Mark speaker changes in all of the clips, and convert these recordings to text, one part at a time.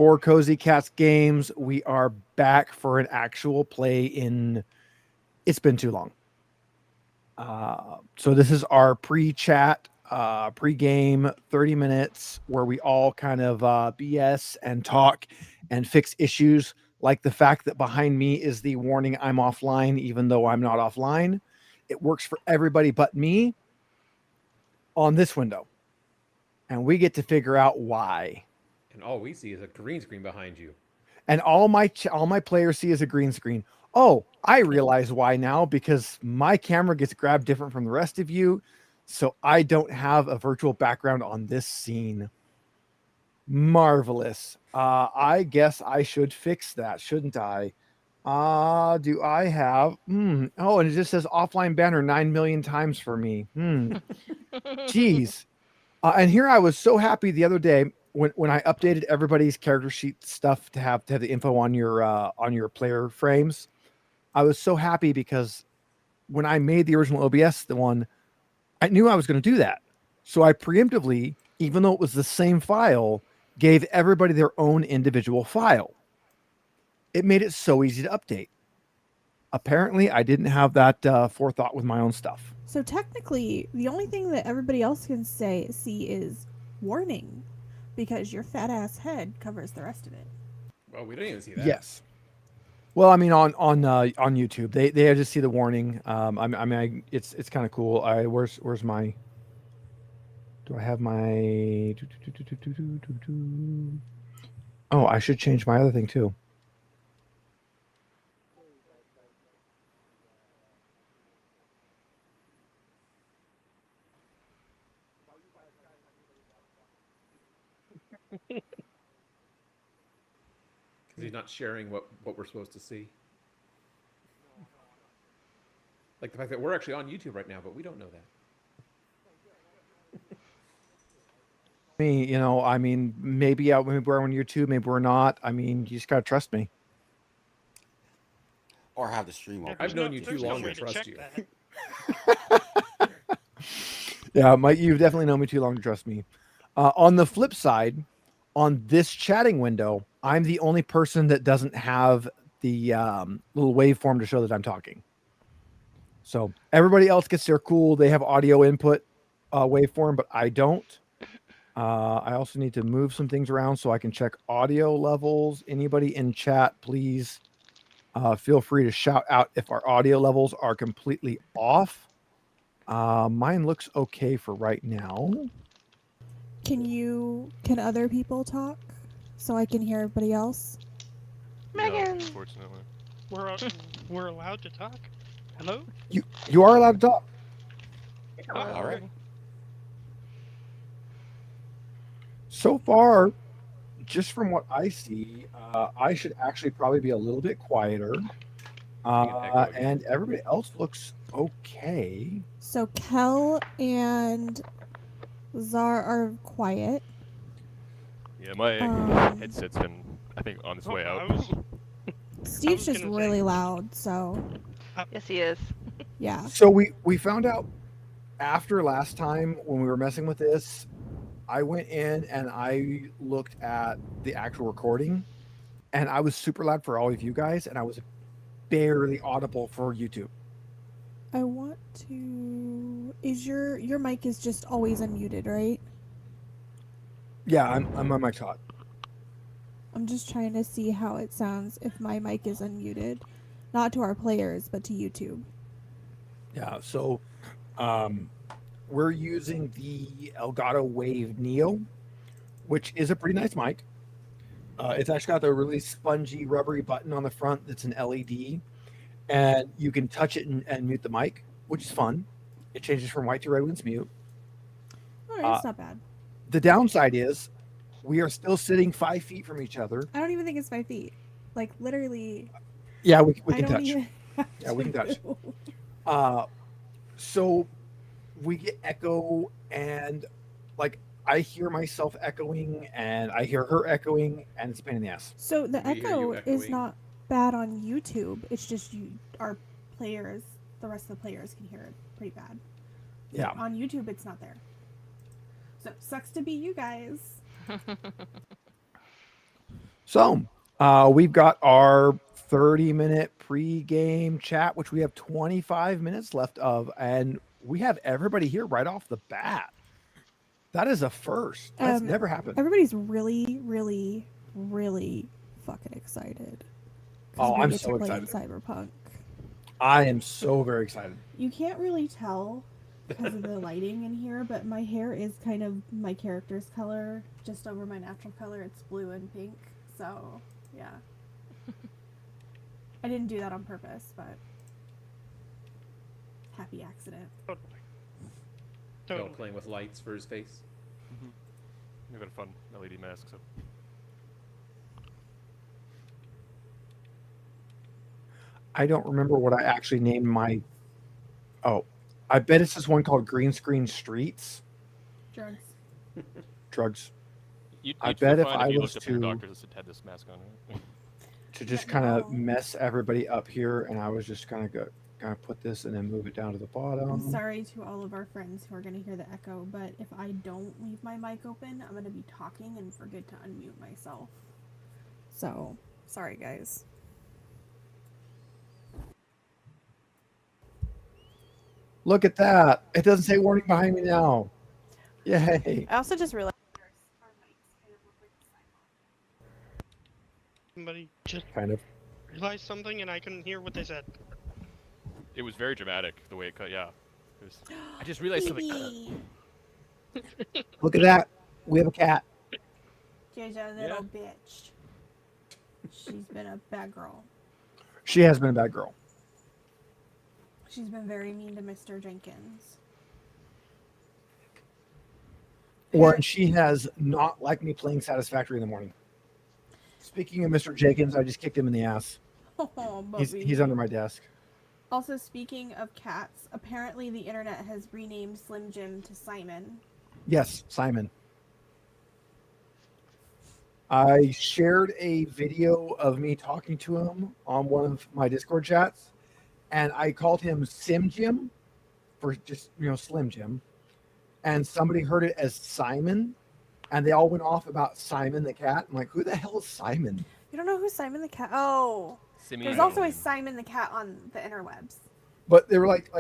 Speaker 1: for Cozy Cats Games. We are back for an actual play in. It's been too long. So this is our pre-chat, pre-game 30 minutes where we all kind of BS and talk and fix issues, like the fact that behind me is the warning I'm offline, even though I'm not offline. It works for everybody but me on this window. And we get to figure out why.
Speaker 2: And all we see is a green screen behind you.
Speaker 1: And all my players see is a green screen. Oh, I realize why now, because my camera gets grabbed different from the rest of you, so I don't have a virtual background on this scene. Marvelous. I guess I should fix that, shouldn't I? Do I have? Oh, and it just says offline banner 9 million times for me. Jeez. And here I was so happy the other day when I updated everybody's character sheet stuff to have the info on your player frames. I was so happy because when I made the original OBS, the one, I knew I was going to do that. So I preemptively, even though it was the same file, gave everybody their own individual file. It made it so easy to update. Apparently, I didn't have that forethought with my own stuff.
Speaker 3: So technically, the only thing that everybody else can see is warning, because your fat ass head covers the rest of it.
Speaker 2: Well, we didn't even see that.
Speaker 1: Yes. Well, I mean, on YouTube, they just see the warning. It's kind of cool. Where's my? Do I have my? Oh, I should change my other thing too.
Speaker 2: Because he's not sharing what we're supposed to see. Like the fact that we're actually on YouTube right now, but we don't know that.
Speaker 1: Me, I mean, maybe we're on YouTube, maybe we're not. I mean, you just gotta trust me.
Speaker 4: Or have the stream open.
Speaker 2: I've known you too long to trust you.
Speaker 1: Yeah, Mike, you've definitely known me too long to trust me. On the flip side, on this chatting window, I'm the only person that doesn't have the little waveform to show that I'm talking. So everybody else gets their cool, they have audio input waveform, but I don't. I also need to move some things around so I can check audio levels. Anybody in chat, please feel free to shout out if our audio levels are completely off. Mine looks okay for right now.
Speaker 3: Can other people talk so I can hear everybody else?
Speaker 5: Megan!
Speaker 6: No, unfortunately.
Speaker 5: We're allowed to talk? Hello?
Speaker 1: You are allowed to talk.
Speaker 4: All right.
Speaker 1: So far, just from what I see, I should actually probably be a little bit quieter. And everybody else looks okay.
Speaker 3: So Kel and Zar are quiet.
Speaker 6: Yeah, my headset's been, I think, on its way out.
Speaker 3: Steve's just really loud, so
Speaker 7: Yes, he is.
Speaker 3: yeah.
Speaker 1: So we found out after last time when we were messing with this, I went in and I looked at the actual recording, and I was super loud for all of you guys, and I was barely audible for YouTube.
Speaker 3: I want to. Is your mic is just always unmuted, right?
Speaker 1: Yeah, I'm on my shot.
Speaker 3: I'm just trying to see how it sounds if my mic is unmuted, not to our players, but to YouTube.
Speaker 1: Yeah, so we're using the Elgato Wave Neo, which is a pretty nice mic. It's actually got the really spongy, rubbery button on the front that's an LED, and you can touch it and mute the mic, which is fun. It changes from white to red when it's mute.
Speaker 3: All right, it's not bad.
Speaker 1: The downside is we are still sitting 5 feet from each other.
Speaker 3: I don't even think it's 5 feet. Like, literally.
Speaker 1: Yeah, we can
Speaker 3: I don't
Speaker 1: touch.
Speaker 3: even
Speaker 1: Yeah, we can touch. So we get echo, and like I hear myself echoing and I hear her echoing, and it's a pain in the ass.
Speaker 3: So the
Speaker 2: We hear you
Speaker 3: echo is
Speaker 2: echoing.
Speaker 3: not bad on YouTube. It's just our players, the rest of the players can hear it pretty bad.
Speaker 1: Yeah.
Speaker 3: On YouTube, it's not there. So sucks to be you guys.
Speaker 1: So, we've got our 30-minute pre-game chat, which we have 25 minutes left of, and we have everybody here right off the bat. That is a first. That's never happened.
Speaker 3: Everybody's really, really, really fucking excited. 'Cause
Speaker 1: Oh,
Speaker 3: we
Speaker 1: I'm
Speaker 3: get
Speaker 1: so
Speaker 3: to play in
Speaker 1: excited.
Speaker 3: Cyberpunk.
Speaker 1: I am so very excited.
Speaker 3: You can't really tell because of the lighting in here, but my hair is kind of my character's color, just over my natural color. It's blue and pink, so yeah. I didn't do that on purpose, but happy accident.
Speaker 5: Totally.
Speaker 2: Bill
Speaker 5: Totally.
Speaker 2: playing with lights for his face.
Speaker 6: We've got a fun LED mask, so.
Speaker 1: I don't remember what I actually named my. Oh, I bet it's this one called Green Screen Streets.
Speaker 3: Drugs.
Speaker 1: Drugs.
Speaker 6: You'd
Speaker 1: I
Speaker 6: feel
Speaker 1: bet if
Speaker 6: fine
Speaker 1: I
Speaker 6: you
Speaker 1: was
Speaker 6: looked up your
Speaker 1: to-
Speaker 6: doctor that had this mask on, right?
Speaker 1: To just
Speaker 3: Yeah,
Speaker 1: kind of
Speaker 3: no.
Speaker 1: mess everybody up here, and I was just kind of put this and then move it down to the bottom.
Speaker 3: I'm sorry to all of our friends who are going to hear the echo, but if I don't leave my mic open, I'm going to be talking and forget to unmute myself. So, sorry guys.
Speaker 1: Look at that! It doesn't say warning behind me now. Yay!
Speaker 3: I also just realized
Speaker 5: Somebody just
Speaker 1: Kind of.
Speaker 5: realized something and I couldn't hear what they said.
Speaker 6: It was very dramatic the way it cut. Yeah. It was, I just realized something.
Speaker 1: Look at that! We have a cat.
Speaker 3: She's a little bitch. She's been a bad girl.
Speaker 1: She has been a bad girl.
Speaker 3: She's been very mean to Mr. Jenkins.
Speaker 1: Or she has not liked me playing Satisfactory in the morning. Speaking of Mr. Jenkins, I just kicked him in the ass.
Speaker 3: Oh,
Speaker 1: He's under my desk.
Speaker 3: Also, speaking of cats, apparently the internet has renamed Slim Jim to Simon.
Speaker 1: Yes, Simon. I shared a video of me talking to him on one of my Discord chats, and I called him Sim Jim for just, Slim Jim. And somebody heard it as Simon, and they all went off about Simon the cat. I'm like, who the hell is Simon?
Speaker 3: You don't know who Simon the cat? Oh, there's also a Simon the cat on the interwebs.
Speaker 1: But they were like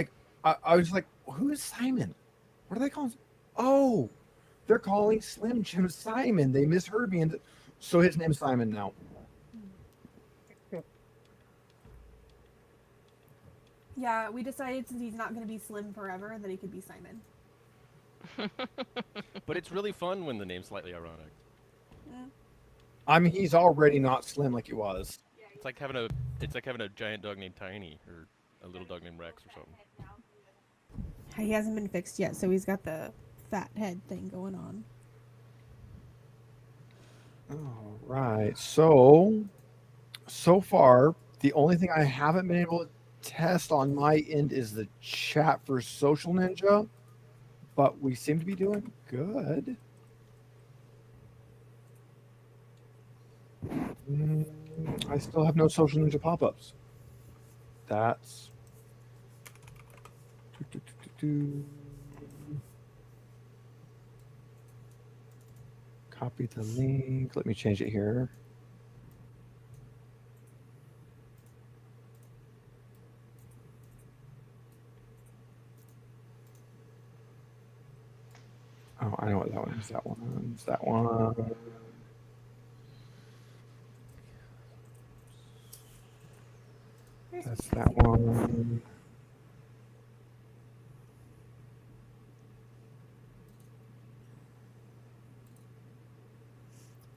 Speaker 1: I was like, who is Simon? What are they calling? Oh, they're calling Slim Jim Simon. They misheard me, and so his name's Simon now.
Speaker 3: Yeah, we decided since he's not going to be Slim forever that he could be Simon.
Speaker 6: But it's really fun when the name's slightly ironic.
Speaker 1: I mean, he's already not slim like he was.
Speaker 6: It's like having a giant dog named Tiny or a little dog named Rex or something.
Speaker 3: He hasn't been fixed yet, so he's got the fat head thing going on.
Speaker 1: All right. So far, the only thing I haven't been able to test on my end is the chat for Social Ninja, but we seem to be doing good. I still have no Social Ninja pop-ups. That's copy the link. Let me change it here. Oh, I know what that one is. That one. It's that one. That's that one.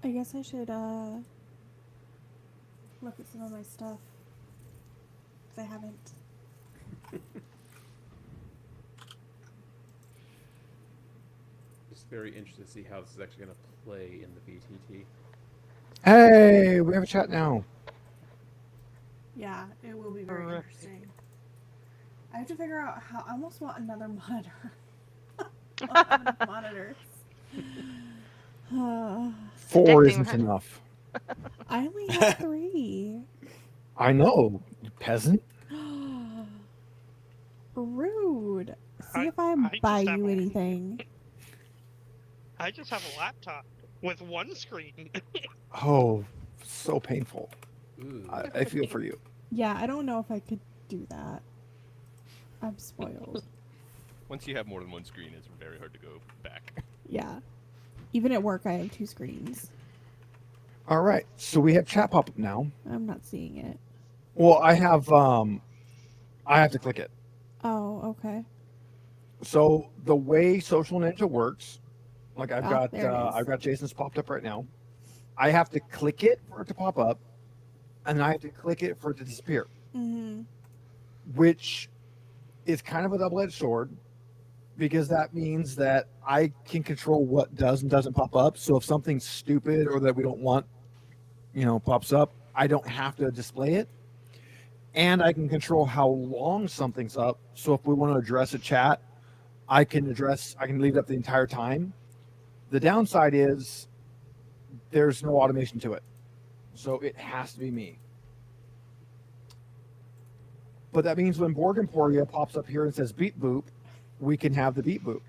Speaker 3: I guess I should look at some of my stuff. 'Cause I haven't.
Speaker 2: Just very interested to see how this is actually going to play in the VTT.
Speaker 1: Hey, we have a chat now.
Speaker 3: Yeah, it will be very
Speaker 5: Right.
Speaker 3: interesting. I have to figure out how. I almost want another monitor. I don't have enough monitors.
Speaker 1: Four
Speaker 7: Addicting,
Speaker 1: isn't
Speaker 7: huh?
Speaker 1: enough.
Speaker 3: I only have 3.
Speaker 1: I know, you peasant.
Speaker 3: Rude. See
Speaker 5: I-
Speaker 3: if I
Speaker 5: I just
Speaker 3: buy
Speaker 5: have
Speaker 3: you
Speaker 5: one.
Speaker 3: anything.
Speaker 5: I just have a laptop with one screen.
Speaker 1: Oh, so painful.
Speaker 2: Ooh.
Speaker 1: I feel for you.
Speaker 3: Yeah, I don't know if I could do that. I'm spoiled.
Speaker 6: Once you have more than one screen, it's very hard to go back.
Speaker 3: Yeah. Even at work, I have 2 screens.
Speaker 1: All right, so we have chat pop up now.
Speaker 3: I'm not seeing it.
Speaker 1: Well, I have to click it.
Speaker 3: Oh, okay.
Speaker 1: So the way Social Ninja works, like
Speaker 3: there it is.
Speaker 1: I've got Jason's popped up right now. I have to click it for it to pop up, and I have to click it for it to disappear, which is kind of a double-edged sword, because that means that I can control what does and doesn't pop up. So if something stupid or that we don't want, pops up, I don't have to display it. And I can control how long something's up. So if we want to address a chat, I can leave it up the entire time. The downside is there's no automation to it. So it has to be me. But that means when Borg Emporia pops up here and says beep boop, we can have the beep boop.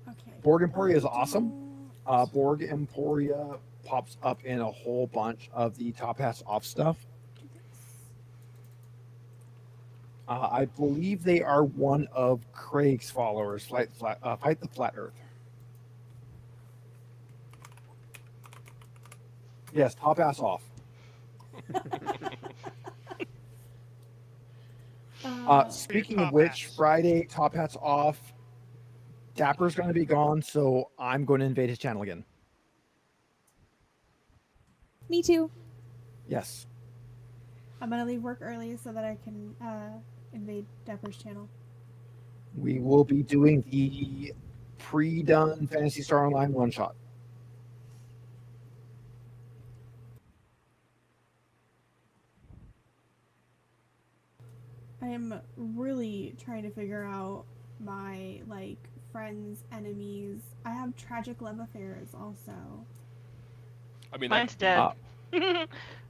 Speaker 3: Okay.
Speaker 1: Borg Emporia is awesome. Borg Emporia pops up in a whole bunch of the top hats off stuff. I believe they are one of Craig's followers. Fight the Flat Earth. Yes, top ass off. Speaking of
Speaker 5: Top
Speaker 1: which,
Speaker 5: ass.
Speaker 1: Friday, top hats off. Dapper's going to be gone, so I'm going to invade his channel again.
Speaker 3: Me too.
Speaker 1: Yes.
Speaker 3: I'm gonna leave work early so that I can invade Dapper's channel.
Speaker 1: We will be doing the pre-done Phantasy Star Online one-shot.
Speaker 3: I am really trying to figure out my friends, enemies. I have tragic love affairs also.
Speaker 6: I mean,
Speaker 7: Mine's dead.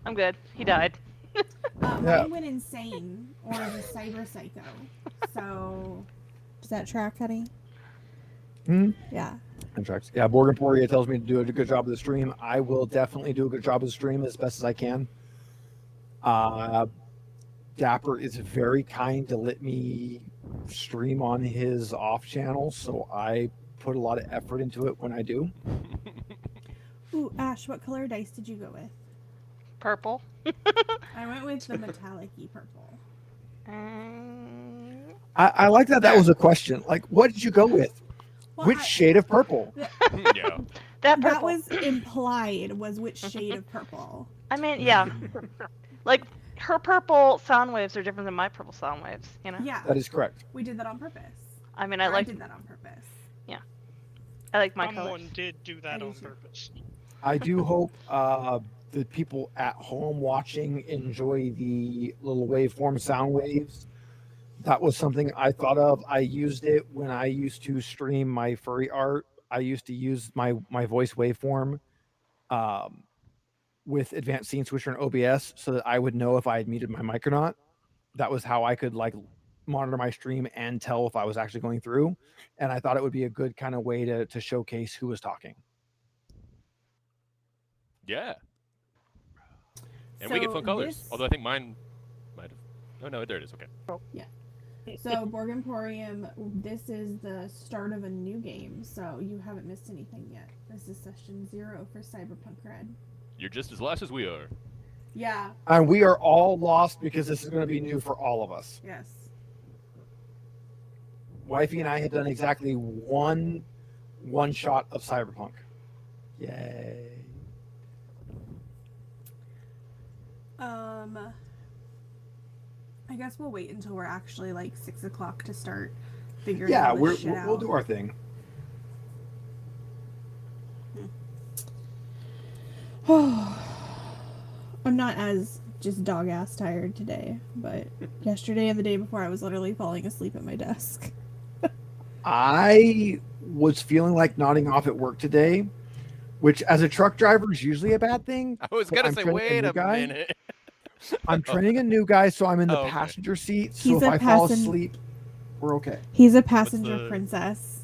Speaker 7: I'm good. He died.
Speaker 1: Yeah.
Speaker 3: Mine went insane or is a cyber psycho. So, does that track, honey? Yeah.
Speaker 1: Contracts. Yeah, Borg Emporia tells me to do a good job of the stream. I will definitely do a good job of the stream as best as I can. Dapper is very kind to let me stream on his off channel, so I put a lot of effort into it when I do.
Speaker 3: Ooh, Ash, what color dice did you go with?
Speaker 7: Purple.
Speaker 3: I went with the metallic-y purple.
Speaker 1: I like that. That was a question. Like, what did you go with?
Speaker 3: Well,
Speaker 1: Which shade of purple?
Speaker 6: yeah.
Speaker 7: That purple.
Speaker 3: that was implied was which shade of purple.
Speaker 7: I mean, yeah. Like, her purple sound waves are different than my purple sound waves, you know?
Speaker 3: Yeah,
Speaker 1: That is correct.
Speaker 3: we did that on purpose.
Speaker 7: I mean,
Speaker 3: Or
Speaker 7: I
Speaker 3: did that on purpose.
Speaker 7: I like my
Speaker 5: Someone
Speaker 7: colors.
Speaker 5: did do that
Speaker 3: I
Speaker 5: on
Speaker 3: do too.
Speaker 5: purpose.
Speaker 1: I do hope the people at home watching enjoy the little waveform sound waves. That was something I thought of. I used it when I used to stream my furry art. I used to use my voice waveform with advanced scene switcher and OBS so that I would know if I had muted my mic or not. That was how I could monitor my stream and tell if I was actually going through. And I thought it would be a good kind of way to showcase who was talking.
Speaker 6: Yeah. And we get fun colors.
Speaker 3: this-
Speaker 6: Although I think mine might have. Oh no, there it is. Okay.
Speaker 3: So Borg Emporium, this is the start of a new game, so you haven't missed anything yet. This is session 0 for Cyberpunk Red.
Speaker 6: You're just as lost as we are.
Speaker 3: Yeah,
Speaker 1: And we are all lost because this is going to be new for all of us.
Speaker 3: yes.
Speaker 1: Wifey and I had done exactly one shot of Cyberpunk. Yay.
Speaker 3: I guess we'll wait until we're actually 6 o'clock to start figuring
Speaker 1: Yeah,
Speaker 3: all this shit out.
Speaker 1: we'll do our thing.
Speaker 3: I'm not as just dog ass tired today, but yesterday and the day before I was literally falling asleep at my desk.
Speaker 1: I was feeling like nodding off at work today, which as a truck driver is usually a bad thing.
Speaker 6: I was
Speaker 1: but
Speaker 6: gonna
Speaker 1: I'm
Speaker 6: say,
Speaker 1: training
Speaker 6: wait
Speaker 1: new
Speaker 6: a
Speaker 1: guy.
Speaker 6: minute.
Speaker 1: I'm training a new guy, so I'm in the
Speaker 6: Oh, okay.
Speaker 1: passenger seat. So
Speaker 3: He's
Speaker 1: if
Speaker 3: a
Speaker 1: I fall
Speaker 3: passen-
Speaker 1: asleep, we're okay.
Speaker 3: He's a passenger
Speaker 6: the-
Speaker 3: princess.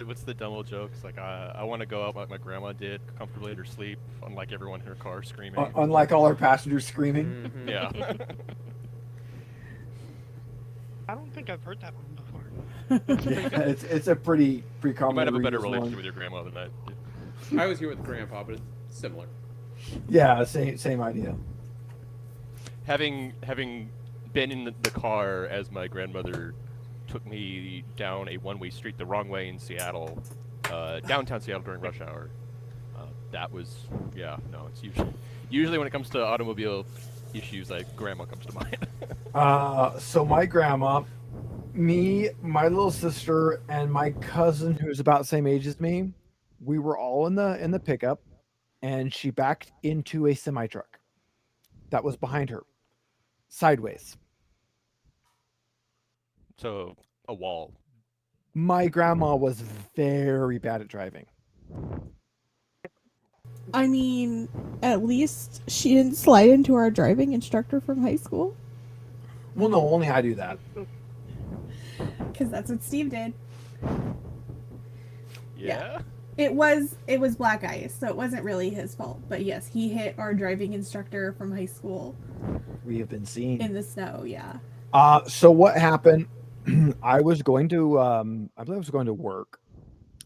Speaker 6: what's the dumb old jokes? Like I want to go out like my grandma did, comfortably in her sleep, unlike everyone in her car screaming.
Speaker 1: Unlike all our passengers screaming.
Speaker 2: Mhm.
Speaker 6: Yeah.
Speaker 5: I don't think I've heard that one before.
Speaker 1: Yeah, it's a pretty
Speaker 6: You
Speaker 1: common.
Speaker 6: might have a better
Speaker 1: reused
Speaker 6: relationship
Speaker 1: one.
Speaker 6: with your grandma than I do.
Speaker 2: I was here with Grandpa, but it's similar.
Speaker 1: Yeah, same idea.
Speaker 6: Having been in the car as my grandmother took me down a one-way street the wrong way in Seattle, downtown Seattle during rush hour. That was, yeah, no, it's usually when it comes to automobile issues, like grandma comes to mind.
Speaker 1: So my grandma, me, my little sister, and my cousin, who's about the same age as me, we were all in the pickup, and she backed into a semi truck that was behind her, sideways.
Speaker 6: So a wall.
Speaker 1: My grandma was very bad at driving.
Speaker 3: I mean, at least she didn't slide into our driving instructor from high school.
Speaker 1: Well, no, only I do that.
Speaker 3: Because that's what Steve did.
Speaker 6: Yeah.
Speaker 3: It was black ice, so it wasn't really his fault. But yes, he hit our driving instructor from high school
Speaker 1: We have been seeing.
Speaker 3: in the snow. Yeah.
Speaker 1: So what happened? I was going to, I believe I was going to work,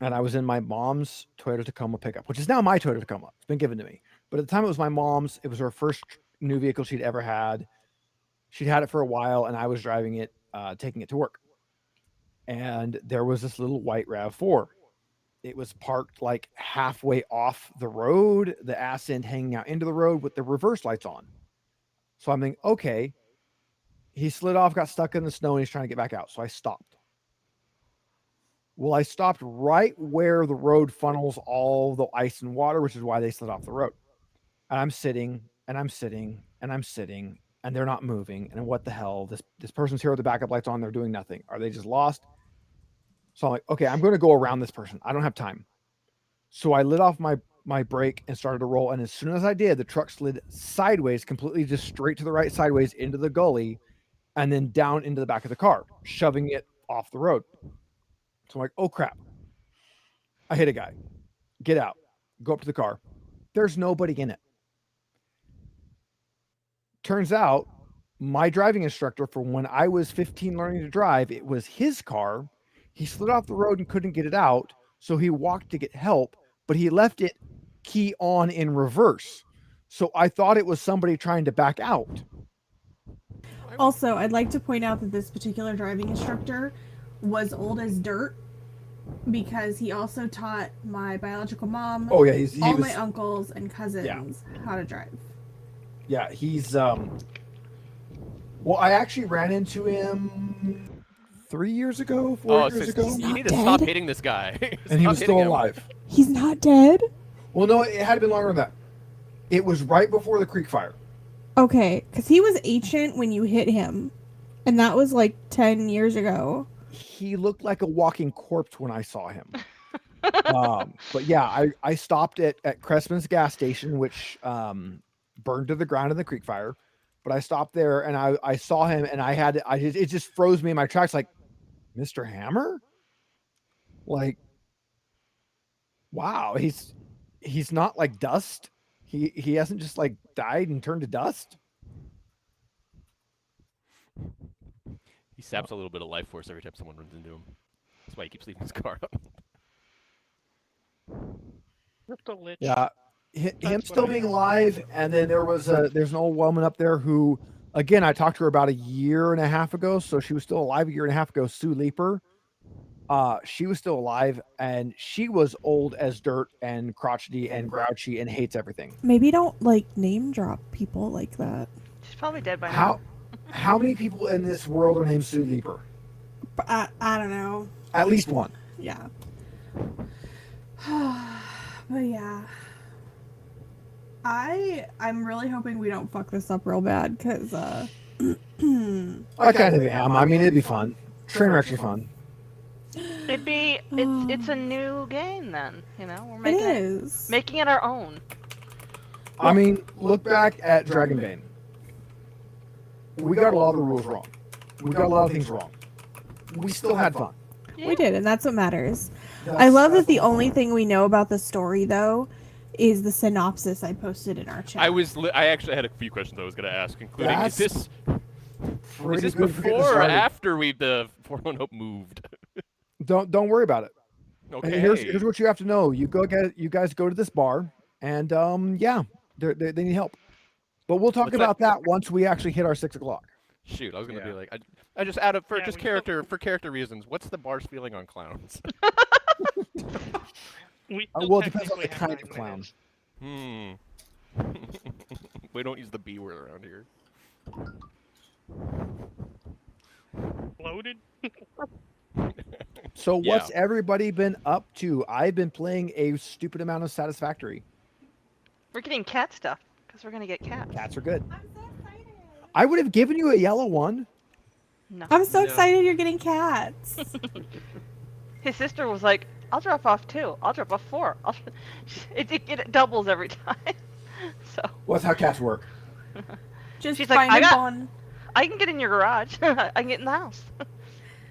Speaker 1: and I was in my mom's Toyota Tacoma pickup, which is now my Toyota Tacoma. It's been given to me, but at the time it was my mom's. It was her first new vehicle she'd ever had. She'd had it for a while, and I was driving it, taking it to work. And there was this little white RAV4. It was parked like halfway off the road, the ass end hanging out into the road with the reverse lights on. So I'm thinking, okay, he slid off, got stuck in the snow, and he's trying to get back out. So I stopped. Well, I stopped right where the road funnels all the ice and water, which is why they slid off the road. And I'm sitting, and I'm sitting, and I'm sitting, and they're not moving. And what the hell? This person's here with the backup lights on. They're doing nothing. Are they just lost? So I'm like, okay, I'm going to go around this person. I don't have time. So I lit off my brake and started to roll. And as soon as I did, the truck slid sideways, completely just straight to the right, sideways into the gully, and then down into the back of the car, shoving it off the road. So I'm like, oh crap. I hit a guy. Get out. Go up to the car. There's nobody in it. Turns out my driving instructor from when I was 15 learning to drive, it was his car. He slid off the road and couldn't get it out. So he walked to get help, but he left it key on in reverse. So I thought it was somebody trying to back out.
Speaker 3: Also, I'd like to point out that this particular driving instructor was old as dirt because he also taught my biological mom,
Speaker 1: Oh yeah, he
Speaker 3: all
Speaker 1: was,
Speaker 3: my uncles and cousins how to drive.
Speaker 1: yeah, he's well, I actually ran into him 3 years ago, 4 years ago,
Speaker 6: you need to
Speaker 3: Not
Speaker 6: stop
Speaker 3: dead?
Speaker 6: hitting this guy.
Speaker 1: and he
Speaker 6: Stop
Speaker 1: was
Speaker 6: hitting
Speaker 1: still
Speaker 6: him.
Speaker 1: alive.
Speaker 3: He's not dead?
Speaker 1: Well, no, it had been longer than that. It was right before the creek fire.
Speaker 3: Okay, because he was ancient when you hit him. And that was like 10 years ago.
Speaker 1: He looked like a walking corpse when I saw him. But yeah, I stopped at Cressman's gas station, which burned to the ground in the creek fire. But I stopped there and I saw him, and it just froze me in my tracks, like, Mr. Hammer? Like, wow, he's not like dust. He hasn't just like died and turned to dust.
Speaker 6: He saps a little bit of life force every time someone runs into him. That's why he keeps leaving his car up.
Speaker 5: Rip the lich.
Speaker 1: Yeah, him
Speaker 5: That's
Speaker 1: still
Speaker 5: what I
Speaker 1: being
Speaker 5: am.
Speaker 1: alive, and then there's an old woman up there who, again, I talked to her about a year and a half ago, so she was still alive a year and a half ago. Sue Leeper, she was still alive, and she was old as dirt and crotchety and grouchy and hates everything.
Speaker 3: Maybe don't like name drop people like that.
Speaker 7: She's probably dead by now.
Speaker 1: How many people in this world are named Sue Leeper?
Speaker 3: I don't know.
Speaker 1: At least one.
Speaker 3: Yeah. But yeah. I'm really hoping we don't fuck this up real bad, because
Speaker 1: I kind of am. I mean, it'd be fun. Train wrecks are fun.
Speaker 7: It's a new game then, you know? We're
Speaker 3: it
Speaker 7: making
Speaker 3: is.
Speaker 7: making it our own.
Speaker 1: I mean, look back at Dragonbane. We got a lot of the rules wrong. We got a lot of things wrong. We still had fun.
Speaker 3: We did, and that's what matters. I love that the only thing we know about the story, though, is the synopsis I posted in our chat.
Speaker 6: I actually had a few questions I was going to ask, including
Speaker 1: That's
Speaker 6: is
Speaker 1: pretty
Speaker 6: this
Speaker 1: good for getting
Speaker 6: before or
Speaker 1: started.
Speaker 6: after the Forlorn Hope moved?
Speaker 1: Don't worry about it.
Speaker 6: Okay.
Speaker 1: And here's what you have to know. You guys go to this bar, and yeah, they need help. But we'll talk
Speaker 6: Let's
Speaker 1: about that once we actually hit our 6 o'clock.
Speaker 6: Shoot, I was going to
Speaker 2: Yeah.
Speaker 6: be like, I just out of for
Speaker 5: Yeah,
Speaker 6: just
Speaker 5: we
Speaker 6: character reasons. What's the bar's feeling on clowns?
Speaker 5: We
Speaker 1: Well, it depends on the
Speaker 5: technically have
Speaker 1: kind
Speaker 5: 9
Speaker 1: of clown.
Speaker 5: minutes.
Speaker 6: We don't use the B word around here.
Speaker 5: Loaded?
Speaker 1: So
Speaker 6: Yeah.
Speaker 1: what's everybody been up to? I've been playing a stupid amount of Satisfactory.
Speaker 7: We're getting cat stuff because we're gonna get cats.
Speaker 1: Cats are good.
Speaker 3: I'm so excited.
Speaker 1: I would have given you a yellow one.
Speaker 7: No.
Speaker 3: I'm so
Speaker 2: No.
Speaker 3: excited you're getting cats.
Speaker 7: His sister was like, "I'll drop off 2. I'll drop off 4. It doubles every time." So
Speaker 1: Well, that's how cats work.
Speaker 3: Just
Speaker 7: She's like,
Speaker 3: find
Speaker 7: "I
Speaker 3: a
Speaker 7: got-
Speaker 3: bond.
Speaker 7: I can get in your garage. I can get in the house.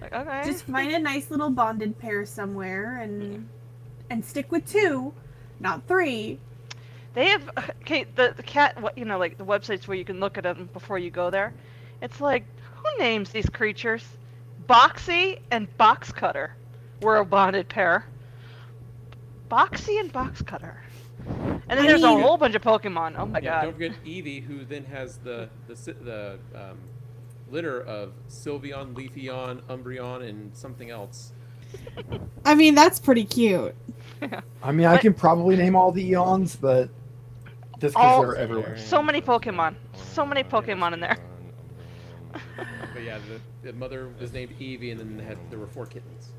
Speaker 7: Like, okay.
Speaker 3: Just find a nice little bonded pair somewhere and stick with 2, not 3.
Speaker 7: They have the cat. What like the websites where you can look at them before you go there. It's like, who names these creatures? Boxy and Box Cutter were a bonded pair. Boxy and Box Cutter. And then
Speaker 3: I
Speaker 7: there's
Speaker 3: mean-
Speaker 7: a whole bunch of Pokemon. Oh my
Speaker 2: Yeah,
Speaker 7: god.
Speaker 2: don't forget Eevee, who then has the litter of Sylveon, Leafeon, Umbreon, and something else.
Speaker 3: I mean, that's pretty cute.
Speaker 1: I mean, I can probably name all the eons, but just
Speaker 7: All-
Speaker 1: because they're everywhere.
Speaker 7: So many Pokemon. So many Pokemon in there.
Speaker 2: But yeah, the mother was named Eevee, and then there were 4 kittens.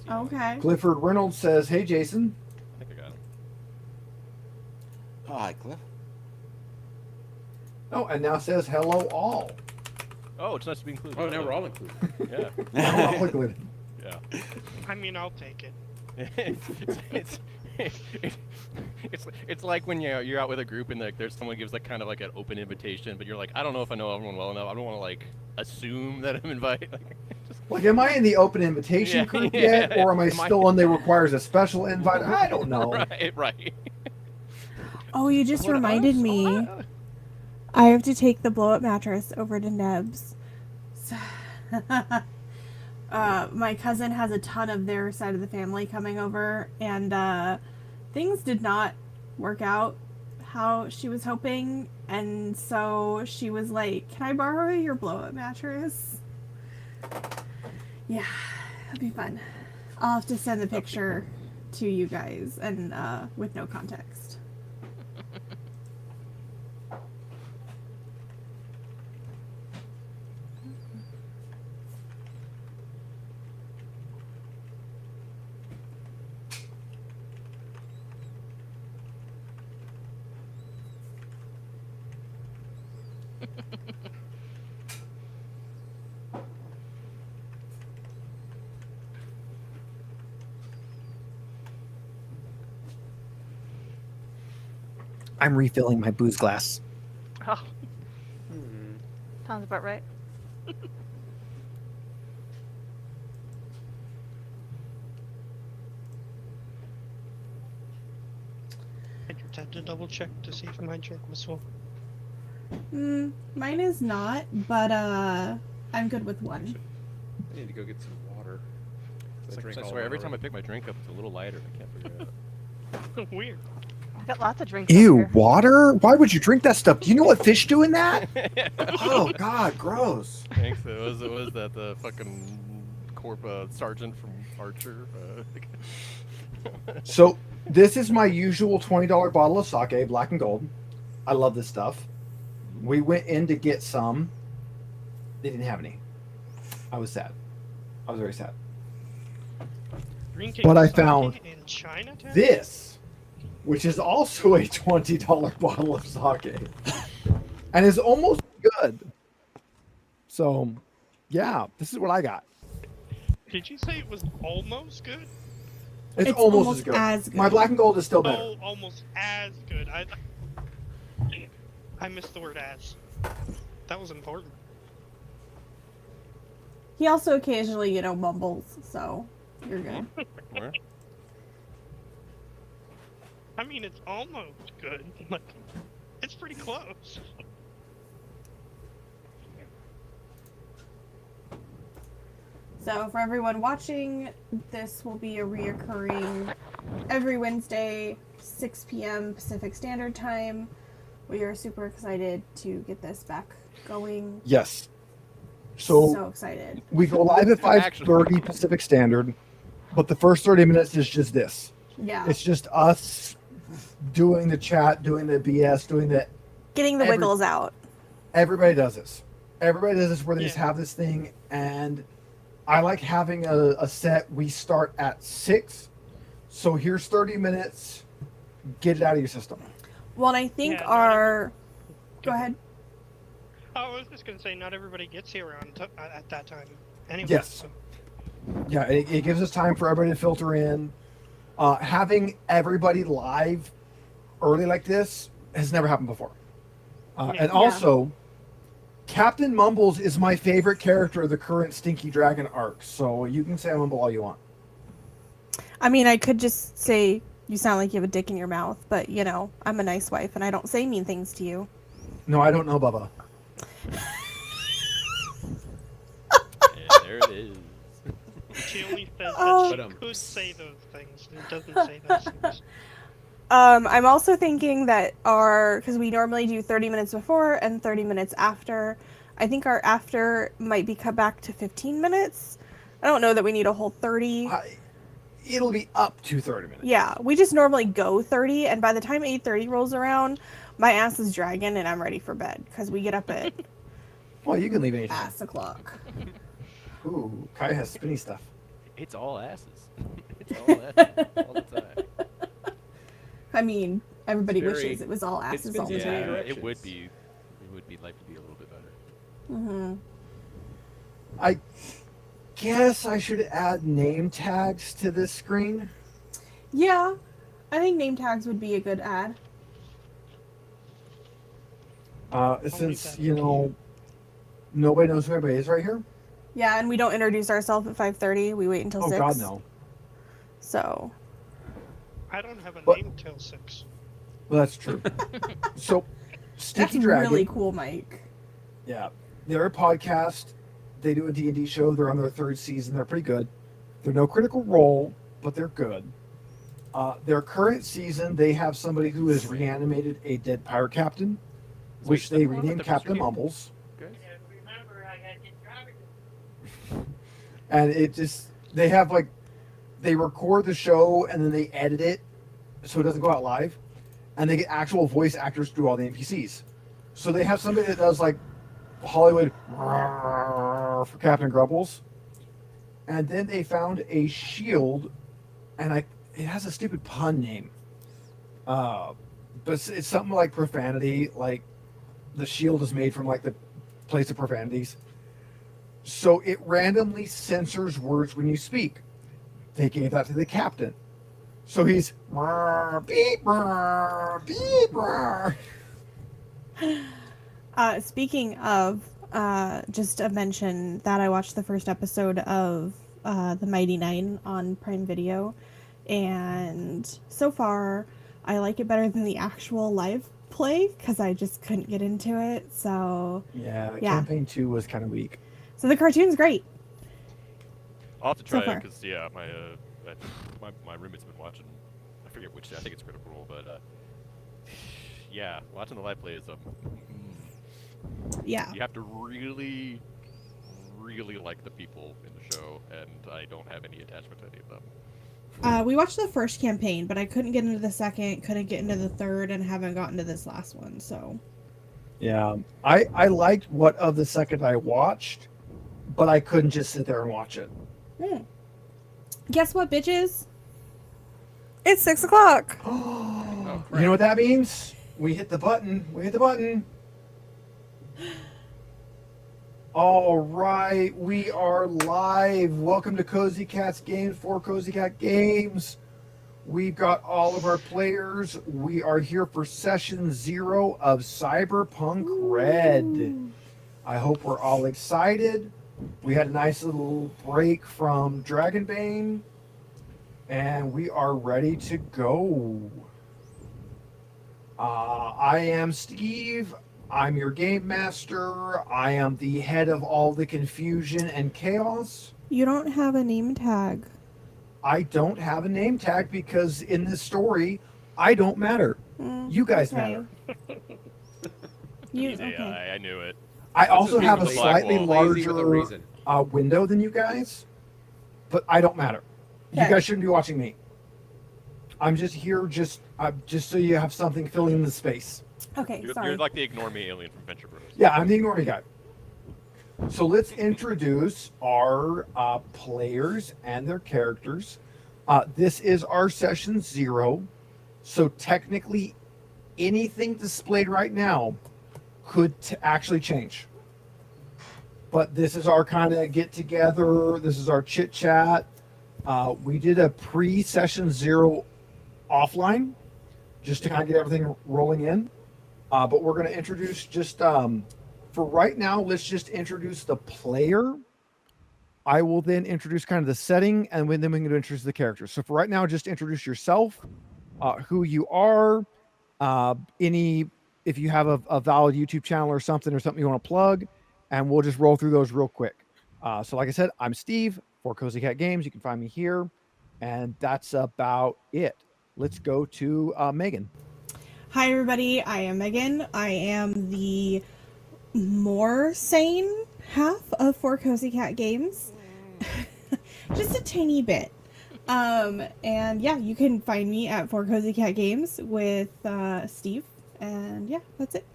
Speaker 3: Okay.
Speaker 1: Clifford Reynolds says, "Hey, Jason."
Speaker 6: I think I got him.
Speaker 4: Oh, hi, Cliff.
Speaker 1: Oh, and now says, "Hello, all."
Speaker 6: Oh, it's nice to be included.
Speaker 2: Oh, now we're all included.
Speaker 6: Yeah.
Speaker 1: Now all included.
Speaker 6: Yeah.
Speaker 5: I mean, I'll take it.
Speaker 6: It's like when you're out with a group and like there's someone gives like kind of like an open invitation, but you're like, I don't know if I know everyone well enough. I don't want to like assume that I'm invited.
Speaker 1: Like, am I in the open invitation
Speaker 6: Yeah,
Speaker 1: group
Speaker 6: yeah.
Speaker 1: yet, or am I
Speaker 6: Am I-
Speaker 1: still in the requires a special invite? I don't know.
Speaker 6: right.
Speaker 3: Oh, you just
Speaker 6: What
Speaker 3: reminded
Speaker 6: else?
Speaker 3: me. I have to take the blow up mattress over to Neb's. So, my cousin has a ton of their side of the family coming over, and things did not work out how she was hoping. And so she was like, "Can I borrow your blow up mattress?" Yeah, it'll be fun. I'll have to send the picture to you guys and with no context.
Speaker 1: I'm refilling my booze glass.
Speaker 7: Oh,
Speaker 2: Hmm.
Speaker 7: sounds about right.
Speaker 5: I just had to double check to see if my drink was full.
Speaker 3: Mine is not, but I'm good with one.
Speaker 2: I need to go get some water.
Speaker 6: It's
Speaker 2: I
Speaker 6: like,
Speaker 2: drink
Speaker 6: I
Speaker 2: all
Speaker 6: swear,
Speaker 2: of
Speaker 6: every
Speaker 2: it
Speaker 6: time I
Speaker 2: already.
Speaker 6: pick my drink up, it's a little lighter. I can't figure it out.
Speaker 5: Weird.
Speaker 7: I got lots of drinks. over
Speaker 1: Ew,
Speaker 7: here.
Speaker 1: water? Why would you drink that stuff? Do you know what fish do in that? Oh God, gross.
Speaker 6: Thanks. It was that the fucking sergeant from Archer.
Speaker 1: So this is my usual $20 bottle of sake, black and gold. I love this stuff. We went in to get some. They didn't have any. I was sad. I was very sad.
Speaker 5: Drinking
Speaker 1: But I
Speaker 5: sake
Speaker 1: found
Speaker 5: in Chinatown?
Speaker 1: This, which is also a $20 bottle of sake, and is almost good. So, yeah, this is what I got.
Speaker 5: Did you say it was almost good?
Speaker 1: It's almost as good. My black and gold is still better.
Speaker 5: Oh, almost as good. I missed the word as. That was important.
Speaker 3: He also occasionally, mumbles, so you're good.
Speaker 6: Where?
Speaker 5: I mean, it's almost good. Like, it's pretty close.
Speaker 3: So for everyone watching, this will be a reoccurring every Wednesday, 6 p.m. Pacific Standard Time. We are super excited to get this back going.
Speaker 1: Yes.
Speaker 3: So
Speaker 1: So
Speaker 3: excited.
Speaker 1: we go live at 5:30 Pacific Standard, but the first 30 minutes is just this.
Speaker 3: Yeah.
Speaker 1: It's just us doing the chat, doing the BS, doing the.
Speaker 3: Getting the
Speaker 1: every-
Speaker 3: wiggles out.
Speaker 1: Everybody does this. Everybody does this where they just
Speaker 5: Yeah.
Speaker 1: have this thing, and I like having a set. We start at 6, so here's 30 minutes. Get it out of your system.
Speaker 3: Well, and I think
Speaker 5: Yeah,
Speaker 3: our. Go ahead.
Speaker 5: Oh, I was just gonna say, not everybody gets here at that time. Anyway.
Speaker 1: Yes.
Speaker 5: So.
Speaker 1: Yeah, it gives us time for everybody to filter in. Having everybody live early like this has never happened before. And
Speaker 3: Yeah.
Speaker 1: also, Captain Mumbles is my favorite character of the current Stinky Dragon arc. So you can say Mumble all you want.
Speaker 3: I mean, I could just say you sound like you have a dick in your mouth, but you know, I'm a nice wife and I don't say mean things to you.
Speaker 1: No, I don't know, Bubba.
Speaker 6: Yeah, there it is.
Speaker 5: She only says
Speaker 3: Oh.
Speaker 5: that she could say those things. It doesn't say those things.
Speaker 3: I'm also thinking that because we normally do 30 minutes before and 30 minutes after, I think our after might be cut back to 15 minutes. I don't know that we need a whole 30.
Speaker 1: It'll be up to 30 minutes.
Speaker 3: Yeah, we just normally go 30, and by the time 8:30 rolls around, my ass is dragging and I'm ready for bed because we get up at
Speaker 1: Well, you can leave anytime.
Speaker 3: ass o'clock.
Speaker 1: Ooh, Kai has spinny stuff.
Speaker 6: It's all asses. It's all asses all the time.
Speaker 3: I mean, everybody
Speaker 2: It's very-
Speaker 3: wishes it was all asses
Speaker 2: spins
Speaker 3: all the
Speaker 2: in
Speaker 3: time.
Speaker 2: two
Speaker 6: Yeah,
Speaker 2: directions.
Speaker 6: it would be. It would be life would be a little bit better.
Speaker 3: Mm-hmm.
Speaker 1: I guess I should add name tags to this screen.
Speaker 3: Yeah, I think name tags would be a good ad.
Speaker 1: Since,
Speaker 5: that
Speaker 1: you know, nobody knows who everybody is right here.
Speaker 3: Yeah, and we don't introduce ourselves at 5:30. We wait until
Speaker 1: Oh,
Speaker 3: 6.
Speaker 1: God, no.
Speaker 3: So,
Speaker 5: I don't have a
Speaker 1: What?
Speaker 5: name till 6.
Speaker 1: Well, that's true. So,
Speaker 3: that's
Speaker 1: Stinky Dragon.
Speaker 3: really cool, Mike.
Speaker 1: Yeah. They're a podcast. They do a D&D show. They're on their 3rd season. They're pretty good. They're no Critical Role, but they're good. Their current season, they have somebody who has reanimated a dead pirate captain, which
Speaker 6: Wait,
Speaker 1: they
Speaker 6: the one with
Speaker 1: renamed
Speaker 6: the
Speaker 1: Captain
Speaker 6: Mr. King?
Speaker 1: Mumbles.
Speaker 6: Okay.
Speaker 1: And it just, they have like, they record the show and then they edit it so it doesn't go out live. And they get actual voice actors to do all the NPCs. So they have somebody that does like Hollywood for Captain Grubbles. And then they found a shield, and it has a stupid pun name. But it's something like profanity, like the shield is made from like the place of profanities. So it randomly censors words when you speak. They gave that to the captain. So he's beep, beep.
Speaker 3: Speaking of, just a mention that I watched the first episode of The Mighty Nine on Prime Video, and so far I like it better than the actual live play because I just couldn't get into it. So
Speaker 1: Yeah,
Speaker 3: Yeah.
Speaker 1: campaign 2 was kind of weak.
Speaker 3: the cartoon's great.
Speaker 6: I'll have to
Speaker 3: So
Speaker 6: try it
Speaker 3: far.
Speaker 6: because my roommate's been watching. I forget which. I think it's Critical Role, but yeah, watching the live play is
Speaker 3: Yeah.
Speaker 6: you have to really, really like the people in the show, and I don't have any attachment to any of them.
Speaker 3: We watched the first campaign, but I couldn't get into the second, couldn't get into the third, and haven't gotten to this last one. So
Speaker 1: Yeah, I liked what of the second I watched, but I couldn't just sit there and watch it.
Speaker 3: guess what, bitches? It's 6 o'clock.
Speaker 1: You know what that means? We hit the button. We hit the button. All right, we are live. Welcome to Cozy Cat's Games for Cozy Cat Games. We've got all of our players. We are here for session 0 of Cyberpunk Red. I hope we're all excited. We had a nice little break from Dragonbane, and we are ready to go. I am Steve. I'm your game master. I am the head of all the confusion and chaos.
Speaker 3: You don't have a name tag.
Speaker 1: I don't have a name tag because in this story, I don't matter. You guys matter.
Speaker 3: You
Speaker 6: Easy,
Speaker 3: okay?
Speaker 6: I knew it.
Speaker 1: I also have a
Speaker 2: lazy.
Speaker 1: slightly
Speaker 2: Lazy with a
Speaker 1: larger
Speaker 2: reason.
Speaker 1: window than you guys, but I don't matter. You
Speaker 3: Okay.
Speaker 1: guys shouldn't be watching me. I'm just here, just so you have something filling in the space.
Speaker 3: Okay, sorry.
Speaker 6: You're like the ignore me alien from Venture Bros.
Speaker 1: Yeah, I'm the ignoring guy. So let's introduce our players and their characters. This is our session 0. So technically, anything displayed right now could actually change. But this is our kind of get together. This is our chit chat. We did a pre-session 0 offline just to kind of get everything rolling in. But we're going to introduce just for right now, let's just introduce the player. I will then introduce kind of the setting, and then we can introduce the characters. So for right now, just introduce yourself, who you are, if you have a valid YouTube channel or something you want to plug, and we'll just roll through those real quick. So like I said, I'm Steve for Cozy Cat Games. You can find me here, and that's about it. Let's go to Megan.
Speaker 3: Hi, everybody. I am Megan. I am the more sane half of For Cozy Cat Games. Just a tiny bit. And yeah, you can find me at For Cozy Cat Games with Steve. And yeah, that's it.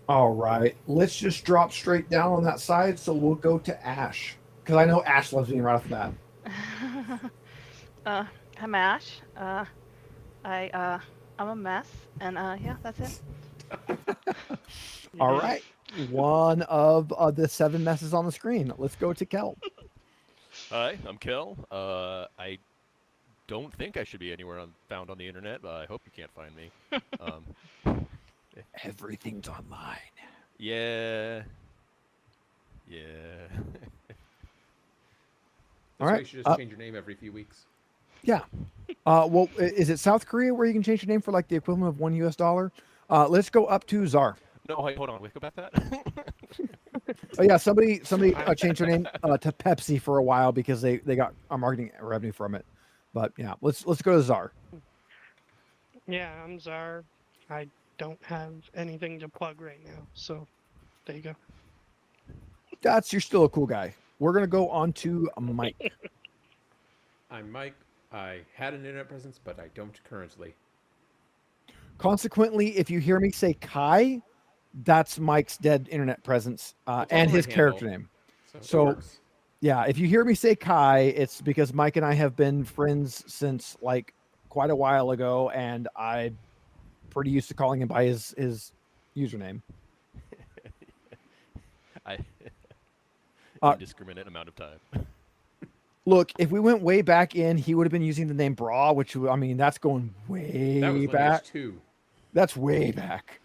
Speaker 1: All right. Let's just drop straight down on that side. So we'll go to Ash. Because I know Ash loves me right off the bat.
Speaker 7: I'm Ash. I'm a mess, and yeah, that's it.
Speaker 1: All right. One of the 7 messes on the screen. Let's go to Kel.
Speaker 6: Hi, I'm Kel. I don't think I should be anywhere found on the internet, but I hope you can't find me.
Speaker 1: Everything's online.
Speaker 6: Yeah.
Speaker 1: All
Speaker 2: That's why
Speaker 1: right.
Speaker 2: you should just change your name every few weeks.
Speaker 1: Yeah. Well, is it South Korea where you can change your name for like the equivalent of $1? Let's go up to Czar.
Speaker 6: No, wait, hold on. We go back that.
Speaker 1: Oh yeah, somebody changed their name to Pepsi for a while because they got a marketing revenue from it. But yeah, let's go to Czar.
Speaker 5: Yeah, I'm Czar. I don't have anything to plug right now, so there you go.
Speaker 1: You're still a cool guy. We're gonna go on to Mike.
Speaker 2: I'm Mike. I had an internet presence, but I don't currently.
Speaker 1: Consequently, if you hear me say Kai, that's Mike's dead internet presence
Speaker 2: It's
Speaker 1: and
Speaker 2: also
Speaker 1: his
Speaker 2: my
Speaker 1: character
Speaker 2: handle.
Speaker 1: name.
Speaker 2: It
Speaker 1: So-
Speaker 2: works.
Speaker 1: Yeah, if you hear me say Kai, it's because Mike and I have been friends since like quite a while ago, and I'm pretty used to calling him by his username.
Speaker 6: Indiscriminate amount of time.
Speaker 1: Look, if we went way back in, he would have been using the name Bra, which I mean, that's going way
Speaker 2: That was when he was
Speaker 1: back.
Speaker 2: 2.
Speaker 1: That's way back.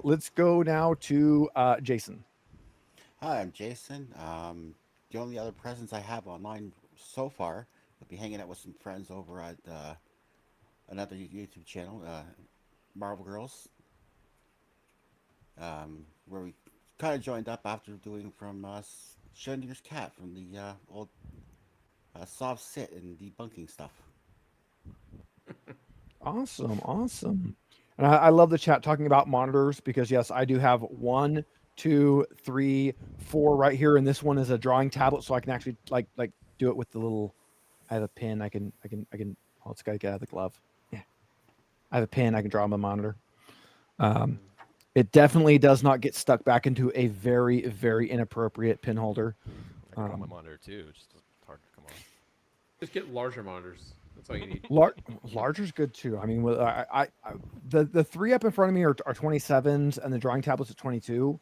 Speaker 1: Let's go now to Jason.
Speaker 4: Hi, I'm Jason. The only other presence I have online so far will be hanging out with some friends over at another YouTube channel, Marvel Girls, where we kind of joined up after doing from Schrodinger's Cat from the old soft sit and debunking stuff.
Speaker 1: Awesome. And I love the chat talking about monitors because yes, I do have 1, 2, 3, 4 right here, and this one is a drawing tablet, so I can actually like do it with the little. I have a pen. I can. Oh, it's got to get out of the glove. Yeah, I have a pen. I can draw on my monitor. It definitely does not get stuck back into a very, very inappropriate pin holder.
Speaker 6: I can draw my monitor too. It's just hard to come on.
Speaker 2: Just get larger monitors. That's all you need.
Speaker 1: Larger's good too. I mean, the 3 up in front of me are 27s, and the drawing tablet's at 22.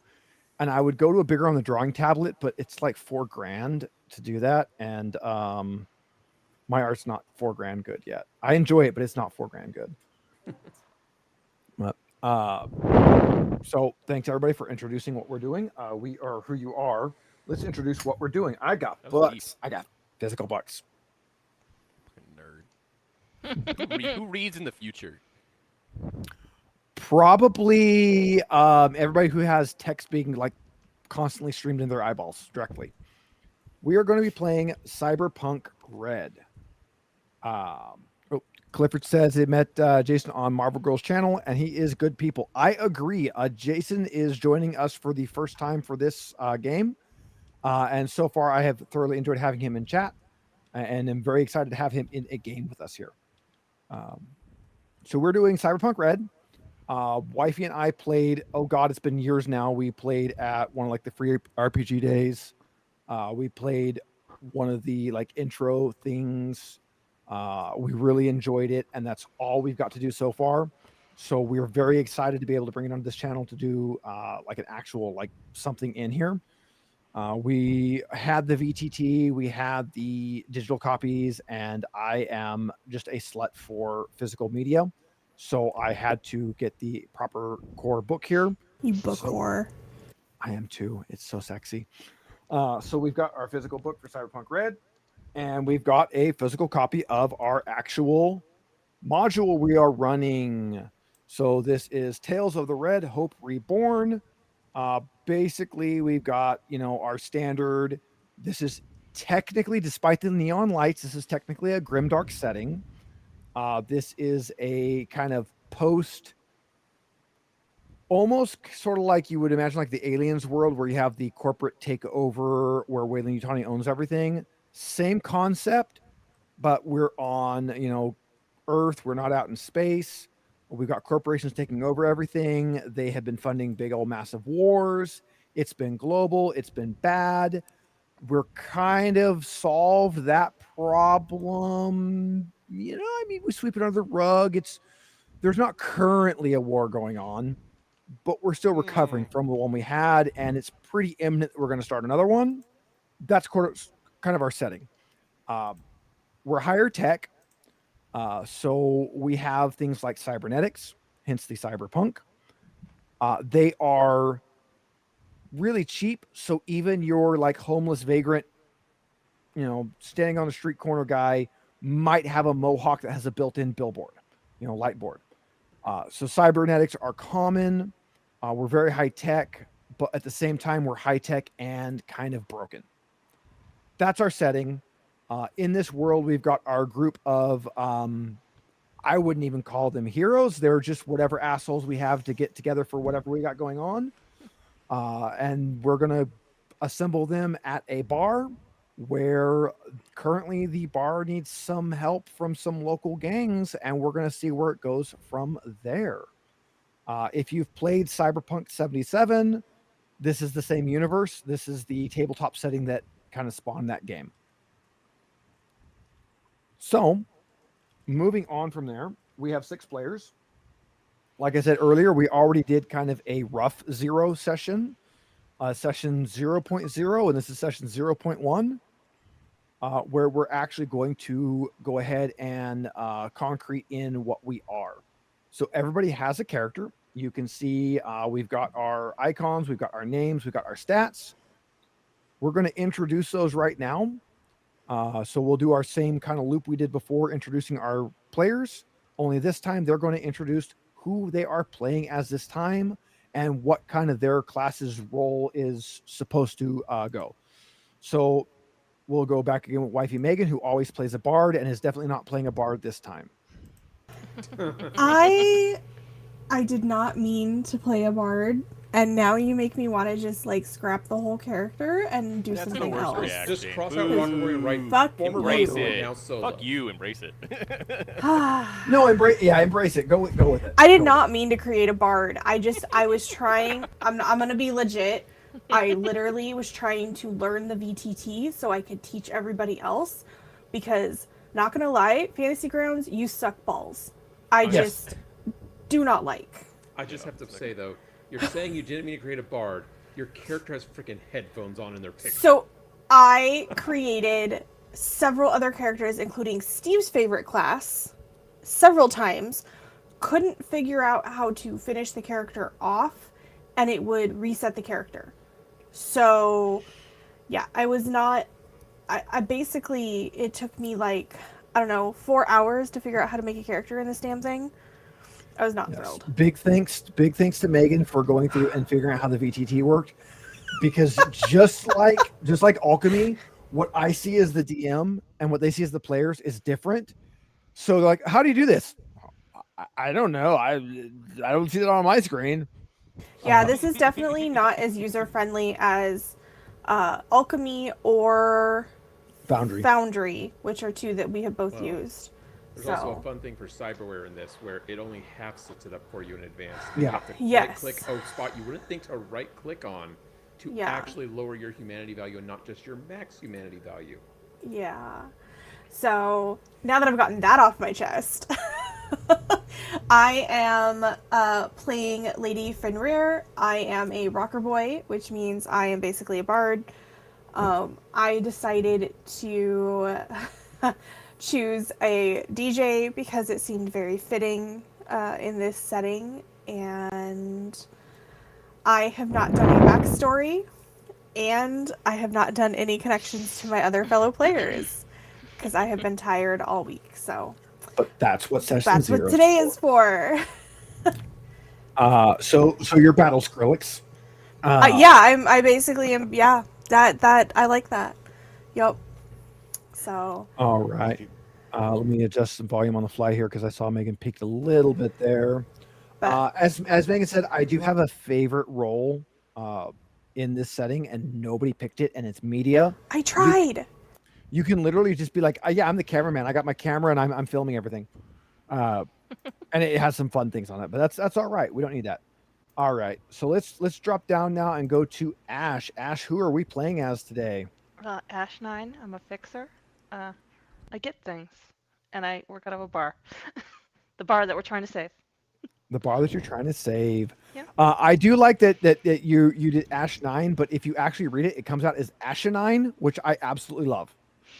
Speaker 1: And I would go to a bigger on the drawing tablet, but it's like $4,000 to do that, and my art's not $4,000 good yet. I enjoy it, but it's not $4,000 good. But so thanks everybody for introducing what we're doing. We are who you are. Let's introduce what we're doing. I got
Speaker 6: That was
Speaker 1: books. I got physical books.
Speaker 6: Fucking nerd. Who reads in the future?
Speaker 1: Probably everybody who has text being like constantly streamed in their eyeballs directly. We are going to be playing Cyberpunk Red. Clifford says they met Jason on Marvel Girls channel, and he is good people. I agree. Jason is joining us for the first time for this game, and so far I have thoroughly enjoyed having him in chat, and I'm very excited to have him in a game with us here. So we're doing Cyberpunk Red. Wifey and I played. Oh God, it's been years now. We played at one of like the free RPG days. We played one of the like intro things. We really enjoyed it, and that's all we've got to do so far. So we're very excited to be able to bring it onto this channel to do like an actual like something in here. We had the VTT, we had the digital copies, and I am just a slut for physical media. So I had to get the proper core book here.
Speaker 3: You book whore.
Speaker 1: I am too. It's so sexy. So we've got our physical book for Cyberpunk Red, and we've got a physical copy of our actual module we are running. So this is Tales of the Red Hope Reborn. Basically, we've got, our standard. This is technically, despite the neon lights, this is technically a grimdark setting. This is a kind of post, almost sort of like you would imagine like the Aliens world where you have the corporate takeover where Weyland-Yutani owns everything. Same concept, but we're on, Earth. We're not out in space. We've got corporations taking over everything. They have been funding big old massive wars. It's been global. It's been bad. We're kind of solved that problem. We sweep it under the rug. There's not currently a war going on, but we're still recovering from the one we had, and it's pretty imminent that we're going to start another one. That's kind of our setting. We're higher tech. So we have things like cybernetics, hence the cyberpunk. They are really cheap. So even your like homeless vagrant, standing on the street corner guy might have a mohawk that has a built-in billboard, light board. So cybernetics are common. We're very high tech, but at the same time, we're high tech and kind of broken. That's our setting. In this world, we've got our group of, I wouldn't even call them heroes. They're just whatever assholes we have to get together for whatever we got going on. And we're going to assemble them at a bar where currently the bar needs some help from some local gangs, and we're going to see where it goes from there. If you've played Cyberpunk 77, this is the same universe. This is the tabletop setting that kind of spawned that game. So, moving on from there, we have 6 players. Like I said earlier, we already did kind of a rough 0 session, session 0.0, and this is session 0.1, where we're actually going to go ahead and concrete in what we are. So everybody has a character. You can see we've got our icons, we've got our names, we've got our stats. We're going to introduce those right now. So we'll do our same kind of loop we did before, introducing our players. Only this time they're going to introduce who they are playing as this time and what kind of their class's role is supposed to go. So we'll go back again with Wifey Megan, who always plays a bard and is definitely not playing a bard this time.
Speaker 3: I did not mean to play a bard, and now you make me want to just like scrap the whole character and do
Speaker 6: That's the
Speaker 3: something
Speaker 6: worst
Speaker 3: else.
Speaker 6: reaction.
Speaker 2: Just cross out one where you write
Speaker 3: Fuck
Speaker 2: former
Speaker 6: Embrace
Speaker 2: bard
Speaker 6: it.
Speaker 2: now solo.
Speaker 6: Fuck you, embrace it.
Speaker 1: No, embrace it. Go with it.
Speaker 3: I did
Speaker 1: Go
Speaker 3: not mean to create a bard. I was trying. I'm gonna be legit. I literally was trying to learn the VTT so I could teach everybody else, because not gonna lie, Fantasy Grounds, you suck balls. I just do not like.
Speaker 2: I just have to say though, you're saying you didn't mean to create a bard. Your character has freaking headphones on in their picture.
Speaker 3: So I created several other characters, including Steve's favorite class, several times. Couldn't figure out how to finish the character off, and it would reset the character. So, yeah, I was not... I basically... It took me, 4 hours to figure out how to make a character in this damn thing. I was not
Speaker 1: Yes.
Speaker 3: thrilled.
Speaker 1: Big thanks to Megan for going through and figuring out how the VTT worked, because just like alchemy, what I see as the DM and what they see as the players is different. So like, how do you do this? I don't know. I don't see that on my screen.
Speaker 3: Yeah, this is definitely not as user friendly as Alchemy or
Speaker 1: Foundry,
Speaker 3: which are two that we have both
Speaker 2: Well,
Speaker 3: used.
Speaker 2: There's
Speaker 3: So
Speaker 2: also a fun thing for cyberware in this, where it only half sets it up for you in advance.
Speaker 1: Yeah.
Speaker 2: You have to
Speaker 3: Yes.
Speaker 2: right-click a spot you wouldn't think to right-click on to
Speaker 3: Yeah.
Speaker 2: actually lower your humanity value and not just your max humanity value.
Speaker 3: yeah. So now that I've gotten that off my chest, I am playing Lady Fenrir. I am a rocker boy, which means I am basically a bard. I decided to choose a DJ because it seemed very fitting in this setting, and I have not done a backstory, and I have not done any connections to my other fellow players because I have been tired all week. So
Speaker 1: but that's what session
Speaker 3: that's
Speaker 1: zero
Speaker 3: what today is for.
Speaker 1: So your battle Skrillex.
Speaker 3: Yeah, I basically am. Yeah, that I like that. Yep. So.
Speaker 1: All right. Let me adjust some volume on the fly here because I saw Megan peaked a little bit there.
Speaker 3: But
Speaker 1: As Megan said, I do have a favorite role in this setting, and nobody picked it, and it's media.
Speaker 3: I tried.
Speaker 1: You can literally just be like, yeah, I'm the cameraman. I got my camera and I'm filming everything. And it has some fun things on it, but that's all right. We don't need that. All right. So let's drop down now and go to Ash. Ash, who are we playing as today?
Speaker 7: Ash 9, I'm a fixer. I get things, and I work out of a bar. The bar that we're trying to save.
Speaker 1: The bar that you're trying to save.
Speaker 7: Yeah.
Speaker 1: I do like that you did Ash 9, but if you actually read it, it comes out as Ashanine, which I absolutely love.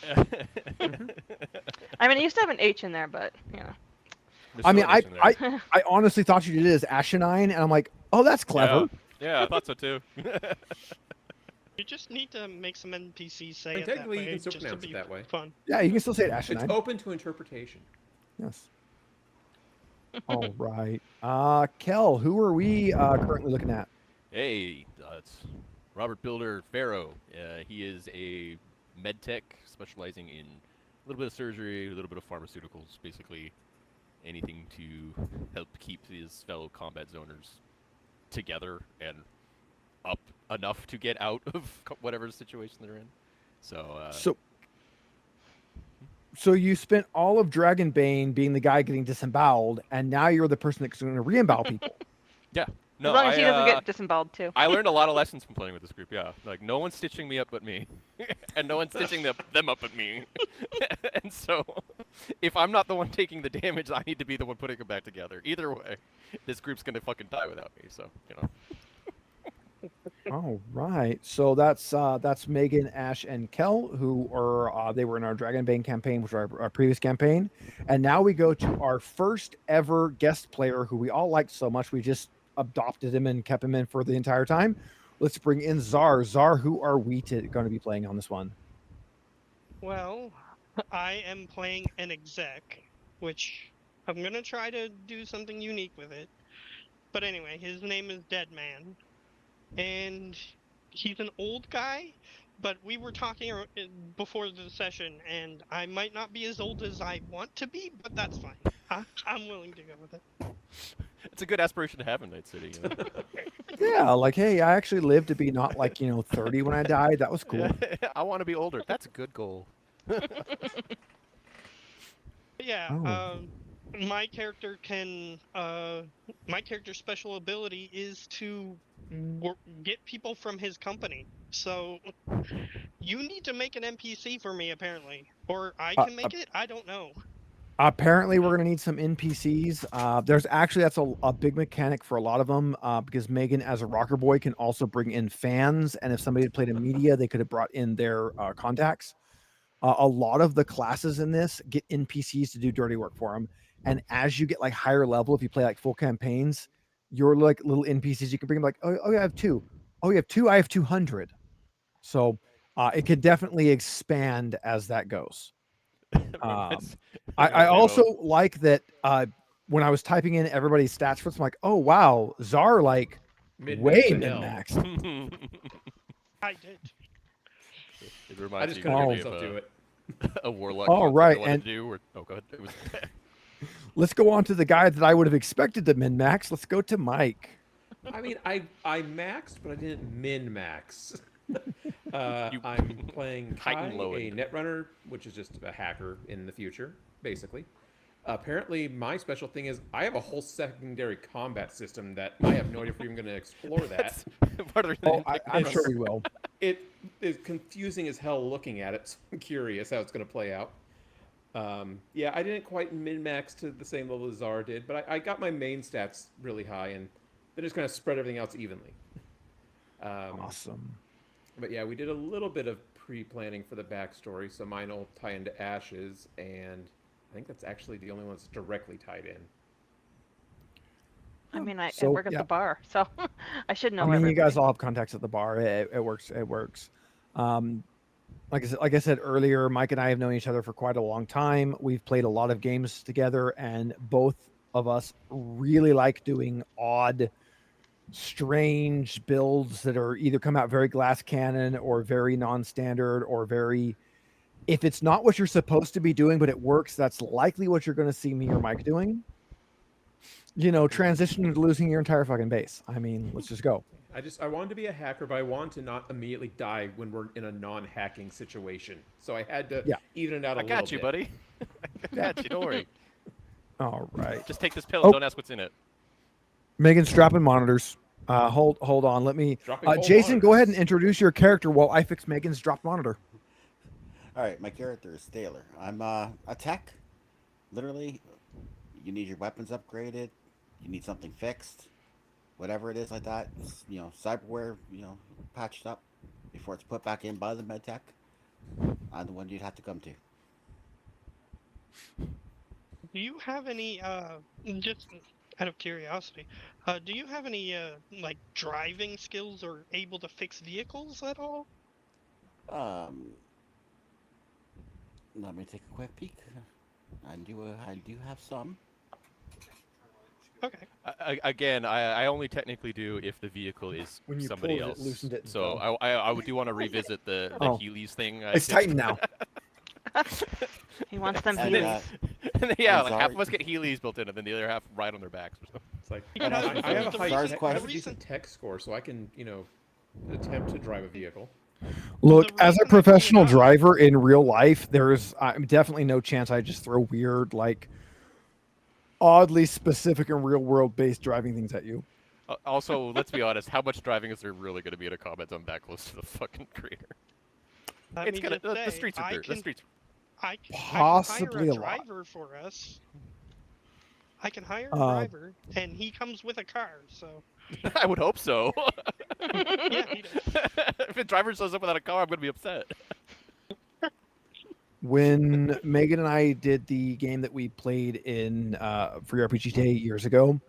Speaker 7: I mean, it used to have an H in there, but, you know.
Speaker 1: I mean, I honestly thought you did it as Ashanine, and I'm like, oh, that's clever.
Speaker 6: Yeah, I thought so too.
Speaker 5: You just need to make some NPCs say
Speaker 2: And
Speaker 5: it that
Speaker 2: technically,
Speaker 5: way,
Speaker 2: you can still
Speaker 5: just to
Speaker 2: pronounce it
Speaker 5: be
Speaker 2: that way.
Speaker 5: fun.
Speaker 1: Yeah, you can still say it
Speaker 2: It's
Speaker 1: Ashanine.
Speaker 2: open to interpretation.
Speaker 1: Yes. All right. Kel, who are we currently looking at?
Speaker 6: Hey, it's Robert Builder Farrow. He is a med tech specializing in a little bit of surgery, a little bit of pharmaceuticals, basically anything to help keep his fellow combat zoners together and up enough to get out of whatever situation they're in.
Speaker 1: So you spent all of Dragonbane being the guy getting disemboweled, and now you're the person that's going to re-embowel people.
Speaker 6: Yeah. No,
Speaker 7: as long as he doesn't get disemboweled, too.
Speaker 6: I learned a lot of lessons from playing with this group, yeah. Like, no one's stitching me up but me. And no one's stitching them up but me. And so, if I'm not the one taking the damage, I need to be the one putting them back together. Either way, this group's going to fucking die without me, so, you know.
Speaker 1: All right. So that's Megan, Ash, and Kel, who are they were in our Dragonbane campaign, which was our previous campaign, and now we go to our first ever guest player, who we all liked so much we just adopted him and kept him in for the entire time. Let's bring in Czar. Czar, who are we going to be playing on this one?
Speaker 5: Well, I am playing an exec, which I'm gonna try to do something unique with it. But anyway, his name is Deadman, and he's an old guy. But we were talking before the session, and I might not be as old as I want to be, but that's fine. I'm willing to go with it.
Speaker 6: It's a good aspiration to have in Night City, you know?
Speaker 1: Yeah, like, hey, I actually lived to be not like 30 when I died. That was cool.
Speaker 6: I want to be older. That's a good goal.
Speaker 5: Yeah, my character my character's special ability is to get people from his company. So you need to make an NPC for me, apparently, or I can make it. I don't know.
Speaker 1: Apparently, we're going to need some NPCs. That's a big mechanic for a lot of them because Megan, as a rocker boy, can also bring in fans. And if somebody had played in media, they could have brought in their contacts. A lot of the classes in this get NPCs to do dirty work for them. And as you get like higher level, if you play like full campaigns, you're like little NPCs. You can bring them like, oh, yeah, I have 2. Oh, you have 2. I have 200. So it could definitely expand as that goes. I also like that when I was typing in everybody's stats for this, I'm like, oh wow, Czar like
Speaker 2: Min
Speaker 1: way
Speaker 2: to
Speaker 1: min
Speaker 2: hell.
Speaker 1: max.
Speaker 5: I did.
Speaker 6: It
Speaker 2: I
Speaker 6: reminds
Speaker 2: just
Speaker 6: me
Speaker 2: couldn't
Speaker 6: of
Speaker 2: get myself to it.
Speaker 6: a warlock.
Speaker 1: Oh,
Speaker 6: concept
Speaker 1: right,
Speaker 6: I wanted
Speaker 1: and-
Speaker 6: to do. Or, oh, go ahead. It was
Speaker 1: Let's go on to the guy that I would have expected to min max. Let's go to Mike.
Speaker 2: I mean, I maxed, but I didn't min max.
Speaker 6: You
Speaker 2: I'm playing Kai,
Speaker 6: heightened low
Speaker 2: a
Speaker 6: end.
Speaker 2: netrunner, which is just a hacker in the future, basically. Apparently, my special thing is I have a whole secondary combat system that I have no idea if we're even going to explore that.
Speaker 6: part of the
Speaker 1: Oh, I'm
Speaker 2: It's-
Speaker 1: sure he will.
Speaker 2: It is confusing as hell looking at it, so I'm curious how it's going to play out. Yeah, I didn't quite min-max to the same level as Czar did, but I got my main stats really high, and then just kind of spread everything else evenly.
Speaker 1: Awesome.
Speaker 2: But yeah, we did a little bit of pre-planning for the backstory, so mine will tie into Ashes, and I think that's actually the only one that's directly tied in.
Speaker 7: I mean, I
Speaker 1: So,
Speaker 7: work at
Speaker 1: yeah.
Speaker 7: the bar, so I should know
Speaker 1: I mean, you guys
Speaker 7: everybody.
Speaker 1: all have contacts at the bar. It works. It works. Like I said earlier, Mike and I have known each other for quite a long time. We've played a lot of games together, and both of us really like doing odd, strange builds that are either come out very glass cannon or very non-standard or very. If it's not what you're supposed to be doing, but it works, that's likely what you're going to see me or Mike doing. You know, transition into losing your entire fucking base. I mean, let's just go.
Speaker 2: I wanted to be a hacker, but I wanted to not immediately die when we're in a non-hacking situation. So I had to
Speaker 1: Yeah.
Speaker 2: even it out a
Speaker 6: I
Speaker 2: little
Speaker 6: got you,
Speaker 2: bit.
Speaker 6: buddy. I got you. Don't worry.
Speaker 1: All right.
Speaker 6: Just take this pill.
Speaker 1: Oh.
Speaker 6: And don't ask what's in it.
Speaker 1: Megan, strapping monitors. Hold on. Let me.
Speaker 2: Dropping whole
Speaker 1: Jason, go ahead and
Speaker 2: monitors.
Speaker 1: introduce your character while I fix Megan's dropped monitor.
Speaker 4: All right, my character is Taylor. I'm a tech. Literally, you need your weapons upgraded. You need something fixed. Whatever it is like that, cyberware, patched up before it's put back in by the med tech. I'm the one you'd have to come to.
Speaker 5: Do you have any, just out of curiosity, do you have any, like, driving skills or able to fix vehicles at all?
Speaker 4: Let me take a quick peek. I do have some.
Speaker 5: Okay.
Speaker 6: Again, I only technically do if the vehicle is
Speaker 1: When you
Speaker 6: somebody
Speaker 1: pulled it,
Speaker 6: else.
Speaker 1: loosened it, and
Speaker 6: So
Speaker 1: fell.
Speaker 6: I would do want to revisit the
Speaker 1: Oh.
Speaker 6: Heelys thing.
Speaker 1: It's Titan now.
Speaker 7: He wants them
Speaker 4: And,
Speaker 7: Heelys.
Speaker 6: Yeah,
Speaker 4: I'm
Speaker 6: like half
Speaker 4: sorry.
Speaker 6: of us get Heelys built in, and then the other half ride on their backs or something.
Speaker 2: It's like
Speaker 5: And
Speaker 2: I have a
Speaker 5: the
Speaker 2: high
Speaker 5: reason-
Speaker 2: tech, I have a
Speaker 5: the
Speaker 2: decent tech score, so I can attempt to drive a vehicle.
Speaker 1: Look,
Speaker 5: The
Speaker 1: as
Speaker 5: reason
Speaker 1: a
Speaker 5: I bring it
Speaker 1: professional
Speaker 5: up-
Speaker 1: driver in real life, there's definitely no chance I just throw weird, like, oddly specific and real world based driving things at you.
Speaker 6: Also, let's be honest. How much driving is there really going to be in a combat zone that close to the fucking creator?
Speaker 5: I
Speaker 6: It's
Speaker 5: mean,
Speaker 6: gonna.
Speaker 5: to
Speaker 6: The
Speaker 5: say,
Speaker 6: streets are
Speaker 5: I
Speaker 6: dirt. The
Speaker 5: can-
Speaker 6: streets.
Speaker 5: I can
Speaker 1: Possibly
Speaker 5: hire
Speaker 1: a
Speaker 5: a
Speaker 1: lot.
Speaker 5: driver for us. I can hire a
Speaker 1: Uh,
Speaker 5: driver, and he comes with a car, so...
Speaker 6: I would hope so.
Speaker 5: Yeah, he does.
Speaker 6: If a driver shows up without a car, I'm going to be upset.
Speaker 1: When Megan and I did the game that we played in Free RPG Day years ago,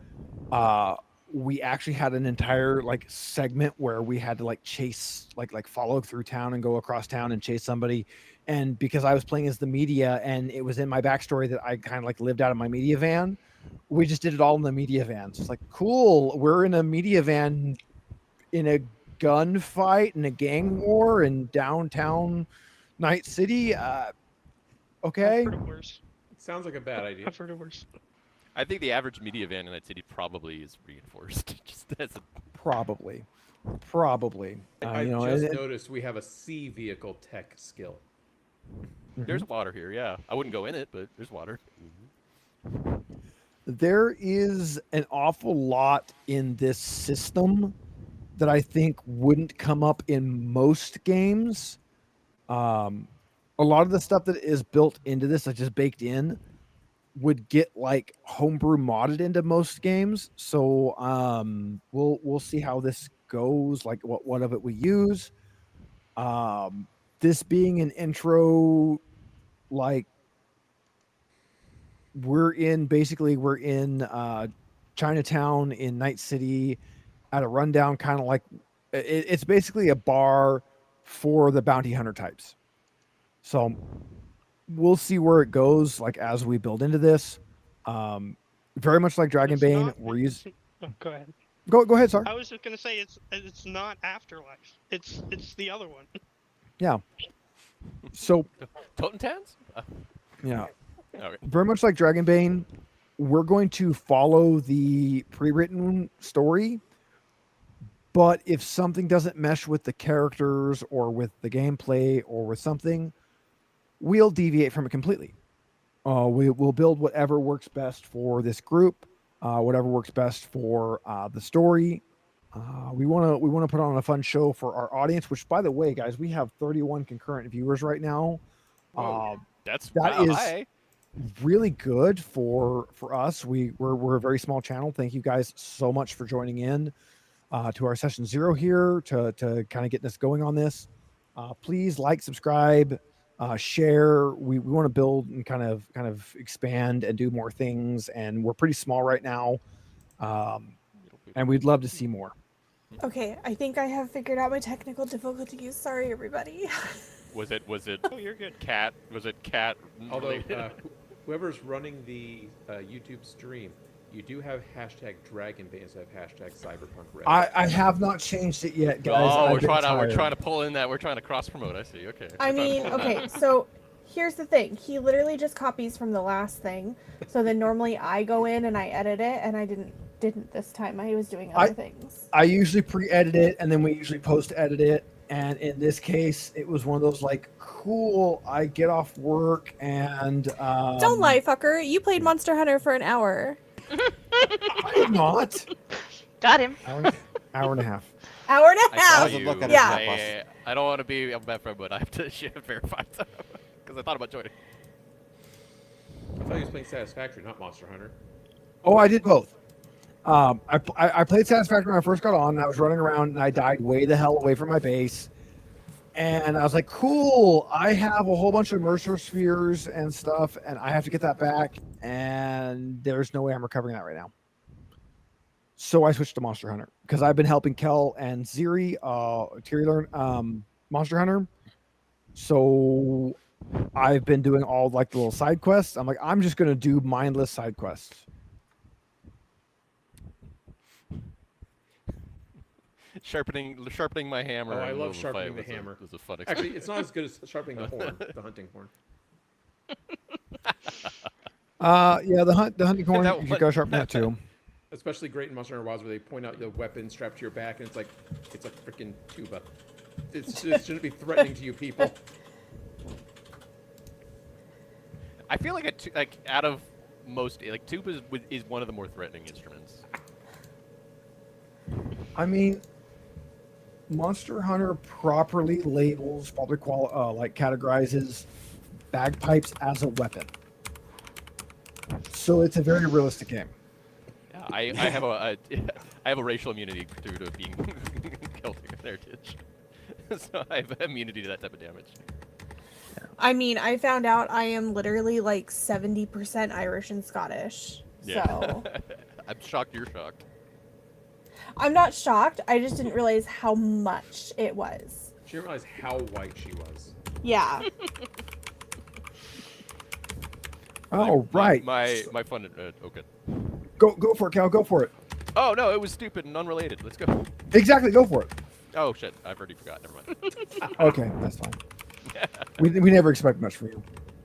Speaker 1: we actually had an entire like segment where we had to like chase, like follow through town and go across town and chase somebody. And because I was playing as the media and it was in my backstory that I kind of like lived out of my media van, we just did it all in the media van. So it's like, cool, we're in a media van in a gunfight and a gang war in downtown Night City. Okay.
Speaker 5: I've heard of worse.
Speaker 2: It sounds like a bad idea.
Speaker 5: I've heard of worse.
Speaker 6: I think the average media van in that city probably is reinforced. Just as a,
Speaker 1: Probably.
Speaker 2: I
Speaker 1: You know,
Speaker 2: just
Speaker 1: and-
Speaker 2: noticed we have a C vehicle tech skill.
Speaker 6: There's water here, yeah. I wouldn't go in it, but there's water.
Speaker 1: there is an awful lot in this system that I think wouldn't come up in most games. A lot of the stuff that is built into this, like just baked in, would get like homebrew modded into most games. So we'll see how this goes, like what of it we use. This being an intro, like we're in Chinatown in Night City at a rundown, kind of like it's basically a bar for the bounty hunter types. So we'll see where it goes, like as we build into this. very much like
Speaker 5: It's
Speaker 1: Dragonbane,
Speaker 5: not-
Speaker 1: we're using.
Speaker 5: Oh, go ahead.
Speaker 1: Go ahead, sorry.
Speaker 5: I was just gonna say it's not Afterlife. It's the other one.
Speaker 1: Yeah. So
Speaker 6: Totentans?
Speaker 1: yeah,
Speaker 6: Okay.
Speaker 1: very much like Dragonbane, we're going to follow the pre-written story. But if something doesn't mesh with the characters or with the gameplay or with something, we'll deviate from it completely. We'll build whatever works best for this group, whatever works best for the story. We want to put on a fun show for our audience. Which, by the way, guys, we have 31 concurrent viewers right now.
Speaker 6: Whoa, that
Speaker 1: that is
Speaker 6: high.
Speaker 1: really good for us. We're a very small channel. Thank you guys so much for joining in to our session 0 here to kind of get this going on this. Please like, subscribe, share. We want to build and kind of expand and do more things. And we're pretty small right now, and we'd love to see more.
Speaker 3: Okay, I think I have figured out my technical difficulties. Sorry, everybody.
Speaker 6: Was it
Speaker 5: Oh, you're good.
Speaker 6: cat? Was it cat?
Speaker 2: Although
Speaker 6: related?
Speaker 2: whoever's running the YouTube stream, you do have hashtag Dragonbane instead of hashtag Cyberpunk Red.
Speaker 1: I have not changed it yet, guys.
Speaker 6: Oh,
Speaker 1: I've
Speaker 6: we're
Speaker 1: been
Speaker 6: trying
Speaker 1: tired.
Speaker 6: to pull in that. We're trying to cross promote. I see. Okay.
Speaker 3: I mean, okay, so here's the thing. He literally just copies from the last thing. So then normally I go in and I edit it, and I didn't this time. I was doing other things.
Speaker 1: I usually pre-edit it, and then we usually post-edit it. And in this case, it was one of those like, cool. I get off work and
Speaker 3: Don't lie, fucker. You played Monster Hunter for an hour.
Speaker 1: I did not.
Speaker 7: Got him.
Speaker 1: Hour and a half.
Speaker 3: Hour and a
Speaker 6: I saw
Speaker 3: half.
Speaker 4: Doesn't
Speaker 6: you.
Speaker 4: look at
Speaker 3: it
Speaker 4: that
Speaker 6: I, I don't want to be a bad friend, but I have to verify because I thought about joining.
Speaker 2: I thought he was playing Satisfactory, not Monster Hunter.
Speaker 1: Oh, I did both. I played Satisfactory when I first got on, and I was running around, and I died way the hell away from my base. And I was like, cool, I have a whole bunch of Mercer spheres and stuff, and I have to get that back, and there's no way I'm recovering that right now. So I switched to Monster Hunter, because I've been helping Kel and Ziri, learn Monster Hunter. So I've been doing all like the little side quests. I'm like, I'm just going to do mindless side quests.
Speaker 6: Sharpening my hammer.
Speaker 2: Oh, I
Speaker 6: in the
Speaker 2: love
Speaker 6: middle of a
Speaker 2: sharpening
Speaker 6: fight
Speaker 2: the hammer.
Speaker 6: was a fun
Speaker 2: Actually,
Speaker 6: experience.
Speaker 2: it's not as good as sharpening the horn, the hunting horn.
Speaker 1: Yeah, the hunting horn,
Speaker 6: That
Speaker 1: you
Speaker 6: one-
Speaker 1: gotta sharpen that too.
Speaker 2: Especially great in Monster Hunter Wilds where they point out the weapon strapped to your back and it's a freaking tuba. It shouldn't be threatening to you people.
Speaker 6: I feel like out of most tuba is one of the more threatening instruments.
Speaker 1: I mean, Monster Hunter properly labels, categorizes bagpipes as a weapon. So it's a very realistic game.
Speaker 6: Yeah, I have I have a racial immunity due to being Celtic heritage, so I have immunity to that type of damage.
Speaker 3: I mean, I found out I am literally like 70% Irish and Scottish.
Speaker 6: Yeah.
Speaker 3: So
Speaker 6: I'm shocked you're shocked.
Speaker 3: I'm not shocked. I just didn't realize how much it was.
Speaker 2: She didn't realize how white she was.
Speaker 3: Yeah.
Speaker 1: Oh, right.
Speaker 6: My fun. Okay.
Speaker 1: Go for it, Cal. Go for it.
Speaker 6: Oh no, it was stupid and unrelated. Let's go.
Speaker 1: Exactly. Go for it.
Speaker 6: Oh shit, I've already forgot. Never mind.
Speaker 1: Okay, that's fine. We never expect much from you.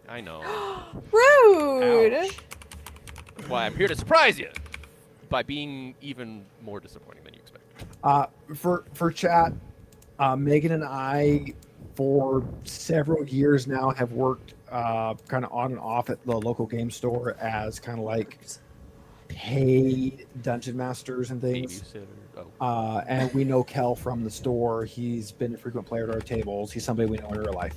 Speaker 6: I know.
Speaker 3: Rude.
Speaker 6: Ouch. That's why I'm here to surprise you by being even more disappointing than you expect.
Speaker 1: For chat, Megan and I, for several years now, have worked kind of on and off at the local game store as kind of like paid dungeon masters and things.
Speaker 6: Babysitter. Oh.
Speaker 1: And we know Kel from the store. He's been a frequent player at our tables. He's somebody we know in real life.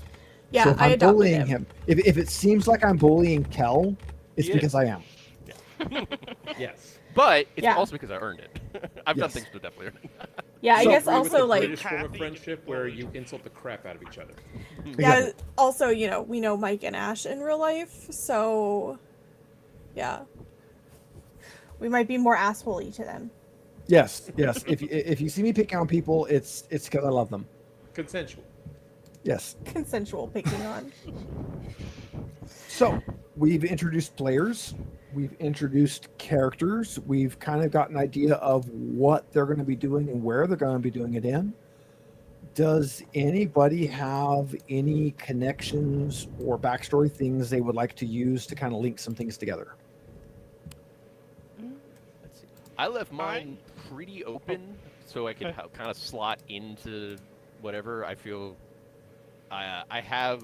Speaker 3: Yeah,
Speaker 1: So if
Speaker 3: I
Speaker 1: I'm
Speaker 3: adopted
Speaker 1: bullying
Speaker 3: him.
Speaker 1: if it seems like I'm bullying Kel, it's
Speaker 6: He
Speaker 1: because
Speaker 6: is.
Speaker 1: I am.
Speaker 2: Yes.
Speaker 6: But it's
Speaker 3: Yeah.
Speaker 6: also because I earned it. I've done
Speaker 1: Yes.
Speaker 6: things to definitely earn it.
Speaker 3: Yeah, I
Speaker 1: So-
Speaker 3: guess
Speaker 2: Agree with
Speaker 3: also
Speaker 2: the
Speaker 3: like
Speaker 2: British form of
Speaker 5: Happy
Speaker 2: friendship where
Speaker 5: bullied.
Speaker 2: you insult the crap out of each other.
Speaker 3: yeah,
Speaker 1: Exactly.
Speaker 3: also, you know, we know Mike and Ash in real life, so yeah. We might be more assholey to them.
Speaker 1: Yes. If you see me picking on people, it's because I love them.
Speaker 2: Consensual.
Speaker 1: Yes.
Speaker 3: Consensual picking on.
Speaker 1: So we've introduced players. We've introduced characters. We've kind of got an idea of what they're going to be doing and where they're going to be doing it in. Does anybody have any connections or backstory things they would like to use to kind of link some things together?
Speaker 6: Let's see. I left mine pretty open, so I could kind of slot into whatever I feel. I have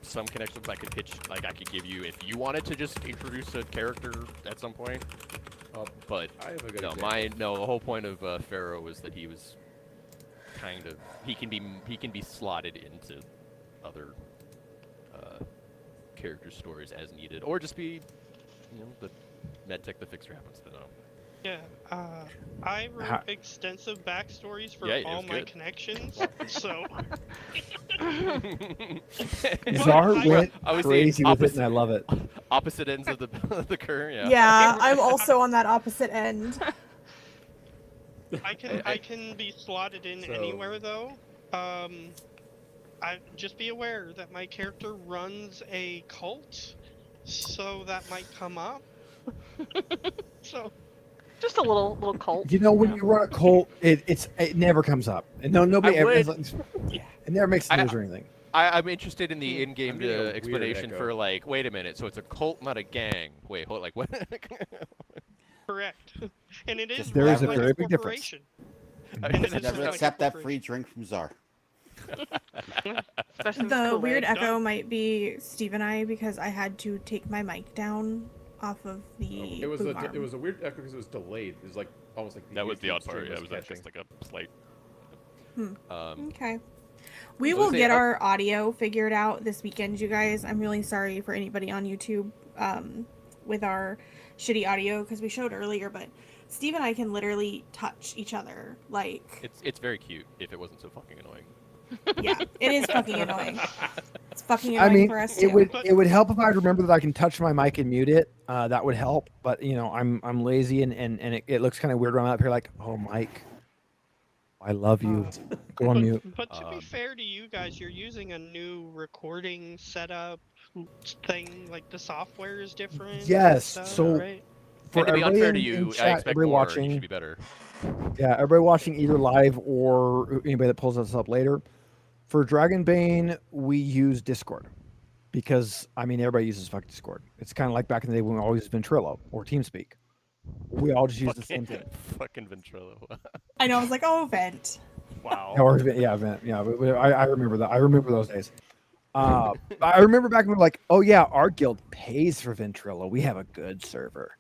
Speaker 6: some connections I could pitch, like I could give you if you wanted to just introduce a character at some point. But
Speaker 2: I have a good
Speaker 6: no,
Speaker 2: example.
Speaker 6: the whole point of Pharaoh was that he was kind of he can be slotted into other character stories as needed, or just be the medtech the fixer happens to know.
Speaker 5: Yeah, I wrote extensive backstories for all my connections, so.
Speaker 1: Czar went
Speaker 6: I was
Speaker 1: crazy with it, and I love it.
Speaker 6: Opposite ends of the curve, yeah.
Speaker 3: Yeah, I'm also on that opposite end.
Speaker 5: I can be slotted in anywhere though. I just be aware that my character runs a cult, so that might come up. So.
Speaker 7: Just a little cult.
Speaker 1: When you run a cult, it never comes up. And nobody ever. It never makes the news or anything.
Speaker 6: I'm interested in the in-game
Speaker 2: I'm getting a
Speaker 6: explanation
Speaker 2: weird
Speaker 6: for like, wait a minute, so it's a cult, not a gang. Wait, hold, like what?
Speaker 5: Correct. And it is
Speaker 1: There is a
Speaker 5: like
Speaker 1: very big difference.
Speaker 5: corporation.
Speaker 4: Just never accept that free drink from Czar.
Speaker 7: Especially with
Speaker 3: The
Speaker 7: Kool-Aid.
Speaker 3: weird echo might be Steve and I because I had to take my mic down off of the
Speaker 2: It was
Speaker 3: boom
Speaker 2: a
Speaker 3: arm.
Speaker 2: it was a weird echo because it was delayed. It was like almost like
Speaker 6: That was the
Speaker 2: YouTube
Speaker 6: odd part.
Speaker 2: stream
Speaker 6: Yeah, it was
Speaker 2: catching.
Speaker 6: just like a slight.
Speaker 3: Okay. We
Speaker 6: So
Speaker 3: will
Speaker 6: say,
Speaker 3: get our audio figured out this weekend, you guys. I'm really sorry for anybody on YouTube with our shitty audio because we showed earlier, but Steve and I can literally touch each other. Like,
Speaker 6: It's very cute if it wasn't so fucking annoying.
Speaker 3: yeah, it is fucking annoying. It's fucking annoying for us too.
Speaker 1: it would help if I remember that I can touch my mic and mute it. That would help. But I'm lazy and it looks kind of weird when I'm up here like, oh, Mike, I love you. Go on mute.
Speaker 5: But to be fair to you guys, you're using a new recording setup thing. Like the software is different.
Speaker 1: Yes,
Speaker 5: Stuff,
Speaker 1: so-
Speaker 5: right?
Speaker 1: For
Speaker 6: And to be
Speaker 1: everybody
Speaker 6: unfair to
Speaker 1: in
Speaker 6: you, I
Speaker 1: chat,
Speaker 6: expect
Speaker 1: everybody
Speaker 6: more.
Speaker 1: watching,
Speaker 6: You should be better.
Speaker 1: yeah, everybody watching either live or anybody that pulls us up later. For Dragonbane, we use Discord because everybody uses fucking Discord. It's kind of like back in the day when we always used Ventrilo or TeamSpeak. We all just use the same thing.
Speaker 6: Fucking Ventrilo.
Speaker 3: I know. I was like, oh, vent.
Speaker 6: Wow.
Speaker 1: Or Vent. Yeah, but I remember that. I remember those days. I remember back when we were like, oh yeah, our guild pays for Ventrilo. We have a good server.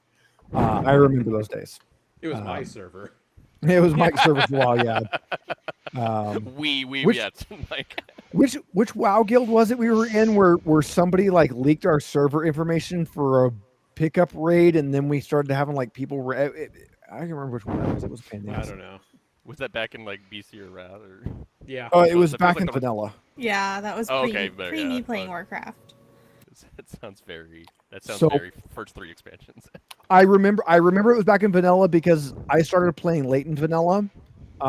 Speaker 1: I remember those days.
Speaker 2: It was my server.
Speaker 1: It was Mike's server for a while, yeah. Which-
Speaker 6: Yes. Like,
Speaker 1: Which WoW guild was it we were in where somebody like leaked our server information for a pickup raid, and then we started having like people. I can't remember which one that was. It was a pain in the
Speaker 2: I
Speaker 1: ass.
Speaker 2: don't know.
Speaker 6: was that back in like BC or Wrath or?
Speaker 2: Yeah.
Speaker 1: Oh, it was
Speaker 6: That feels
Speaker 1: back
Speaker 6: like
Speaker 1: in
Speaker 6: the-
Speaker 1: vanilla.
Speaker 3: Yeah, that was
Speaker 6: Oh,
Speaker 3: pre,
Speaker 6: okay, but
Speaker 3: pre
Speaker 6: yeah,
Speaker 3: me playing
Speaker 6: but-
Speaker 3: Warcraft.
Speaker 6: That sounds very. That sounds
Speaker 1: So-
Speaker 6: very first 3 expansions.
Speaker 1: I remember it was back in vanilla because I started playing latent vanilla.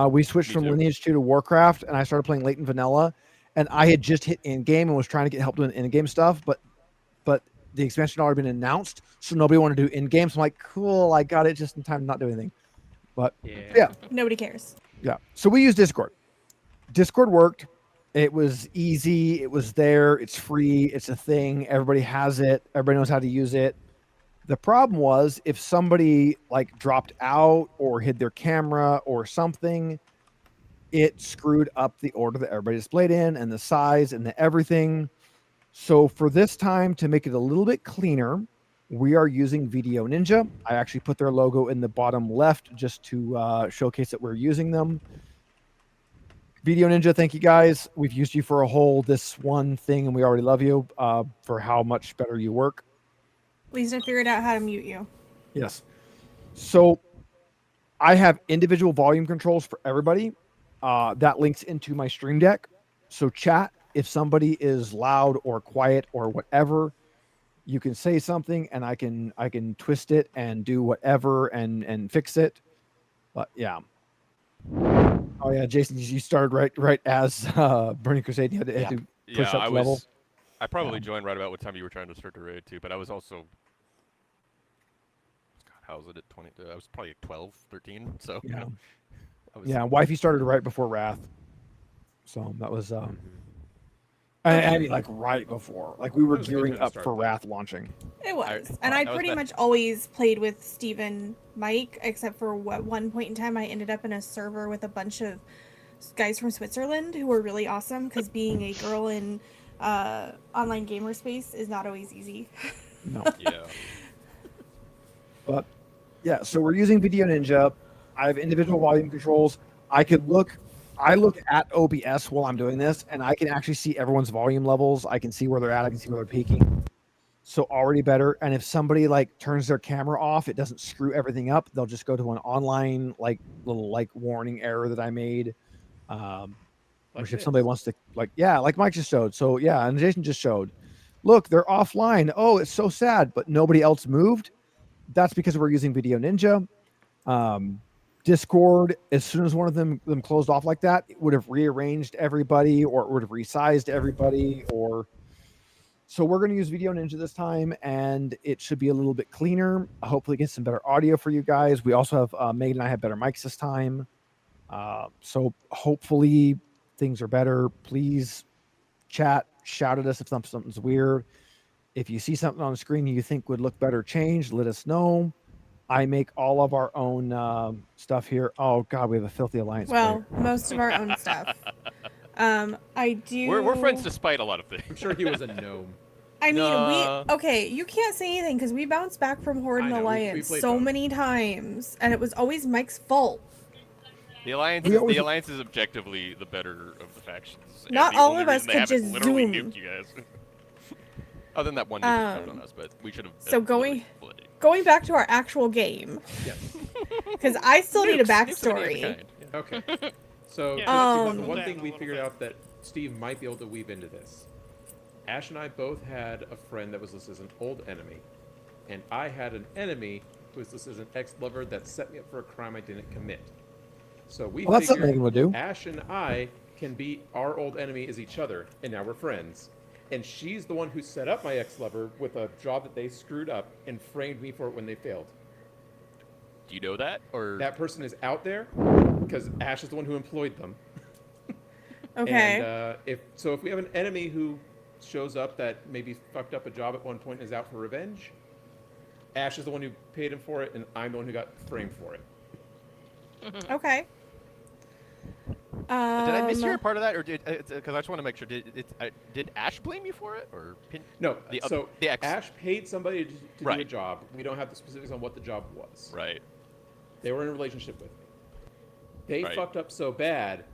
Speaker 1: We switched
Speaker 6: Me
Speaker 1: from
Speaker 6: too.
Speaker 1: Lineage 2 to Warcraft, and I started playing latent vanilla. And I had just hit in game and was trying to get help doing in game stuff, but the expansion had already been announced, so nobody wanted to do in game. So I'm like, cool, I got it just in time to not do anything. But yeah.
Speaker 3: Nobody cares.
Speaker 1: Yeah. So we use Discord. Discord worked. It was easy. It was there. It's free. It's a thing. Everybody has it. Everybody knows how to use it. The problem was if somebody like dropped out or hid their camera or something, it screwed up the order that everybody displayed in and the size and the everything. So for this time, to make it a little bit cleaner, we are using Video Ninja. I actually put their logo in the bottom left just to showcase that we're using them. Video Ninja, thank you guys. We've used you for this one thing, and we already love you for how much better you work.
Speaker 3: Lisa figured out how to mute you.
Speaker 1: Yes. So I have individual volume controls for everybody. That links into my stream deck. So chat, if somebody is loud or quiet or whatever, you can say something and I can twist it and do whatever and fix it. But yeah. Oh yeah, Jason, you started right as Burning Crusade. You had to push up
Speaker 6: I
Speaker 1: the level.
Speaker 6: I probably joined right about what time you were trying to start the raid too, but I was also how was it at 20? I was probably 12, 13. So
Speaker 1: Yeah.
Speaker 6: I was,
Speaker 1: Yeah, wifey started right before Wrath, so that was I mean like right before, like we were
Speaker 2: That was a good
Speaker 1: gearing
Speaker 2: time to
Speaker 1: up
Speaker 2: start
Speaker 1: for
Speaker 2: that.
Speaker 1: Wrath launching.
Speaker 3: It was.
Speaker 6: I-
Speaker 3: And I
Speaker 6: that was
Speaker 3: pretty
Speaker 6: bad.
Speaker 3: much always played with Steve and Mike, except for one point in time I ended up in a server with a bunch of guys from Switzerland who were really awesome, because being a girl in online gamer space is not always easy.
Speaker 1: No,
Speaker 6: yeah.
Speaker 1: but yeah, so we're using Video Ninja. I have individual volume controls. I look at OBS while I'm doing this, and I can actually see everyone's volume levels. I can see where they're at. I can see where they're peaking. So already better. And if somebody like turns their camera off, it doesn't screw everything up. They'll just go to an online like little like warning error that I made.
Speaker 2: Like
Speaker 1: Which if
Speaker 2: this.
Speaker 1: somebody wants to like Mike just showed. So yeah, and Jason just showed. Look, they're offline. Oh, it's so sad, but nobody else moved. That's because we're using Video Ninja. Discord, as soon as one of them closed off like that, it would have rearranged everybody, or it would have resized everybody, or so we're going to use Video Ninja this time, and it should be a little bit cleaner. Hopefully get some better audio for you guys. We also have Megan and I have better mics this time. So hopefully things are better. Please chat, shout at us if something's weird. If you see something on the screen you think would look better changed, let us know. I make all of our own stuff here. Oh God, we have a filthy alliance.
Speaker 3: Well,
Speaker 1: player.
Speaker 3: most of our own stuff. I do.
Speaker 6: We're friends despite a lot of things.
Speaker 2: I'm sure he was a gnome.
Speaker 3: I mean,
Speaker 6: Nah.
Speaker 3: okay, you can't say anything because we bounced back from Horde
Speaker 2: I
Speaker 3: and
Speaker 2: know, we
Speaker 3: Alliance
Speaker 2: played
Speaker 3: so
Speaker 2: both.
Speaker 3: many times, and it was always Mike's fault.
Speaker 6: The alliance,
Speaker 1: We always-
Speaker 6: the alliance is objectively the better of the factions. and
Speaker 3: Not
Speaker 6: the
Speaker 3: all
Speaker 6: only
Speaker 3: of us
Speaker 6: reason they
Speaker 3: could
Speaker 6: haven't
Speaker 3: just
Speaker 6: literally
Speaker 3: zoom.
Speaker 6: nuked you guys. Other than that one nuke that on us, but we should have.
Speaker 3: So going-
Speaker 6: literally flooded.
Speaker 3: Going back to our actual game,
Speaker 2: Yes.
Speaker 3: because I still need a
Speaker 6: Nukes of any
Speaker 3: backstory.
Speaker 6: kind, yeah.
Speaker 2: Okay. So
Speaker 5: Yeah,
Speaker 2: the one
Speaker 5: that
Speaker 2: thing
Speaker 5: a
Speaker 2: we
Speaker 5: little
Speaker 2: figured
Speaker 5: bit.
Speaker 2: out that Steve might be able to weave into this. Ash and I both had a friend that was listed as an old enemy, and I had an enemy who was listed as an ex-lover that set me up for a crime I didn't commit. So we
Speaker 1: Well, that's something
Speaker 2: figured
Speaker 1: Megan would do.
Speaker 2: Ash and I can be our old enemy as each other, and now we're friends. And she's the one who set up my ex-lover with a job that they screwed up and framed me for it when they failed.
Speaker 6: Do you know that, or
Speaker 2: That person is out there because Ash is the one who employed them.
Speaker 3: Okay.
Speaker 2: And if we have an enemy who shows up that maybe fucked up a job at one point and is out for revenge, Ash is the one who paid him for it, and I'm the one who got framed for it.
Speaker 3: Okay.
Speaker 6: did I miss your
Speaker 3: Um,
Speaker 6: part of that, or did? Because I just want to make sure. Did Ash blame you for it, or
Speaker 2: No,
Speaker 6: The
Speaker 2: so
Speaker 6: the ex-
Speaker 2: Ash paid somebody to do a
Speaker 6: Right.
Speaker 2: job. We don't have the specifics on what the job was.
Speaker 6: right?
Speaker 2: They were in a relationship with me. They
Speaker 6: Right.
Speaker 2: fucked up so bad,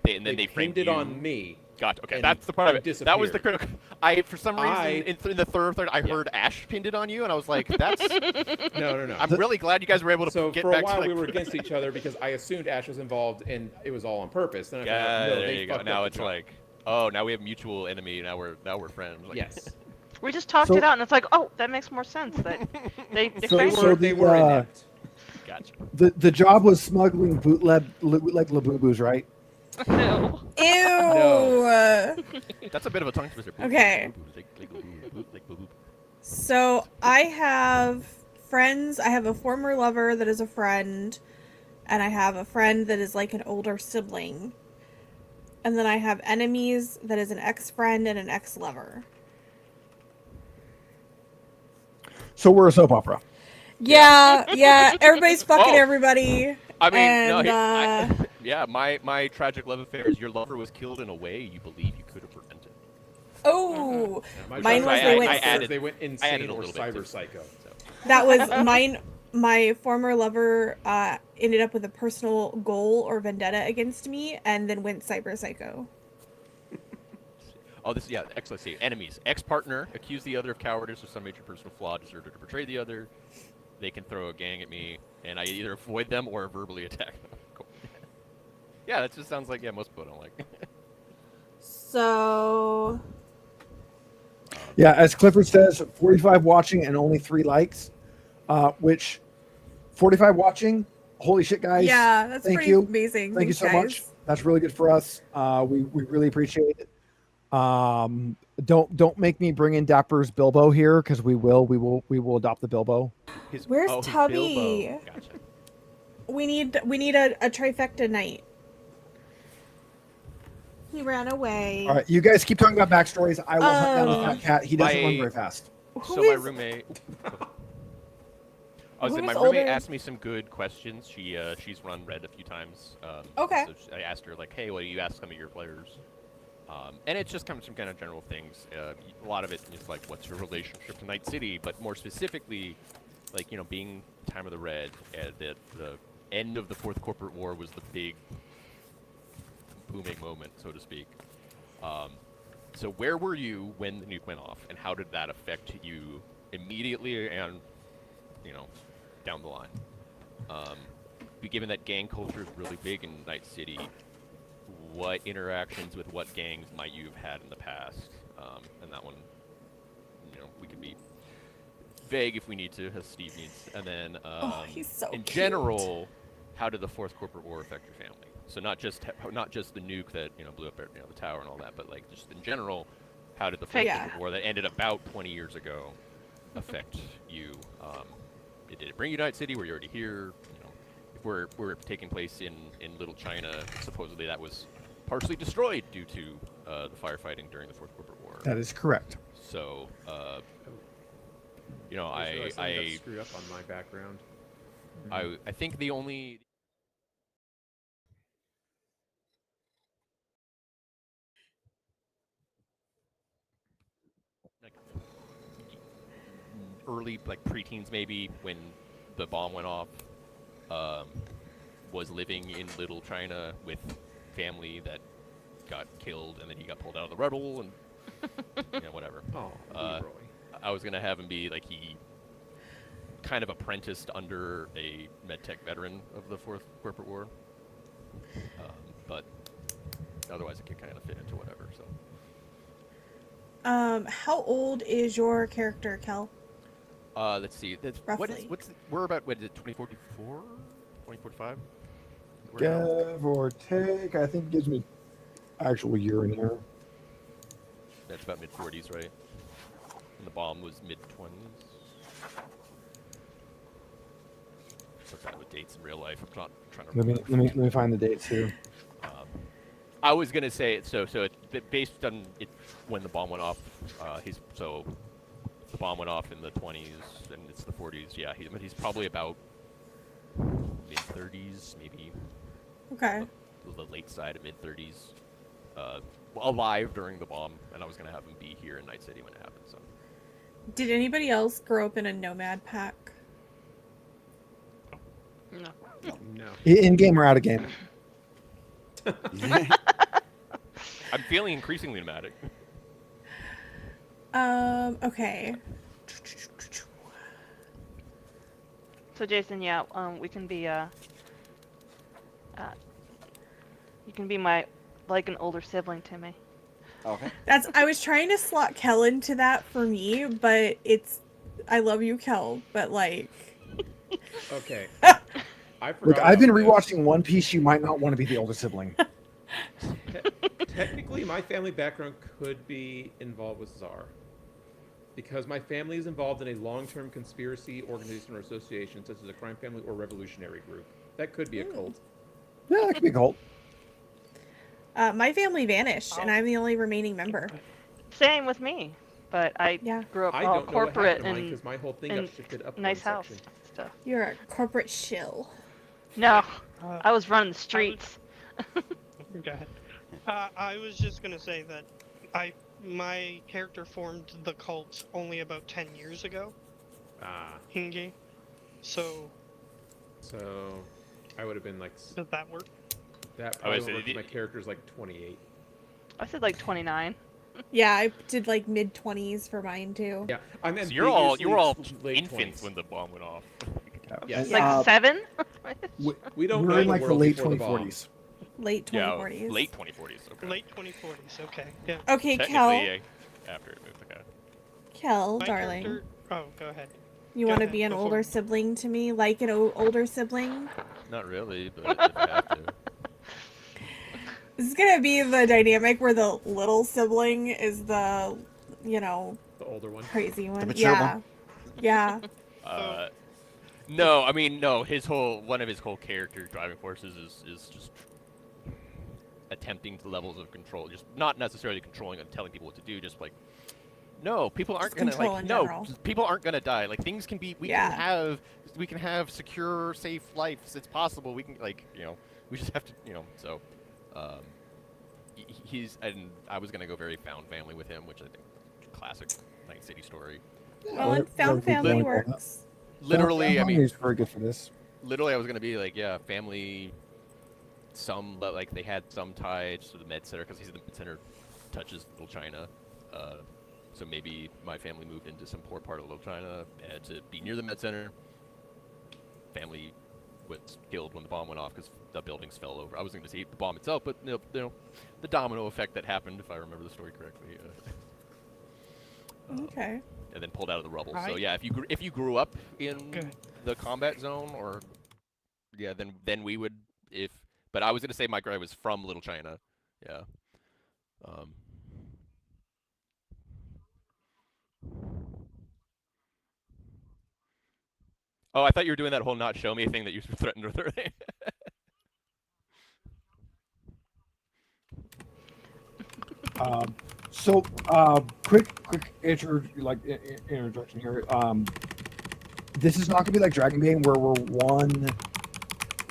Speaker 6: And then they
Speaker 2: pinned
Speaker 6: framed
Speaker 2: it
Speaker 6: you.
Speaker 2: on me.
Speaker 6: Gotcha. Okay,
Speaker 2: and
Speaker 6: that's the part of
Speaker 2: it
Speaker 6: it. That was the
Speaker 2: disappeared.
Speaker 6: critical. I for some reason
Speaker 2: I-
Speaker 6: in the third, I heard Ash pinned it on you, and I was like, "That's."
Speaker 2: No.
Speaker 6: I'm really glad you guys were able to
Speaker 2: So
Speaker 6: get
Speaker 2: for a
Speaker 6: back
Speaker 2: while
Speaker 6: to like.
Speaker 2: we were against each other because I assumed Ash was involved and it was all on purpose. Then I found
Speaker 6: Yeah,
Speaker 2: out, no,
Speaker 6: there
Speaker 2: they
Speaker 6: you go.
Speaker 2: fucked
Speaker 6: Now
Speaker 2: up
Speaker 6: it's
Speaker 2: the job.
Speaker 6: like, oh, now we have mutual enemy. Now we're friends. Like,
Speaker 2: Yes.
Speaker 7: We just talked
Speaker 1: So-
Speaker 7: it out, and it's like, oh, that makes more sense. That they
Speaker 1: So-
Speaker 7: framed
Speaker 1: so
Speaker 7: it.
Speaker 2: They
Speaker 1: the,
Speaker 2: were inept.
Speaker 6: Gotcha.
Speaker 1: The job was smuggling bootleg Labubu's, right?
Speaker 7: No.
Speaker 3: Ew.
Speaker 6: That's a bit of a tongue twister.
Speaker 3: Okay. So I have friends. I have a former lover that is a friend, and I have a friend that is like an older sibling. And then I have enemies that is an ex-friend and an ex-lover.
Speaker 1: So we're a soap opera.
Speaker 3: Yeah. Everybody's fucking
Speaker 6: Oh.
Speaker 3: everybody.
Speaker 6: I mean, no,
Speaker 3: And,
Speaker 6: yeah, my tragic love affair is your lover was killed in a way you believe you could have prevented.
Speaker 3: Oh,
Speaker 2: My
Speaker 3: mine
Speaker 2: job
Speaker 3: was
Speaker 6: I
Speaker 3: they went.
Speaker 6: added-
Speaker 2: they went
Speaker 6: I
Speaker 2: insane
Speaker 6: added a
Speaker 2: or
Speaker 6: little bit,
Speaker 2: cyber
Speaker 6: too.
Speaker 2: psycho.
Speaker 6: So.
Speaker 3: That was mine. My former lover ended up with a personal goal or vendetta against me, and then went cyber psycho.
Speaker 6: Oh, this let's see. Enemies. Ex-partner accused the other of cowardice or some major personal flaw, deserted to betray the other. They can throw a gang at me, and I either avoid them or verbally attack them. Cool. Yeah, that just sounds like most people don't like.
Speaker 3: So
Speaker 1: Yeah, as Clifford says, 45 watching and only 3 likes, which 45 watching. Holy shit, guys!
Speaker 3: yeah, that's
Speaker 1: thank
Speaker 3: pretty
Speaker 1: you.
Speaker 3: amazing.
Speaker 1: Thank you
Speaker 3: Thanks,
Speaker 1: so
Speaker 3: guys.
Speaker 1: much. That's really good for us. We really appreciate it. Don't make me bring in Dapper's Bilbo here because we will adopt the Bilbo.
Speaker 3: Where's
Speaker 6: his
Speaker 3: Tubby?
Speaker 6: Bilbo. Gotcha.
Speaker 3: We need a trifecta knight. He ran away.
Speaker 1: All right, you guys keep talking about backstories. I will hunt down the fat cat. He doesn't run
Speaker 6: my-
Speaker 1: very fast.
Speaker 6: So my roommate. I was
Speaker 3: Who
Speaker 6: saying, my
Speaker 3: is
Speaker 6: roommate
Speaker 3: older?
Speaker 6: asked me some good questions. She's run Red a few times.
Speaker 3: Okay.
Speaker 6: So I asked her like, hey, what do you ask some of your players? And it just comes from kind of general things. A lot of it is like, what's your relationship to Night City? But more specifically, like, you know, being time of the Red, the end of the Fourth Corporate War was the big booming moment, so to speak. So where were you when the nuke went off, and how did that affect you immediately and, you know, down the line? Given that gang culture is really big in Night City, what interactions with what gangs might you have had in the past? And that one, you know, we can be vague if we need to, as Steve needs. And then,
Speaker 3: he's so
Speaker 6: in
Speaker 3: cute.
Speaker 6: general, how did the Fourth Corporate War affect your family? So not just the nuke that, you know, blew up, you know, the tower and all that, but like just in general, how did the Fourth
Speaker 3: Yeah.
Speaker 6: Corporate War that ended about 20 years ago affect you? Did it bring you to Night City? Were you already here? You know, if we're taking place in Little China, supposedly that was partially destroyed due to the firefighting during the Fourth Corporate War.
Speaker 1: That is correct.
Speaker 6: So, you know,
Speaker 2: I
Speaker 6: I
Speaker 2: screwed up on my background.
Speaker 6: I think the only like early, like preteens maybe, when the bomb went off, was living in Little China with family that got killed, and then he got pulled out of the rubble, and you know, whatever.
Speaker 2: Oh,
Speaker 6: Uh,
Speaker 2: Leroy.
Speaker 6: I was gonna have him be like he kind of apprenticed under a medtech veteran of the Fourth Corporate War, but otherwise it could kind of fit into whatever. So
Speaker 3: How old is your character, Kel?
Speaker 6: let's see.
Speaker 3: Roughly.
Speaker 6: We're about, what is it, 2044, 2045?
Speaker 1: Give or take, I think it gives me actual year in here.
Speaker 6: That's about mid 40s, right? And the bomb was mid 20s. Put that with dates in real life. I'm not trying to.
Speaker 1: Let me find the dates here.
Speaker 6: I was gonna say it. So it's based on it when the bomb went off. The bomb went off in the 20s, and it's the 40s. Yeah, he's probably about mid 30s, maybe
Speaker 3: Okay.
Speaker 6: the late side of mid 30s. Alive during the bomb, and I was gonna have him be here in Night City when it happened. So
Speaker 3: Did anybody else grow up in a nomad pack?
Speaker 5: No.
Speaker 2: No.
Speaker 1: In game or out of game?
Speaker 6: I'm feeling increasingly nomadic.
Speaker 3: Okay.
Speaker 7: So Jason, yeah, we can be you can be like an older sibling to me.
Speaker 4: Okay.
Speaker 3: I was trying to slot Kel into that for me, but I love you, Kel, but like
Speaker 2: Okay. I forgot
Speaker 1: Look, I've been
Speaker 2: about this.
Speaker 1: rewatching One Piece. You might not want to be the older sibling.
Speaker 2: Technically, my family background could be involved with Czar. Because my family is involved in a long-term conspiracy organization or association, such as a crime family or revolutionary group. That could be a cult.
Speaker 1: Yeah, that could be a cult.
Speaker 3: my family vanished, and I'm the only remaining member.
Speaker 7: Same with me, but I
Speaker 3: Yeah.
Speaker 7: grew up
Speaker 2: I
Speaker 7: all
Speaker 2: don't know what
Speaker 7: corporate
Speaker 2: happened to mine
Speaker 7: and
Speaker 2: because my whole thing
Speaker 7: and
Speaker 2: got shifted up
Speaker 7: nice
Speaker 2: one
Speaker 7: house
Speaker 2: section.
Speaker 7: stuff.
Speaker 3: You're a corporate shill.
Speaker 7: No,
Speaker 5: Uh,
Speaker 7: I was running the streets.
Speaker 5: Go ahead. I was just gonna say that my character formed the cult only about 10 years ago
Speaker 2: Ah,
Speaker 5: in game. So
Speaker 2: so I would have been like
Speaker 5: does that work?
Speaker 2: that.
Speaker 6: I
Speaker 2: Probably
Speaker 6: was-
Speaker 2: worked. My character's like 28.
Speaker 7: I said like 29.
Speaker 3: Yeah, I did like mid-20s for mine too.
Speaker 2: Yeah, I'm
Speaker 6: So you were all
Speaker 2: ambiguously late
Speaker 6: infants
Speaker 2: 20s.
Speaker 6: when the bomb went off.
Speaker 2: Yes.
Speaker 7: Like 7?
Speaker 2: We don't
Speaker 1: We're
Speaker 2: know
Speaker 1: in
Speaker 2: the
Speaker 1: like the
Speaker 2: world
Speaker 1: late
Speaker 2: before the bomb.
Speaker 1: 2040s.
Speaker 3: Late
Speaker 6: Yeah,
Speaker 3: 2040s.
Speaker 6: late 2040s. Okay.
Speaker 5: Late 2040s. Okay. Yeah.
Speaker 3: Okay,
Speaker 6: Technically,
Speaker 3: Kel.
Speaker 6: after it moved. Okay.
Speaker 3: Kel,
Speaker 5: My
Speaker 3: darling.
Speaker 5: character. Oh, go ahead.
Speaker 3: You
Speaker 5: Go
Speaker 3: want to
Speaker 5: ahead,
Speaker 3: be an
Speaker 5: before-
Speaker 3: older sibling to me? Like an older sibling?
Speaker 6: Not really, but if I have to.
Speaker 3: This is going gonna be the dynamic where the little sibling is the, you know,
Speaker 2: The older one.
Speaker 3: crazy one?
Speaker 4: mature
Speaker 3: Yeah.
Speaker 4: one?
Speaker 3: Yeah.
Speaker 6: No, I mean, no. One of his whole character driving forces is just attempting to levels of control, just not necessarily controlling and telling people what to do, just like, no, people aren't gonna
Speaker 3: control
Speaker 6: like,
Speaker 3: in
Speaker 6: no,
Speaker 3: general.
Speaker 6: people aren't gonna die. Like things can be, we
Speaker 3: Yeah.
Speaker 6: can have secure, safe lives. It's possible. We can like, we just have to, So, he's, and I was gonna go very found family with him, which I think classic Night City story.
Speaker 3: Well, and found
Speaker 1: people
Speaker 3: family
Speaker 1: like that.
Speaker 3: works.
Speaker 6: Literally, I mean,
Speaker 1: he's very good for this.
Speaker 6: literally, I was gonna be like, yeah, family. Some, but like they had some ties to the med center because he's the med center touches Little China. So maybe my family moved into some poor part of Little China and to be near the med center. Family was killed when the bomb went off because the buildings fell over. I wasn't going to say the bomb itself, but the domino effect that happened, if I remember the story correctly.
Speaker 3: Okay.
Speaker 6: And then pulled out of the rubble. So yeah, if you grew up in the combat zone, or yeah, then we would But I was going to say my guy was from Little China. Yeah. Oh, I thought you were doing that whole not show me thing that you threatened with earlier.
Speaker 1: Quick introduction here. This is not gonna be like Dragon Game where we're one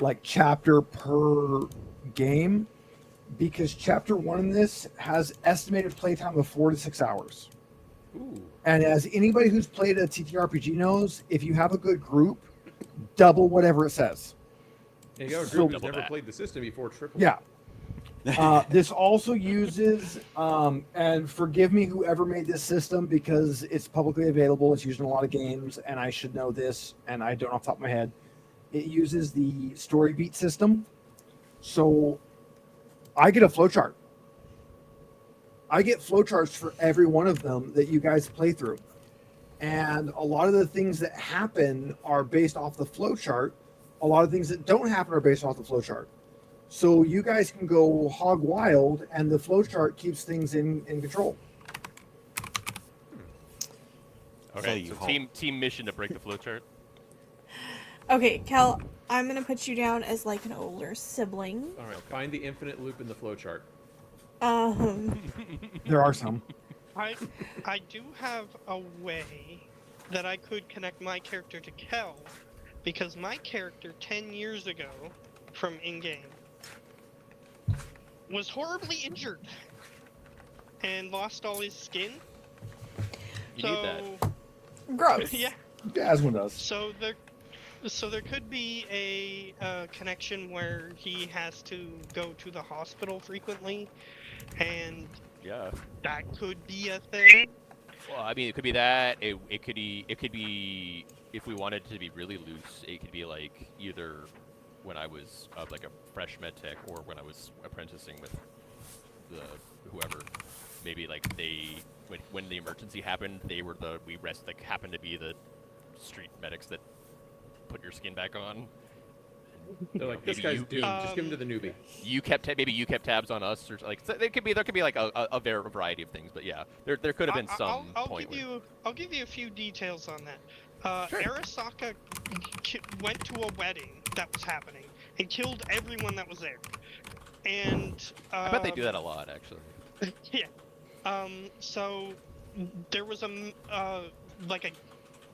Speaker 1: like chapter per game, because chapter 1 in this has estimated playtime of 4 to 6 hours.
Speaker 2: Ooh.
Speaker 1: And as anybody who's played a TTRPG knows, if you have a good group, double whatever it says.
Speaker 2: And you got a
Speaker 1: So-
Speaker 2: group who's
Speaker 6: Double
Speaker 2: never
Speaker 6: that.
Speaker 2: played the system before, triple.
Speaker 1: Yeah. This also uses, and forgive me whoever made this system because it's publicly available. It's used in a lot of games, and I should know this, and I don't off the top of my head. It uses the story beat system. So I get a flowchart. I get flowcharts for every one of them that you guys play through. And a lot of the things that happen are based off the flowchart. A lot of things that don't happen are based off the flowchart. So you guys can go hog wild, and the flowchart keeps things in control.
Speaker 6: Okay,
Speaker 4: So
Speaker 6: so team mission to break the flowchart.
Speaker 3: Okay, Cal, I'm gonna put you down as like an older sibling.
Speaker 2: All right, find the infinite loop in the flowchart.
Speaker 1: There are some.
Speaker 5: I do have a way that I could connect my character to Kel, because my character 10 years ago from in-game was horribly injured and lost all his skin.
Speaker 6: You need that.
Speaker 3: Gross.
Speaker 5: Yeah.
Speaker 1: Asmund does.
Speaker 5: So there could be a connection where he has to go to the hospital frequently, and
Speaker 6: Yeah.
Speaker 5: that could be a thing.
Speaker 6: Well, I mean, it could be that. It could be if we wanted to be really loose. It could be like either when I was like a fresh med tech, or when I was apprenticing with the whoever. Maybe like when the emergency happened, they were happened to be the street medics that put your skin back on.
Speaker 2: They're like, this
Speaker 6: maybe
Speaker 2: guy's doomed. Just give him to the newbie.
Speaker 6: Maybe you kept tabs on us, or like there could be like a variety of things. But yeah, there could have been some
Speaker 5: I'll
Speaker 6: point.
Speaker 5: I'll give you a few details on that.
Speaker 6: Sure.
Speaker 5: Arasaka went to a wedding that was happening and killed everyone that was there. And
Speaker 6: I bet they do that a lot, actually.
Speaker 5: yeah. So there was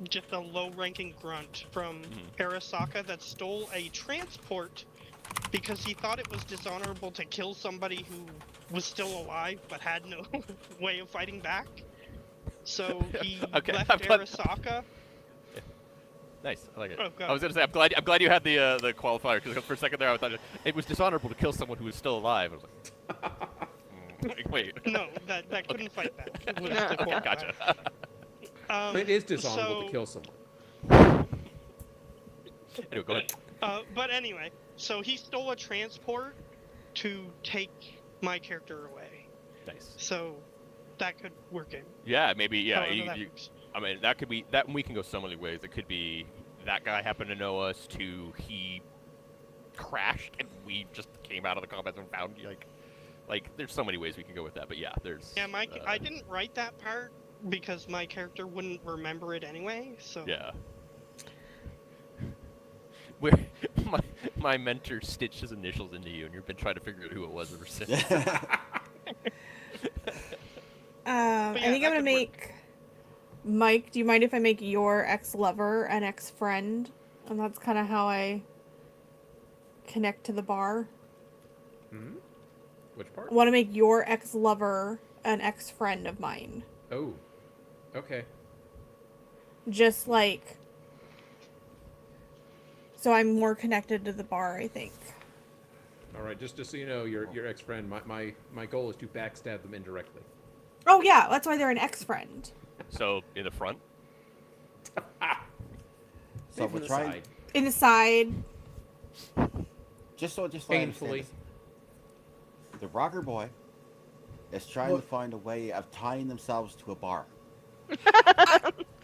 Speaker 5: just a low-ranking grunt from Arasaka that stole a transport because he thought it was dishonorable to kill somebody who was still alive but had no way of fighting back. So he
Speaker 6: Okay,
Speaker 5: left
Speaker 6: I'm glad-
Speaker 5: Arasaka.
Speaker 6: Nice, I like it.
Speaker 5: Oh, go
Speaker 6: I was gonna say I'm glad you had the qualifier, because for a second there I thought it was dishonorable to kill someone who was still alive. I was like, wait.
Speaker 5: No, that couldn't fight back. Was the
Speaker 6: Okay,
Speaker 5: qualifier.
Speaker 6: gotcha.
Speaker 2: It is dishonorable to
Speaker 5: so-
Speaker 2: kill someone.
Speaker 6: Anyway, go ahead.
Speaker 5: But anyway, so he stole a transport to take my character away.
Speaker 6: Nice.
Speaker 5: So that could work in.
Speaker 6: Yeah, maybe. Yeah,
Speaker 5: however that works.
Speaker 6: I mean, that could be that. We can go so many ways. It could be that guy happened to know us. To he crashed and we just came out of the combat zone and found Like, there's so many ways we can go with that, but yeah, there's.
Speaker 5: Yeah, I didn't write that part because my character wouldn't remember it anyway. So
Speaker 6: Yeah. Where my mentor stitched his initials into you, and you've been trying to figure out who it was ever since.
Speaker 3: I
Speaker 5: yeah,
Speaker 3: think
Speaker 5: that
Speaker 3: I'm gonna
Speaker 5: could work.
Speaker 3: make Mike. Do you mind if I make your ex-lover an ex-friend? And that's kind of how I connect to the bar.
Speaker 2: Hmm? Which part?
Speaker 3: I want to make your ex-lover an ex-friend of mine.
Speaker 2: Oh. Okay.
Speaker 3: Just like, so I'm more connected to the bar, I think.
Speaker 2: All right. Just so you know, your ex-friend. My goal is to backstab them indirectly.
Speaker 3: Oh yeah, that's why they're an ex-friend.
Speaker 6: So, in the front?
Speaker 4: So
Speaker 2: Maybe
Speaker 4: we're
Speaker 2: the
Speaker 4: trying,
Speaker 2: side.
Speaker 3: In the side.
Speaker 4: just so I understand
Speaker 2: Painfully.
Speaker 4: this, the rocker boy is trying
Speaker 1: Look-
Speaker 4: to find a way of tying themselves to a bar.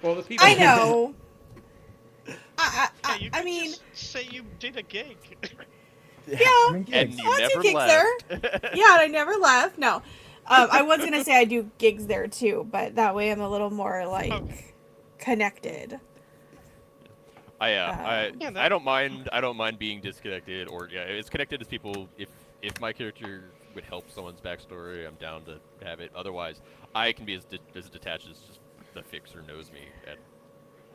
Speaker 2: Well, the people.
Speaker 3: I know.
Speaker 5: Yeah, you
Speaker 3: I
Speaker 5: could
Speaker 3: mean,
Speaker 5: just say you did a gig.
Speaker 3: yeah.
Speaker 1: I mean,
Speaker 6: And
Speaker 1: gigs.
Speaker 6: you
Speaker 3: I'll do
Speaker 6: never
Speaker 3: gigs
Speaker 6: left.
Speaker 3: Yeah, and I never left. No, I was gonna say I do gigs there too, but that way I'm a little more like
Speaker 5: Okay.
Speaker 3: connected.
Speaker 5: Yeah, that-
Speaker 6: I don't mind being disconnected, or yeah, as connected as people. If my character would help someone's backstory, I'm down to have it. Otherwise, I can be as detached as just the fixer knows me. And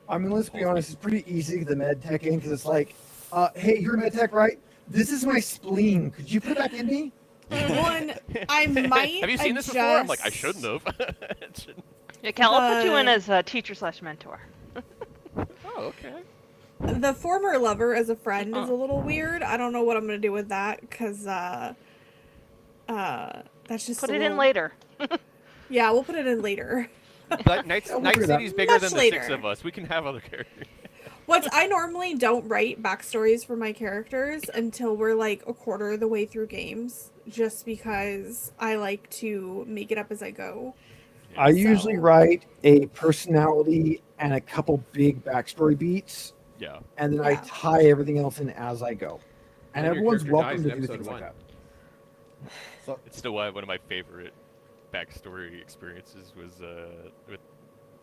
Speaker 1: I mean, let's be honest. It's pretty easy to get the med tech in because it's like, hey, you're a med tech, right? This is my spleen. Could you put it back in me?
Speaker 3: One, I might.
Speaker 6: have you seen this before? I'm like, I shouldn't have.
Speaker 7: Yeah, Cal, I'll put you in as a teacher/mentor.
Speaker 6: Oh, okay.
Speaker 3: The former lover as a friend is a little weird. I don't know what I'm gonna do with that because that's just
Speaker 7: Put
Speaker 3: a
Speaker 7: it in
Speaker 3: little-
Speaker 7: later.
Speaker 3: Yeah, we'll put it in later.
Speaker 6: But Night
Speaker 1: we'll figure it out.
Speaker 6: City's bigger
Speaker 3: Much
Speaker 6: than the
Speaker 3: later.
Speaker 6: 6 of us. We can have other characters.
Speaker 3: I normally don't write backstories for my characters until we're like a quarter of the way through games, just because I like to make it up as I go.
Speaker 1: I usually
Speaker 3: So-
Speaker 1: write a personality and a couple big backstory beats,
Speaker 6: Yeah.
Speaker 1: and then I
Speaker 3: Yeah.
Speaker 1: tie everything else in as I go. And
Speaker 2: When your
Speaker 1: everyone's
Speaker 2: character
Speaker 1: welcome
Speaker 2: dies
Speaker 1: to
Speaker 2: in
Speaker 1: do
Speaker 2: episode
Speaker 1: things like
Speaker 2: 1.
Speaker 1: that.
Speaker 4: So
Speaker 6: It's still one of my favorite backstory experiences was with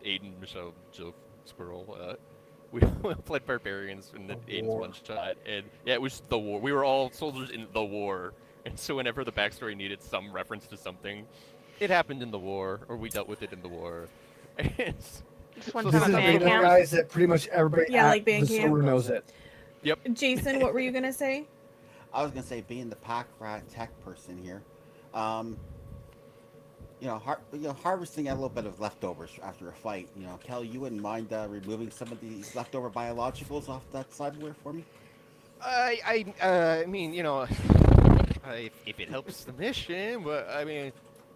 Speaker 6: Aiden, Michelle, Jill, Squirrel. We played barbarians in the Aiden's
Speaker 1: war.
Speaker 6: one shot, and yeah, it was the war. We were all soldiers in the war, and so whenever the backstory needed some reference to something, it happened in the war, or we dealt with it in the war. It's,
Speaker 7: Just one
Speaker 6: So
Speaker 1: This
Speaker 7: time
Speaker 1: is
Speaker 7: at
Speaker 1: a
Speaker 6: sometimes-
Speaker 7: band
Speaker 1: big enough,
Speaker 7: camp.
Speaker 1: guys, that pretty much everybody
Speaker 3: Yeah,
Speaker 1: at
Speaker 3: like band
Speaker 1: the
Speaker 3: camp.
Speaker 1: store knows it.
Speaker 3: Jason, what were you gonna say?
Speaker 4: I was gonna say, being the pack rat tech person here, harvesting a little bit of leftovers after a fight. Kelly, you wouldn't mind removing some of these leftover biologicals off that cyberware for me?
Speaker 6: I mean, if it helps the mission, but I mean,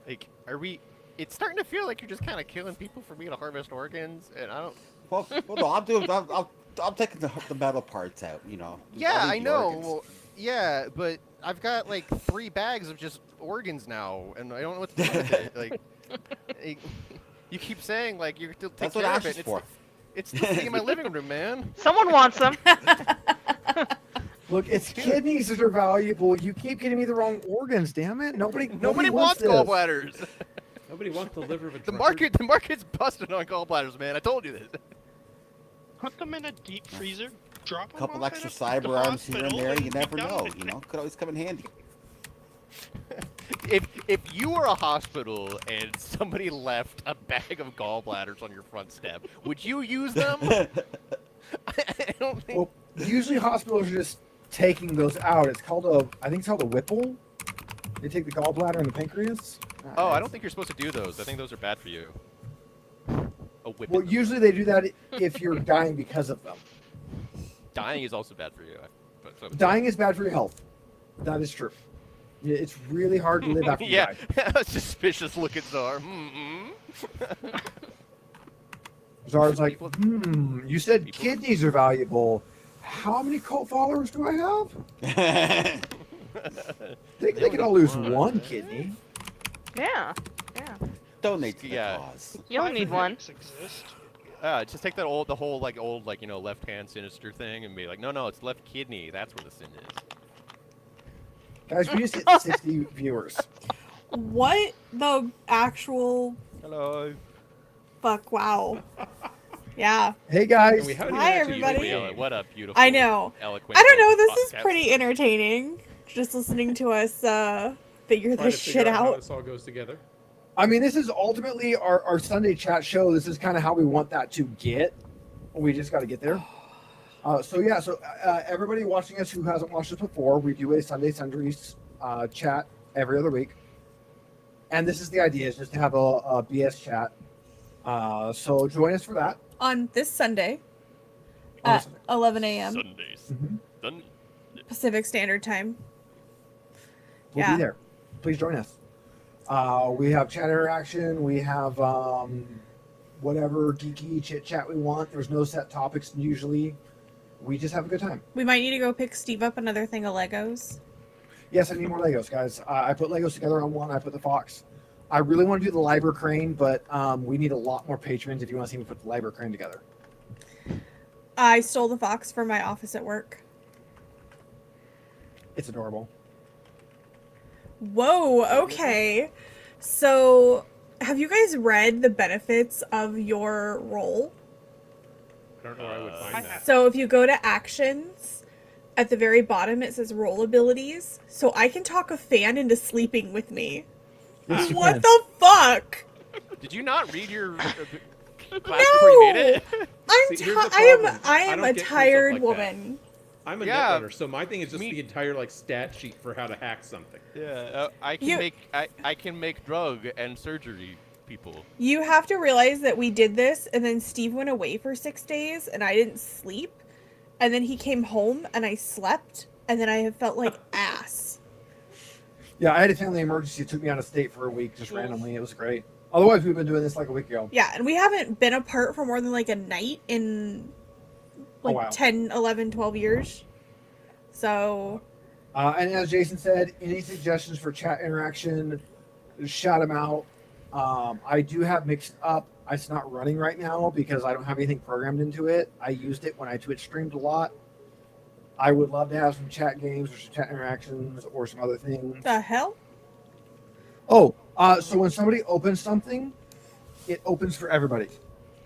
Speaker 6: like, are we? It's starting to feel like you're just kind of killing people for me to harvest organs, and I don't.
Speaker 4: Well, no, I'm doing. I'm taking the metal parts out.
Speaker 6: Yeah,
Speaker 4: I'll
Speaker 6: I
Speaker 4: leave the
Speaker 6: know.
Speaker 4: organs.
Speaker 6: Well, yeah, but I've got like 3 bags of just organs now, and I don't know what to do with it. Like, you keep saying like you're still
Speaker 4: That's
Speaker 6: taking
Speaker 4: what
Speaker 6: care of
Speaker 4: Ash
Speaker 6: it.
Speaker 4: is for.
Speaker 6: It's still sitting in my living room, man.
Speaker 7: Someone wants them.
Speaker 1: Look, it's kidneys that are valuable. You keep getting me the wrong organs, damn it.
Speaker 6: Nobody wants
Speaker 1: this.
Speaker 6: gallbladders.
Speaker 2: Nobody wants the liver of a
Speaker 6: The
Speaker 2: drunkard.
Speaker 6: market's busted on gallbladders, man. I told you this.
Speaker 5: Put them in a deep freezer. Drop
Speaker 4: A
Speaker 5: them
Speaker 4: couple
Speaker 5: off
Speaker 4: extra
Speaker 5: at a
Speaker 4: cyber arms here and
Speaker 5: hospital,
Speaker 4: there. You
Speaker 5: be
Speaker 4: never
Speaker 5: done
Speaker 4: know.
Speaker 5: with it.
Speaker 4: Could always come in handy.
Speaker 6: If you were a hospital and somebody left a bag of gallbladders on your front step, would you use them? I don't think.
Speaker 1: Well, usually hospitals are just taking those out. I think it's called a whipple. They take the gallbladder and the pancreas.
Speaker 6: Oh, I don't think you're supposed to do those. I think those are bad for you. A whip.
Speaker 1: Well, usually they do that if you're dying because of them.
Speaker 6: Dying is also bad for you.
Speaker 1: Dying is bad for your health. That is true. Yeah, it's really hard to live after you
Speaker 6: Yeah,
Speaker 1: die.
Speaker 6: suspicious look at Czar. Mm-mm.
Speaker 1: Czar's like,
Speaker 6: People-
Speaker 1: you said
Speaker 6: people-
Speaker 1: kidneys are valuable. How many cult followers do I have? They can all lose one kidney.
Speaker 7: Yeah. Yeah.
Speaker 4: Donate to the
Speaker 6: Yeah.
Speaker 4: cause.
Speaker 7: You only need one.
Speaker 5: Exist.
Speaker 6: Just take that the whole left hand sinister thing and be like, no, it's left kidney. That's where the sin is.
Speaker 1: Guys, we just hit 60 viewers.
Speaker 3: What the actual
Speaker 6: Hello.
Speaker 3: fuck? Wow. Yeah.
Speaker 1: Hey guys.
Speaker 2: And we haven't
Speaker 3: Hi,
Speaker 2: even actually used
Speaker 3: everybody.
Speaker 2: the
Speaker 6: What
Speaker 2: game.
Speaker 6: what a beautiful.
Speaker 3: I know.
Speaker 6: Eloquent.
Speaker 3: I don't know. This is
Speaker 6: podcast.
Speaker 3: pretty entertaining. Just listening to us figure
Speaker 2: Trying
Speaker 3: this
Speaker 2: to figure
Speaker 3: shit
Speaker 2: out how
Speaker 3: out.
Speaker 2: this all goes together.
Speaker 1: I mean, this is ultimately our Sunday chat show. This is kind of how we want that to get. We just got to get there. So everybody watching us who hasn't watched us before, we do a Sunday Sundries chat every other week. And this is the idea, is just to have a BS chat. So join us for that.
Speaker 3: On this Sunday
Speaker 1: On
Speaker 3: at
Speaker 1: Sunday.
Speaker 3: 11 a.m.
Speaker 6: Sundays.
Speaker 1: Mhm.
Speaker 6: Done.
Speaker 3: Pacific Standard Time.
Speaker 1: We'll
Speaker 3: Yeah.
Speaker 1: be there. Please join us. We have chat interaction. We have whatever geeky chit chat we want. There's no set topics usually. We just have a good time.
Speaker 3: We might need to go pick Steve up another thing of Legos.
Speaker 1: Yes, I need more Legos, guys. I put Legos together on one. I put the fox. I really want to do the Liber Crane, but we need a lot more patrons if you want to see me put the Liber Crane together.
Speaker 3: I stole the fox from my office at work.
Speaker 1: It's adorable.
Speaker 3: Whoa, okay. So, have you guys read the benefits of your role?
Speaker 2: I don't know where I would find that.
Speaker 3: So, if you go to actions, at the very bottom it says role abilities. So, I can talk a fan into sleeping with me.
Speaker 1: Yes, you
Speaker 3: What
Speaker 1: can.
Speaker 3: the fuck?
Speaker 6: Did you not read your class before you made it?
Speaker 3: I'm
Speaker 2: See, here's the
Speaker 3: I
Speaker 2: problem.
Speaker 3: I
Speaker 2: I
Speaker 3: am
Speaker 2: don't
Speaker 3: a
Speaker 2: get cool stuff
Speaker 3: tired
Speaker 2: like that.
Speaker 3: woman.
Speaker 2: I'm a
Speaker 6: Yeah.
Speaker 2: netrunner, so my thing is just
Speaker 6: Me-
Speaker 2: the entire like stat sheet for how to hack something.
Speaker 6: Yeah, I can
Speaker 3: You-
Speaker 6: make drug and surgery people.
Speaker 3: You have to realize that we did this, and then Steve went away for 6 days, and I didn't sleep. And then he came home, and I slept, and then I have felt like ass.
Speaker 1: Yeah, I had a family emergency. It took me out of state for a week just randomly. It was great. Otherwise, we've been doing this like a week ago.
Speaker 3: Yeah, and we haven't been apart for more than like a night in like
Speaker 1: wow.
Speaker 3: 10, 11, 12 years. So,
Speaker 1: And as Jason said, any suggestions for chat interaction, shout them out. I do have mixed up. It's not running right now because I don't have anything programmed into it. I used it when I Twitch streamed a lot. I would love to have some chat games or some chat interactions or some other things.
Speaker 3: the hell?
Speaker 1: Oh, so when somebody opens something, it opens for everybody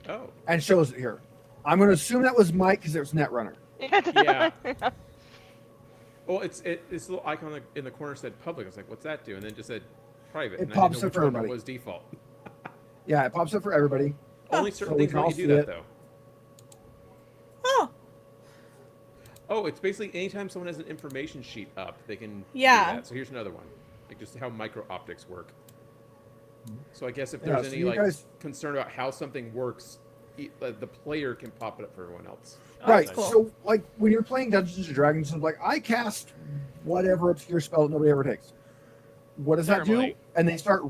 Speaker 2: Oh,
Speaker 1: and shows it here. I'm going to assume that was Mike because it was Netrunner.
Speaker 2: yeah. Well, it's this little icon in the corner said public. I was like, what's that do? And then it just said private.
Speaker 1: It
Speaker 2: and
Speaker 1: pops
Speaker 2: I
Speaker 1: up
Speaker 2: didn't
Speaker 1: for
Speaker 2: know which one
Speaker 1: everybody.
Speaker 2: was default.
Speaker 1: Yeah, it pops up for everybody.
Speaker 2: Only
Speaker 1: So
Speaker 2: certain
Speaker 1: we
Speaker 2: things
Speaker 1: can
Speaker 2: let
Speaker 1: all
Speaker 2: you do
Speaker 1: see
Speaker 2: that
Speaker 1: it.
Speaker 2: though.
Speaker 3: Oh,
Speaker 2: Oh, it's basically anytime someone has an information sheet up, they can
Speaker 3: Yeah.
Speaker 2: do that. So here's another one, like just how micro optics work. So I guess if
Speaker 1: Yeah,
Speaker 2: there's
Speaker 1: so
Speaker 2: any
Speaker 1: you
Speaker 2: like
Speaker 1: guys-
Speaker 2: concern about how something works, the player can pop it up for everyone else.
Speaker 1: Right.
Speaker 3: cool.
Speaker 1: So, like, when you're playing Dungeons and Dragons, it's like, I cast whatever obscure spell that nobody ever takes. What does that do?
Speaker 6: Ceremony.
Speaker 1: And they start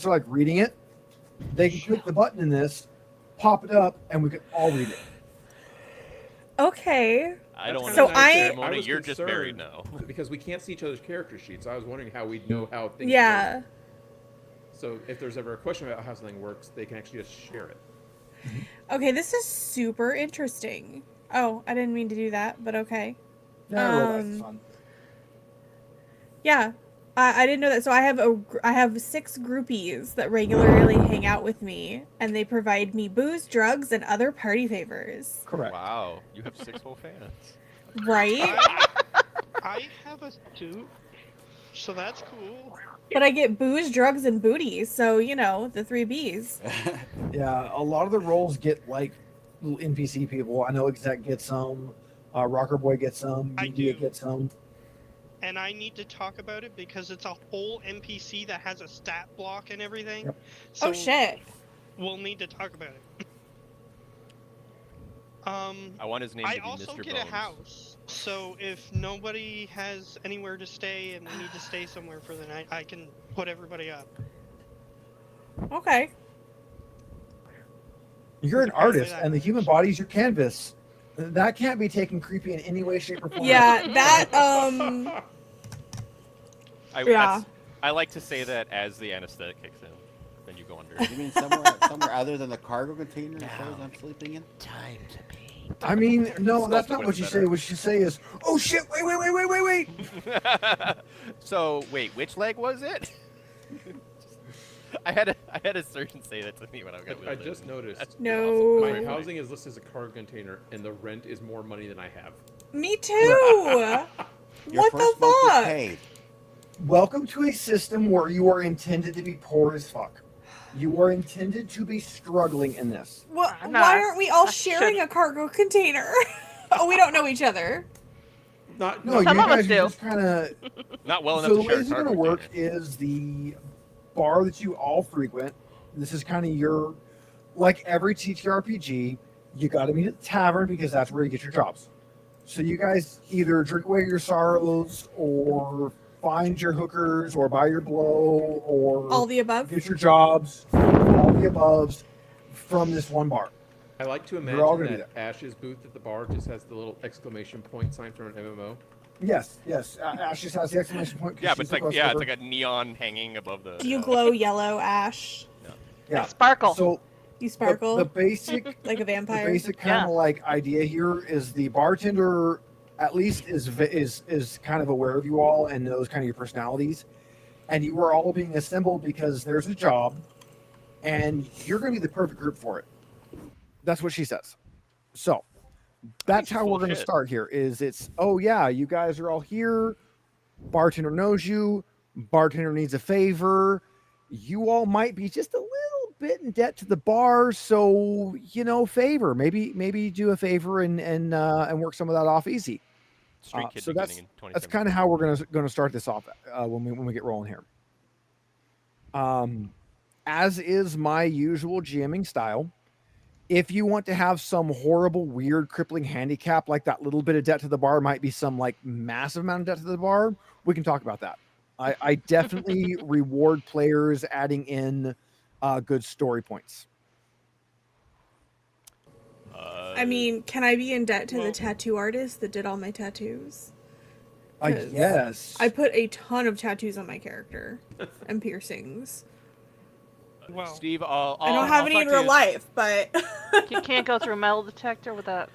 Speaker 1: like reading it. They can click the button in this, pop it up, and we can all read it.
Speaker 3: okay.
Speaker 6: I don't want
Speaker 3: So
Speaker 6: to
Speaker 3: I-
Speaker 6: ceremony.
Speaker 2: was
Speaker 6: You're just married
Speaker 2: concerned
Speaker 6: now.
Speaker 2: because we can't see each other's character sheets. I was wondering how we'd know how things
Speaker 3: Yeah.
Speaker 2: work. So if there's ever a question about how something works, they can actually just share it.
Speaker 3: Okay, this is super interesting. Oh, I didn't mean to do that, but okay.
Speaker 1: Yeah, robots is
Speaker 3: Um,
Speaker 1: fun.
Speaker 3: Yeah, I didn't know that. So I have 6 groupies that regularly hang out with me, and they provide me booze, drugs, and other party favors.
Speaker 1: Correct.
Speaker 6: Wow, you have 6 whole fans.
Speaker 3: Right?
Speaker 5: I have a suit, so that's cool.
Speaker 3: But I get booze, drugs, and booty. So you know the 3 B's.
Speaker 1: Yeah, a lot of the roles get like little NPC people. I know Exec gets some. Rocker Boy gets some.
Speaker 5: I
Speaker 1: Media
Speaker 5: do.
Speaker 1: gets some.
Speaker 5: And I need to talk about it because it's a whole NPC that has a stat block and everything.
Speaker 1: Yep.
Speaker 5: So
Speaker 3: Oh shit!
Speaker 5: we'll need to talk about it.
Speaker 6: I want his name
Speaker 5: I
Speaker 6: to be
Speaker 5: also
Speaker 6: Mr.
Speaker 5: get
Speaker 6: Bones.
Speaker 5: a house, so if nobody has anywhere to stay and we need to stay somewhere for the night, I can put everybody up.
Speaker 3: Okay.
Speaker 1: You're an
Speaker 5: Apparently
Speaker 1: artist,
Speaker 5: that
Speaker 1: and the human
Speaker 5: works.
Speaker 1: body is your canvas. That can't be taken creepy in any way, shape, or form.
Speaker 3: Yeah, that
Speaker 6: I,
Speaker 3: Yeah.
Speaker 6: that's- I like to say that as the anesthetic kicks in, then you go under.
Speaker 4: You mean somewhere other than the cargo container as far as I'm sleeping in?
Speaker 6: Time to pee.
Speaker 1: I mean, no, that's not
Speaker 6: Sculpt
Speaker 1: what you
Speaker 6: better.
Speaker 1: say. What you say is, oh shit, wait.
Speaker 6: So wait, which leg was it? I had a surgeon say that to me when I got.
Speaker 2: I just noticed.
Speaker 3: No.
Speaker 2: My housing is listed as a cargo container, and the rent is more money than I have.
Speaker 3: Me too.
Speaker 4: Your
Speaker 3: What the
Speaker 4: first month is
Speaker 3: fuck?
Speaker 4: paid.
Speaker 1: Welcome to a system where you are intended to be poor as fuck. You are intended to be struggling in this.
Speaker 3: Well,
Speaker 7: Nah,
Speaker 3: why aren't we all
Speaker 7: I
Speaker 3: sharing
Speaker 7: should-
Speaker 3: a cargo container? Oh, we don't know each other.
Speaker 2: Not
Speaker 1: No,
Speaker 7: Some
Speaker 1: you
Speaker 7: of us
Speaker 1: guys
Speaker 7: do.
Speaker 1: are just kind of.
Speaker 6: Not well enough
Speaker 1: So
Speaker 6: to
Speaker 1: the
Speaker 6: share
Speaker 1: way
Speaker 6: a
Speaker 1: this is going
Speaker 6: cargo
Speaker 1: to work
Speaker 6: container.
Speaker 1: is the bar that you all frequent. This is kind of your, like every TTRPG, you got to meet at the tavern because that's where you get your jobs. So you guys either drink away your sorrows, or find your hookers, or buy your blow, or
Speaker 3: All the above.
Speaker 1: get your jobs, all the aboves from this one bar.
Speaker 2: I like to
Speaker 1: You're all
Speaker 2: imagine
Speaker 1: gonna
Speaker 2: that Ash's booth at the bar just has the little exclamation point sign from an MMO.
Speaker 1: Yes, yes. Ash just has the exclamation point. 'cause
Speaker 6: Yeah, but
Speaker 1: she's
Speaker 6: it's like
Speaker 1: the
Speaker 6: it's
Speaker 1: quest
Speaker 6: like a neon hanging above the.
Speaker 3: Do you glow yellow, Ash?
Speaker 1: giver.
Speaker 7: I
Speaker 1: Yeah.
Speaker 7: sparkle.
Speaker 1: So
Speaker 3: You sparkle
Speaker 1: the basic
Speaker 3: like a
Speaker 1: the
Speaker 3: vampire.
Speaker 1: basic kind
Speaker 7: Yeah.
Speaker 1: of like idea here is the bartender at least is kind of aware of you all and knows kind of your personalities, and you are all being assembled because there's a job, and you're going to be the perfect group for it. That's what she says. So that's
Speaker 6: she's
Speaker 1: how
Speaker 6: full
Speaker 1: we're
Speaker 6: of
Speaker 1: going to
Speaker 6: shit.
Speaker 1: start here. Is it's oh yeah, you guys are all here. Bartender knows you. Bartender needs a favor. You all might be just a little bit in debt to the bar, so favor. Maybe do a favor and work some of that off easy.
Speaker 6: Street Kid
Speaker 1: so
Speaker 6: beginning in
Speaker 1: That's
Speaker 6: 2017.
Speaker 1: kind of how we're gonna start this off when we get rolling here. As is my usual GMing style, if you want to have some horrible, weird, crippling handicap, like that little bit of debt to the bar might be some like massive amount of debt to the bar, we can talk about that. I definitely reward players adding in good story points.
Speaker 3: I mean, can I be in debt to
Speaker 2: Well-
Speaker 3: the tattoo artist that did all my tattoos? 'Cause
Speaker 1: Yes.
Speaker 3: I put a ton of tattoos on my character and piercings.
Speaker 5: Well,
Speaker 6: Steve,
Speaker 3: I don't have any in real life, but
Speaker 7: You can't go through a metal detector without.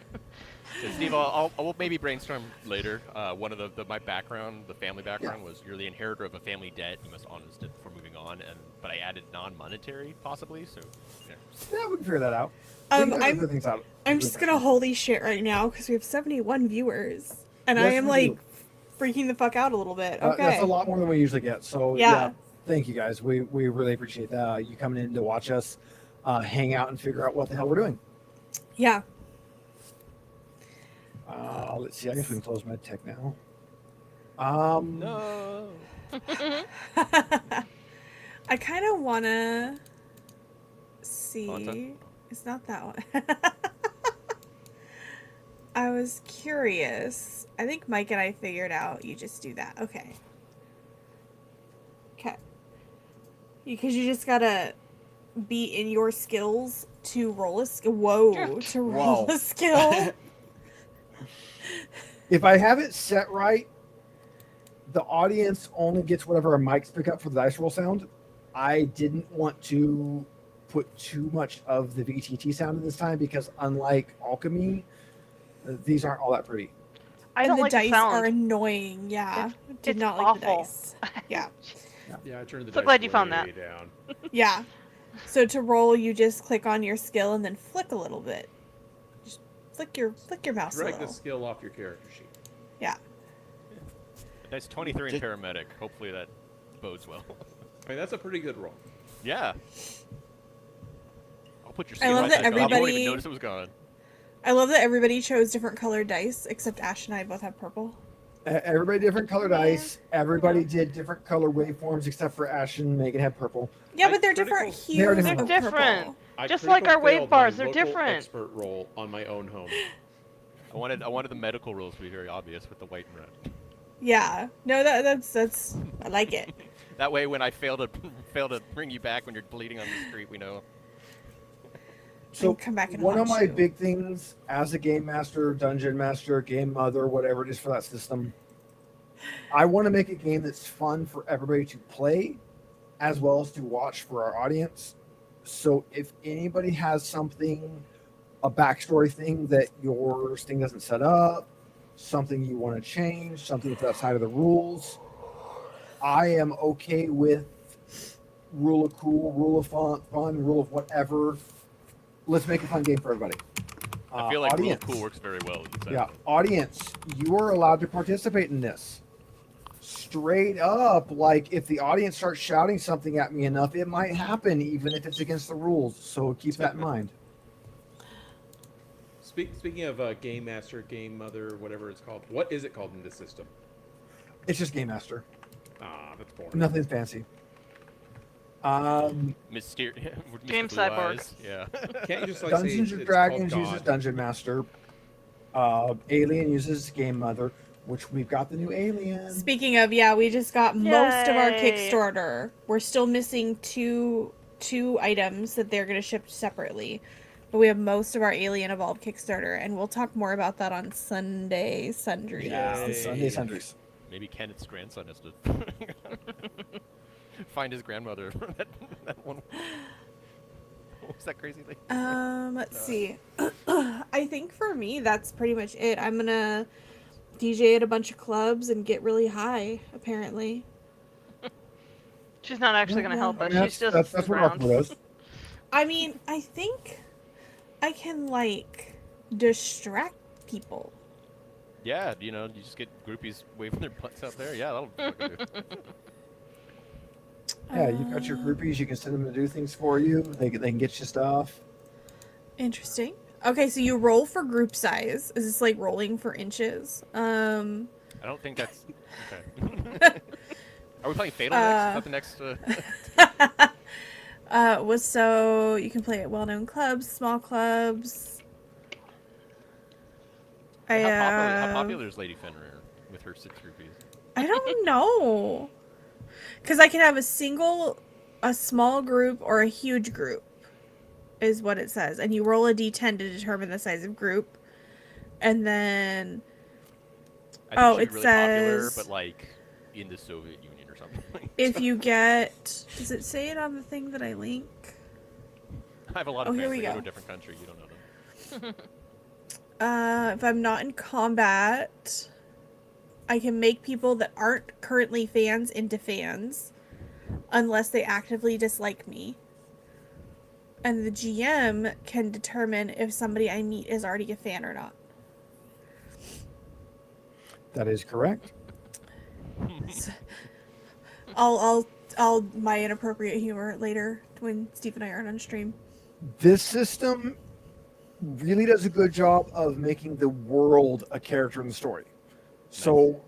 Speaker 6: Steve, I'll maybe brainstorm later. One of my background, the family background, was you're the inheritor of a family debt. You must honor this debt before moving on. But I added non-monetary, possibly. So, yeah.
Speaker 1: Yeah, we can figure that out. We can figure things out.
Speaker 3: I'm just gonna holy shit right now because we have 71 viewers, and I
Speaker 1: Yes,
Speaker 3: am
Speaker 1: we
Speaker 3: like
Speaker 1: do.
Speaker 3: freaking the fuck out a little bit. Okay.
Speaker 1: That's a lot more than we usually get. So
Speaker 3: Yeah.
Speaker 1: thank you guys. We really appreciate you coming in to watch us hang out and figure out what the hell we're doing.
Speaker 3: Yeah.
Speaker 1: Let's see. I guess we can close med tech now.
Speaker 6: No.
Speaker 3: I kind of wanna see.
Speaker 6: Content?
Speaker 3: It's not that one. I was curious. I think Mike and I figured out you just do that. Okay. Okay. Because you just gotta be in your skills to roll a skill. Whoa.
Speaker 7: Drift.
Speaker 3: To roll
Speaker 1: Whoa.
Speaker 3: a skill.
Speaker 1: If I have it set right, the audience only gets whatever our mics pick up for the dice roll sound. I didn't want to put too much of the VTT sound in this time because unlike alchemy, these aren't all that pretty.
Speaker 7: I
Speaker 3: And
Speaker 7: don't
Speaker 3: the
Speaker 7: like
Speaker 3: dice
Speaker 7: the sound.
Speaker 3: are annoying. Yeah. Did
Speaker 7: it's
Speaker 3: not like the
Speaker 7: awful.
Speaker 3: dice. Yeah.
Speaker 2: Yeah, I turned the
Speaker 7: So
Speaker 2: dice
Speaker 7: glad you found
Speaker 2: way
Speaker 7: that.
Speaker 2: down.
Speaker 3: Yeah. So to roll, you just click on your skill and then flick a little bit. Just flick your mouse a
Speaker 2: Drag the
Speaker 3: little.
Speaker 2: skill off your character sheet.
Speaker 3: Yeah.
Speaker 6: Nice 23 in
Speaker 4: Did-
Speaker 6: paramedic. Hopefully that bodes well.
Speaker 2: I mean, that's a pretty good roll.
Speaker 6: Yeah. I'll put your
Speaker 3: I love
Speaker 6: skill
Speaker 3: that
Speaker 6: back up. You won't
Speaker 3: everybody-
Speaker 6: even notice it was gone.
Speaker 3: I love that everybody chose different colored dice, except Ash and I both have purple.
Speaker 1: Everybody different colored dice. Everybody did different color waveforms except for Ash and Megan had purple.
Speaker 3: Yeah,
Speaker 2: I
Speaker 3: but they're
Speaker 2: critical-
Speaker 3: different
Speaker 1: They're
Speaker 3: hues
Speaker 1: different.
Speaker 3: of
Speaker 7: They're different.
Speaker 3: purple.
Speaker 2: I
Speaker 7: Just like
Speaker 2: critical
Speaker 7: our wave
Speaker 2: failed
Speaker 7: bars,
Speaker 2: my
Speaker 7: they're
Speaker 2: local
Speaker 7: different.
Speaker 2: Expert roll on my own home.
Speaker 6: I wanted the medical rules to be very obvious with the white and red.
Speaker 3: Yeah. No, that's I like it.
Speaker 6: That way, when I fail to bring you back when you're bleeding on the street, we know.
Speaker 1: So
Speaker 3: come back and
Speaker 1: one of
Speaker 3: haunt
Speaker 1: my
Speaker 3: you.
Speaker 1: big things as a game master, dungeon master, game mother, whatever it is for that system, I want to make a game that's fun for everybody to play, as well as to watch for our audience. So if anybody has something, a backstory thing that your thing doesn't set up, something you want to change, something that's outside of the rules, I am okay with rule of cool, rule of fun, rule of whatever. Let's make a fun game for everybody.
Speaker 6: I feel like Rule of
Speaker 1: audience.
Speaker 6: Cool works very well. With this
Speaker 1: Yeah,
Speaker 6: idea.
Speaker 1: audience, you are allowed to participate in this. Straight up, like if the audience starts shouting something at me enough, it might happen, even if it's against the rules. So keep that in mind.
Speaker 2: Speaking of Game Master, Game Mother, whatever it's called, what is it called in this system?
Speaker 1: It's just Game Master.
Speaker 2: Ah, that's boring.
Speaker 1: Nothing fancy.
Speaker 7: Game Cyborg.
Speaker 6: Yeah.
Speaker 2: Can't you just like
Speaker 1: Dungeons
Speaker 2: say
Speaker 1: and
Speaker 2: it's
Speaker 1: Dragons
Speaker 2: called
Speaker 1: uses
Speaker 2: God?
Speaker 1: Dungeon Master. Alien uses Game Mother, which we've got the new Alien.
Speaker 3: Speaking of, yeah, we just got most of our
Speaker 7: Yay.
Speaker 3: Kickstarter. We're still missing two items that they're going to ship separately. But we have most of our Alien Evolved Kickstarter, and we'll talk more about that on Sunday Sundries.
Speaker 1: Yeah,
Speaker 2: Yay.
Speaker 1: Sunday Sundries.
Speaker 6: Maybe Kenneth's grandson has to find his grandmother. that one. What was that crazy thing?
Speaker 3: Let's see. I think for me, that's pretty much it. I'm gonna DJ at a bunch of clubs and get really high, apparently.
Speaker 7: She's not actually going to help us.
Speaker 1: I mean,
Speaker 7: She's just
Speaker 1: that's what
Speaker 7: around.
Speaker 1: Aqua does.
Speaker 3: I mean, I think I can, like, distract people.
Speaker 6: Yeah, you just get groupies waving their butts out there. Yeah, that'll fucking do.
Speaker 1: Yeah, you've got your groupies. You can send them to do things for you. They can get you stuff.
Speaker 3: Interesting. Okay, so you roll for group size. Is this like rolling for inches?
Speaker 6: I don't think that's okay. Are we playing Fatal next? Is that the next?
Speaker 3: Was so you can play at well-known clubs, small clubs.
Speaker 6: How popular is Lady Fenrir with her 6 groupies?
Speaker 3: I don't know. Because I can have a small group, or a huge group, is what it says. And you roll a d10 to determine the size of group. And then...
Speaker 6: I think
Speaker 3: it
Speaker 6: she's really popular,
Speaker 3: says...
Speaker 6: but like in the Soviet Union or something.
Speaker 3: If you get... Does it say it on the thing that I link?
Speaker 6: I have a lot of
Speaker 3: Oh, here
Speaker 6: friends
Speaker 3: we
Speaker 6: that go
Speaker 3: go.
Speaker 6: to a different country. You don't know them.
Speaker 3: If I'm not in combat, I can make people that aren't currently fans into fans, unless they actively dislike me. And the GM can determine if somebody I meet is already a fan or not.
Speaker 1: That is correct.
Speaker 3: I'll my inappropriate humor later when Steve and I aren't on stream.
Speaker 1: This system really does a good job of making the world a character in the story. So,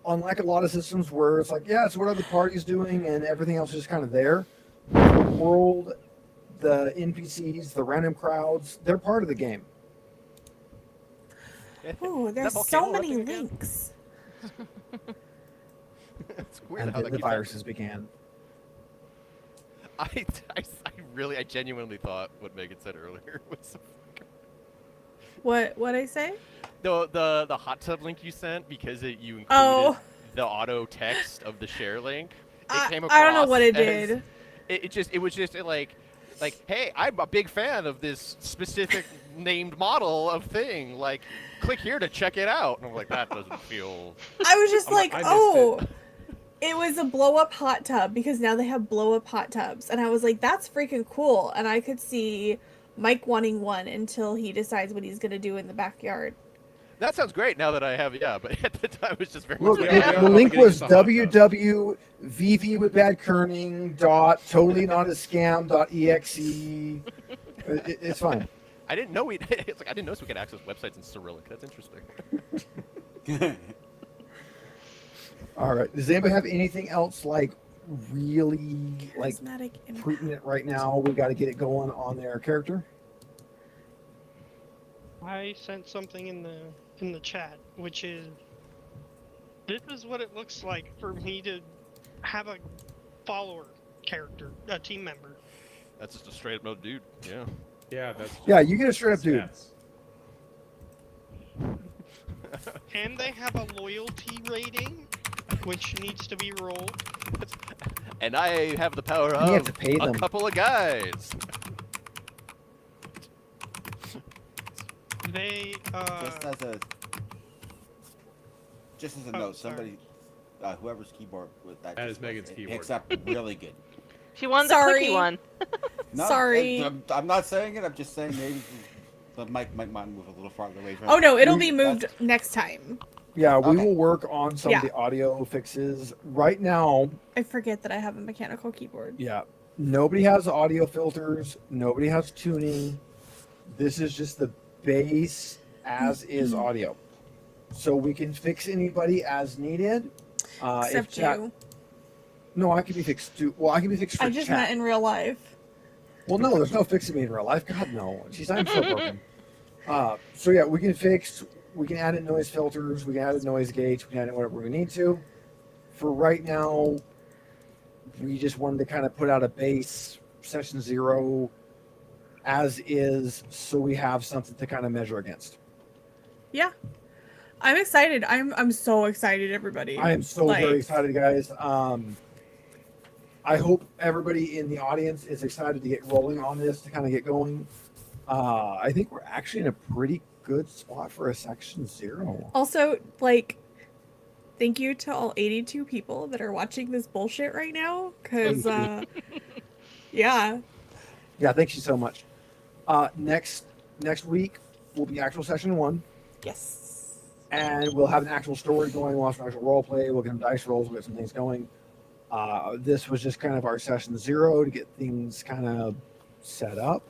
Speaker 1: unlike a lot of systems where it's like, yeah, it's what other party's doing and everything else is kind of there, the world, the NPCs, the random crowds, they're part of the game.
Speaker 3: Oh, there's
Speaker 6: that
Speaker 3: so
Speaker 6: volcano
Speaker 3: many
Speaker 6: erupting again?
Speaker 3: links.
Speaker 6: It's weird
Speaker 1: And
Speaker 6: how
Speaker 1: then
Speaker 6: that
Speaker 1: the
Speaker 6: keeps
Speaker 1: viruses began.
Speaker 6: I genuinely thought what Megan said earlier was
Speaker 3: What I say?
Speaker 6: the hot tub link you sent, because you included
Speaker 3: Oh.
Speaker 6: the auto text of the share link.
Speaker 3: I
Speaker 6: Came
Speaker 3: don't know
Speaker 6: across
Speaker 3: what it
Speaker 6: as-
Speaker 3: did.
Speaker 6: It was just like, hey, I'm a big fan of this specific named model of thing. Like, click here to check it out. And I'm like, that doesn't feel.
Speaker 3: I was just like,
Speaker 2: I missed
Speaker 3: oh,
Speaker 2: it.
Speaker 3: it was a blow up hot tub, because now they have blow up hot tubs. And I was like, that's freaking cool. And I could see Mike wanting one until he decides what he's going to do in the backyard.
Speaker 6: That sounds great now that I have it, yeah, but at the time it was just very
Speaker 1: Look,
Speaker 6: much
Speaker 2: Yeah,
Speaker 1: the
Speaker 2: yeah.
Speaker 1: link
Speaker 2: Getting
Speaker 1: was
Speaker 2: some hot tub.
Speaker 1: www.vv with bad kerning dot totally not a scam dot exe. It's fine.
Speaker 6: I didn't know it's like I didn't know we could access websites in Cyrillic. That's interesting.
Speaker 1: All right. Does anybody have anything else like really like
Speaker 3: Charismatic impact.
Speaker 1: pertinent right now? We got to get it going on their character.
Speaker 5: I sent something in the chat, which is, this is what it looks like for me to have a follower character, a team member.
Speaker 6: That's just a straight up no dude. Yeah.
Speaker 2: Yeah, that's
Speaker 1: Yeah, you get a straight up dude.
Speaker 2: stats.
Speaker 5: And they have a loyalty rating, which needs to be rolled.
Speaker 6: And I have the power
Speaker 1: And you have
Speaker 6: of
Speaker 1: to pay
Speaker 6: a
Speaker 1: them.
Speaker 6: couple of guys.
Speaker 5: They,
Speaker 4: just as a
Speaker 5: Oh,
Speaker 4: note,
Speaker 5: sorry.
Speaker 4: somebody, whoever's keyboard with that
Speaker 2: That
Speaker 4: just
Speaker 2: is Megan's
Speaker 4: it
Speaker 2: keyboard.
Speaker 4: picks up really good.
Speaker 7: She wanted the
Speaker 3: Sorry.
Speaker 7: cookie one.
Speaker 4: No,
Speaker 3: Sorry.
Speaker 4: I'm not saying it. I'm just saying maybe the mic might move a little farther away from.
Speaker 3: Oh no, it'll
Speaker 1: We-
Speaker 3: be moved next time.
Speaker 1: Yeah, we
Speaker 4: Okay.
Speaker 1: will work on some
Speaker 3: Yeah.
Speaker 1: of the audio fixes. Right now,
Speaker 3: I forget that I have a mechanical keyboard.
Speaker 1: yeah, nobody has audio filters, nobody has tuning. This is just the base as is audio. So we can fix anybody as needed.
Speaker 3: Except
Speaker 1: chat-
Speaker 3: you.
Speaker 1: No, I can be fixed too. Well, I can be fixed for
Speaker 3: I just
Speaker 1: chat.
Speaker 3: meant in real life.
Speaker 1: Well, no, there's no fixing me in real life. God, no. Jeez, I'm so broken. So yeah, we can fix. We can add in noise filters. We can add in noise gates. We can add in whatever we need to. For right now, we just wanted to kind of put out a base session 0 as is, so we have something to kind of measure against.
Speaker 3: Yeah. I'm excited. I'm so excited, everybody.
Speaker 1: I am so
Speaker 3: Like-
Speaker 1: very excited, guys. I hope everybody in the audience is excited to get rolling on this to kind of get going. I think we're actually in a pretty good spot for a section 0.
Speaker 3: Also, like, thank you to all 82 people that are watching this bullshit right now. Because, yeah.
Speaker 1: Yeah, thank you so much. Next week will be actual session 1,
Speaker 3: Yes.
Speaker 1: and we'll have an actual story going. We'll have some actual role play. We'll get some dice rolls. We'll get some things going. This was just kind of our session 0 to get things kind of set up.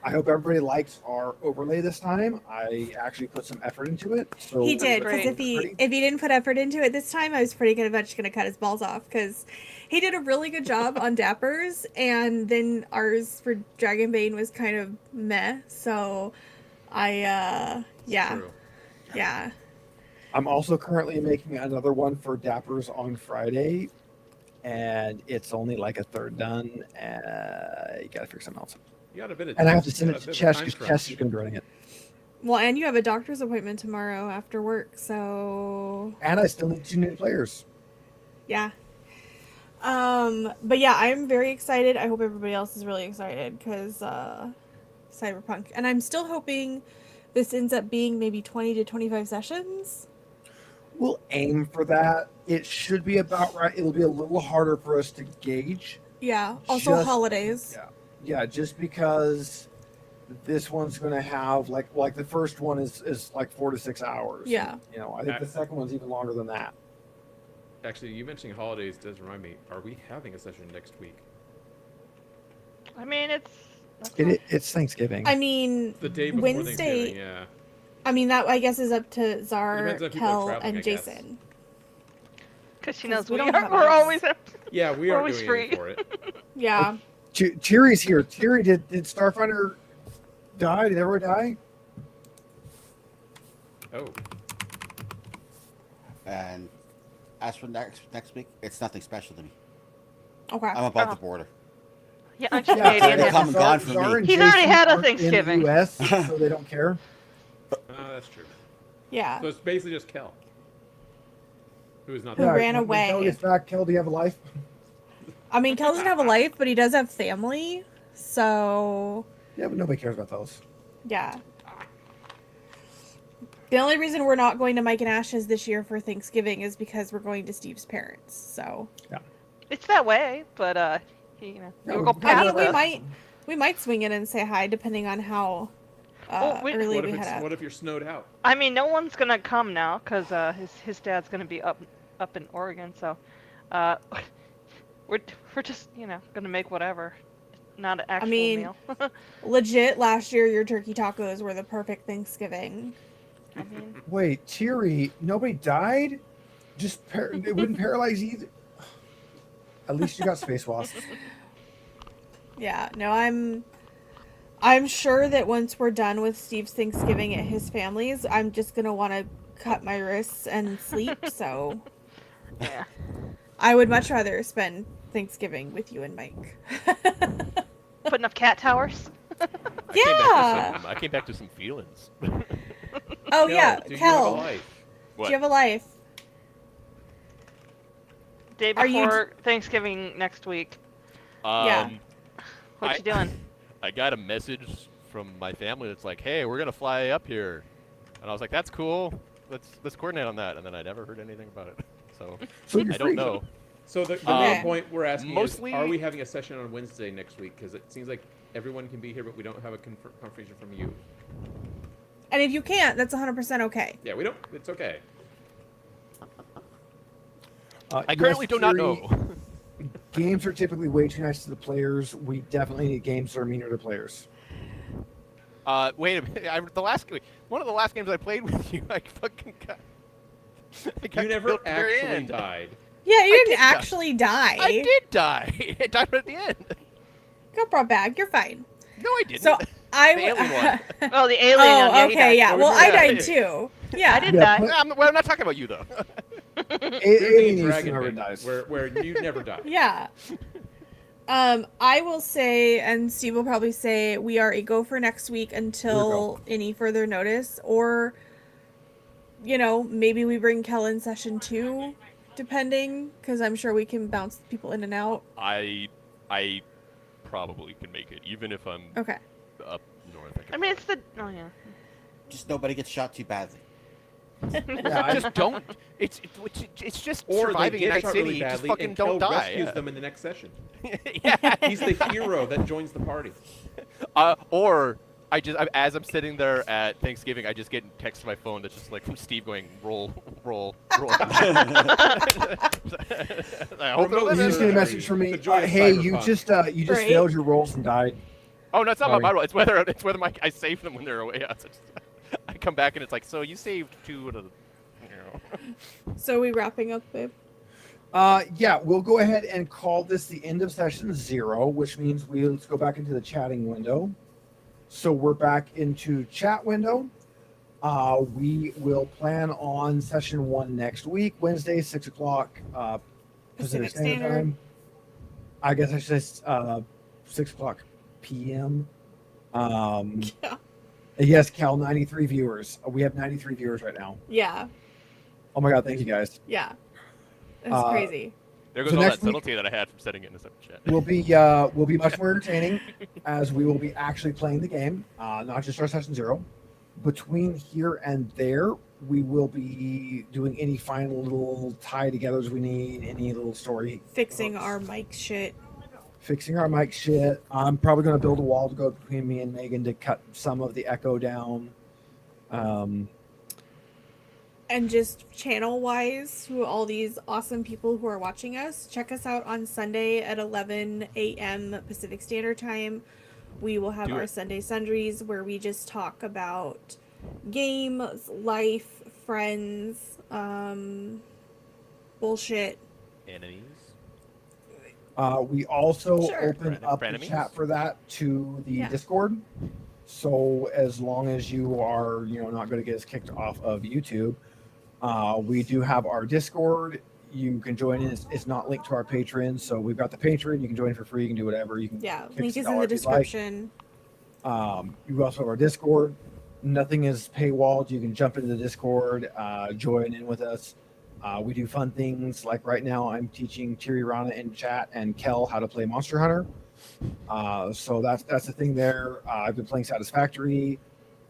Speaker 1: I hope everybody likes our overlay this time. I actually put some effort into it. So
Speaker 3: He did, because
Speaker 7: great.
Speaker 3: if he didn't put effort into it this time, I was pretty much going to cut his balls off, because he did a really good job on Dappers, and then ours for Dragonbane was kind of meh, so yeah.
Speaker 2: True.
Speaker 3: Yeah.
Speaker 1: I'm also currently making another one for Dappers on Friday, and it's only like a third done. You gotta figure something else.
Speaker 2: You got a bit of
Speaker 1: And I have to send
Speaker 2: you
Speaker 1: it
Speaker 2: got
Speaker 1: to
Speaker 2: a bit of
Speaker 1: Chess
Speaker 2: time
Speaker 1: because
Speaker 2: crunch.
Speaker 1: Chess is going to be running it.
Speaker 3: Well, and you have a doctor's appointment tomorrow after work, so
Speaker 1: And I still need 2 new players.
Speaker 3: yeah. But yeah, I'm very excited. I hope everybody else is really excited, because Cyberpunk, and I'm still hoping this ends up being maybe 20 to 25 sessions.
Speaker 1: We'll aim for that. It should be about right. It'll be a little harder for us to gauge.
Speaker 3: Yeah. Also
Speaker 1: Just-
Speaker 3: holidays.
Speaker 1: Yeah. Yeah, just because this one's going to have like the first one is like 4 to 6 hours.
Speaker 3: Yeah.
Speaker 1: You know, I think the second one's even longer than that.
Speaker 2: Actually, you mentioning holidays does remind me. Are we having a session next week?
Speaker 7: I mean, that's not-
Speaker 1: It's Thanksgiving.
Speaker 3: I mean,
Speaker 2: The day before
Speaker 3: Wednesday.
Speaker 2: Thanksgiving, yeah.
Speaker 3: I mean, that I guess is up to Czar,
Speaker 2: Depends on people are
Speaker 3: Kel,
Speaker 2: traveling,
Speaker 3: and
Speaker 2: I guess.
Speaker 3: Jason.
Speaker 7: Because she
Speaker 3: 'Cause
Speaker 7: knows
Speaker 3: we
Speaker 7: we
Speaker 3: don't
Speaker 7: are,
Speaker 3: have
Speaker 7: we're
Speaker 3: us.
Speaker 7: always
Speaker 2: Yeah, we
Speaker 7: We're
Speaker 2: aren't
Speaker 7: always
Speaker 2: doing anything
Speaker 7: free.
Speaker 2: for it.
Speaker 3: Yeah.
Speaker 1: Thierry's here. Thierry, did Starfinder die? Did everyone die?
Speaker 2: Oh,
Speaker 4: And as for next week, it's nothing special to me.
Speaker 3: Okay.
Speaker 4: I'm above
Speaker 7: Oh.
Speaker 4: the border.
Speaker 7: Yeah, I'm
Speaker 1: Yeah,
Speaker 7: Canadian.
Speaker 4: They come
Speaker 7: Yeah.
Speaker 4: and gone for me.
Speaker 1: and
Speaker 7: He's already
Speaker 1: Jason
Speaker 7: had a
Speaker 1: aren't in the
Speaker 7: Thanksgiving.
Speaker 1: US, so they don't care.
Speaker 2: that's true.
Speaker 3: Yeah.
Speaker 2: So it's basically just Kel, who is not
Speaker 3: Who
Speaker 2: there.
Speaker 3: ran
Speaker 1: when
Speaker 3: away.
Speaker 1: Kel gets back, Kel, do you have a life?
Speaker 3: I mean, Kel doesn't have a life, but he does have family. So,
Speaker 1: Yeah, but nobody cares about those.
Speaker 3: yeah. The only reason we're not going to Mike and Ash's this year for Thanksgiving is because we're going to Steve's parents. So,
Speaker 7: It's that way, but you know,
Speaker 1: Yeah,
Speaker 7: you'll
Speaker 1: we-
Speaker 7: go
Speaker 1: I
Speaker 7: past
Speaker 3: I mean,
Speaker 7: us.
Speaker 3: we might swing in and say hi depending on how
Speaker 7: Well,
Speaker 3: early
Speaker 2: What
Speaker 3: we
Speaker 2: if
Speaker 3: head
Speaker 2: it's
Speaker 3: out.
Speaker 2: what if you're snowed out?
Speaker 7: I mean, no one's gonna come now because his dad's gonna be up in Oregon, so we're just gonna make whatever, not an actual
Speaker 3: mean-
Speaker 7: meal.
Speaker 3: Legit, last year your turkey tacos were the perfect Thanksgiving.
Speaker 7: I mean,
Speaker 1: Wait, Thierry, nobody died? Just it wouldn't paralyze either. At least you got space wasps.
Speaker 3: Yeah, no, I'm sure that once we're done with Steve's Thanksgiving at his family's, I'm just gonna want to cut my wrists and sleep. So
Speaker 7: yeah.
Speaker 3: I would much rather spend Thanksgiving with you and Mike.
Speaker 7: Putting up cat towers.
Speaker 3: Yeah.
Speaker 6: I came back to some feelings.
Speaker 3: Oh
Speaker 2: Kel,
Speaker 3: yeah,
Speaker 2: do you have a
Speaker 3: Kel,
Speaker 2: life?
Speaker 3: do you have a life?
Speaker 7: Day
Speaker 3: Are you-
Speaker 7: before Thanksgiving next week.
Speaker 3: Yeah.
Speaker 7: What
Speaker 6: I-
Speaker 7: you doing?
Speaker 6: I got a message from my family that's like, "Hey, we're gonna fly up here," and I was like, "That's cool. Let's coordinate on that." And then I never heard anything about it. So
Speaker 1: So you're
Speaker 6: I don't
Speaker 1: free.
Speaker 6: know.
Speaker 2: So the
Speaker 3: Okay.
Speaker 2: real point we're asking
Speaker 6: Mostly-
Speaker 2: is, are we having a session on Wednesday next week? Because it seems like everyone can be here, but we don't have a confirmation from you.
Speaker 3: And if you can't, that's 100% okay.
Speaker 2: Yeah, we don't. It's okay.
Speaker 6: I currently do not know.
Speaker 1: Games are typically way too nice to the players. We definitely need games that are meaner to players.
Speaker 6: Wait a minute. One of the last games I played with you, I fucking got. I got
Speaker 2: You never
Speaker 6: killed at the very
Speaker 2: actually
Speaker 6: end.
Speaker 2: died.
Speaker 3: Yeah, you didn't
Speaker 6: did die.
Speaker 3: actually die.
Speaker 6: I did die. I died at the end.
Speaker 3: Got brought back. You're fine.
Speaker 6: No, I didn't.
Speaker 3: So I
Speaker 6: The alien one.
Speaker 7: Oh, the alien.
Speaker 3: Oh,
Speaker 7: yeah, he
Speaker 3: okay,
Speaker 7: died.
Speaker 3: yeah.
Speaker 2: Oh,
Speaker 3: Well, I
Speaker 6: yeah.
Speaker 3: died too. Yeah.
Speaker 7: I did
Speaker 1: Yeah,
Speaker 7: die.
Speaker 6: I'm not talking about you though.
Speaker 1: Alien needs to
Speaker 2: Dragon
Speaker 1: never
Speaker 2: Bait,
Speaker 1: dies.
Speaker 2: where you never die.
Speaker 3: Yeah. I will say, and Steve will probably say, we are a go for next week until any further notice, or, you know, maybe we bring Kel in session 2, depending, because I'm sure we can bounce people in and out.
Speaker 6: I probably can make it, even if I'm
Speaker 3: Okay.
Speaker 6: up north.
Speaker 7: I mean, it's the. Oh yeah.
Speaker 4: Just nobody gets shot too badly.
Speaker 1: Yeah,
Speaker 6: just don't. It's just
Speaker 2: Or they
Speaker 6: surviving in
Speaker 2: get
Speaker 6: Night
Speaker 2: shot
Speaker 6: City.
Speaker 2: really
Speaker 6: Just
Speaker 2: badly,
Speaker 6: fucking
Speaker 2: and
Speaker 6: don't
Speaker 2: Kel
Speaker 6: die.
Speaker 2: rescues them in the next session.
Speaker 6: Yeah.
Speaker 2: He's the hero that joins the party.
Speaker 6: Or as I'm sitting there at Thanksgiving, I just get a text to my phone that's just like from Steve going, roll, roll, roll. I hope it'll
Speaker 2: Remote
Speaker 1: You
Speaker 6: live
Speaker 1: just
Speaker 6: in.
Speaker 1: get a message from me.
Speaker 2: The joy of
Speaker 1: Hey, you
Speaker 2: Cyberpunk.
Speaker 1: just
Speaker 3: Right.
Speaker 1: failed your rolls and died.
Speaker 6: Oh no, it's not
Speaker 1: Sorry.
Speaker 6: about my roll. It's whether I save them when they're away. I come back and it's like, so you saved 2 out of the.
Speaker 3: So are we wrapping up, babe?
Speaker 1: Yeah, we'll go ahead and call this the end of session 0, which means let's go back into the chatting window. So we're back into chat window. We will plan on session 1 next week, Wednesday, 6 o'clock Pacific Standard Time. I guess I should say 6 o'clock p.m.
Speaker 3: Yeah.
Speaker 1: Yes, Cal, 93 viewers. We have 93 viewers right now.
Speaker 3: Yeah.
Speaker 1: Oh my god, thank you guys.
Speaker 3: Yeah. That's
Speaker 1: Uh,
Speaker 3: crazy.
Speaker 6: There goes
Speaker 1: So
Speaker 6: all
Speaker 1: next
Speaker 6: that
Speaker 1: week-
Speaker 6: subtlety that I had from setting it in a separate chat.
Speaker 1: We'll be much more entertaining as we will be actually playing the game, not just our session 0. Between here and there, we will be doing any final little tie-togethers we need, any little story.
Speaker 3: Fixing our mic shit.
Speaker 1: Fixing our mic shit. I'm probably going to build a wall to go between me and Megan to cut some of the echo down.
Speaker 3: And just channel wise, to all these awesome people who are watching us, check us out on Sunday at 11 a.m. Pacific Standard Time. We will have
Speaker 6: Do
Speaker 3: our
Speaker 6: it.
Speaker 3: Sunday Sundries where we just talk about games, life, friends, bullshit.
Speaker 6: Enemies.
Speaker 1: We also
Speaker 3: Sure.
Speaker 1: open up the
Speaker 6: Frenemies?
Speaker 1: chat for that to the
Speaker 3: Yeah.
Speaker 1: Discord. So as long as you are, not going to get us kicked off of YouTube, we do have our Discord. You can join in. It's not linked to our Patreon, so we've got the Patreon. You can join for free. You can do whatever. You can.
Speaker 3: Yeah,
Speaker 1: kick
Speaker 3: link
Speaker 1: us a
Speaker 3: is in
Speaker 1: dollar
Speaker 3: the
Speaker 1: if you'd like.
Speaker 3: description.
Speaker 1: You also have our Discord. Nothing is paywalled. You can jump into the Discord, join in with us. We do fun things like right now I'm teaching Tirirana in chat and Kel how to play Monster Hunter. So that's the thing there. I've been playing Satisfactory,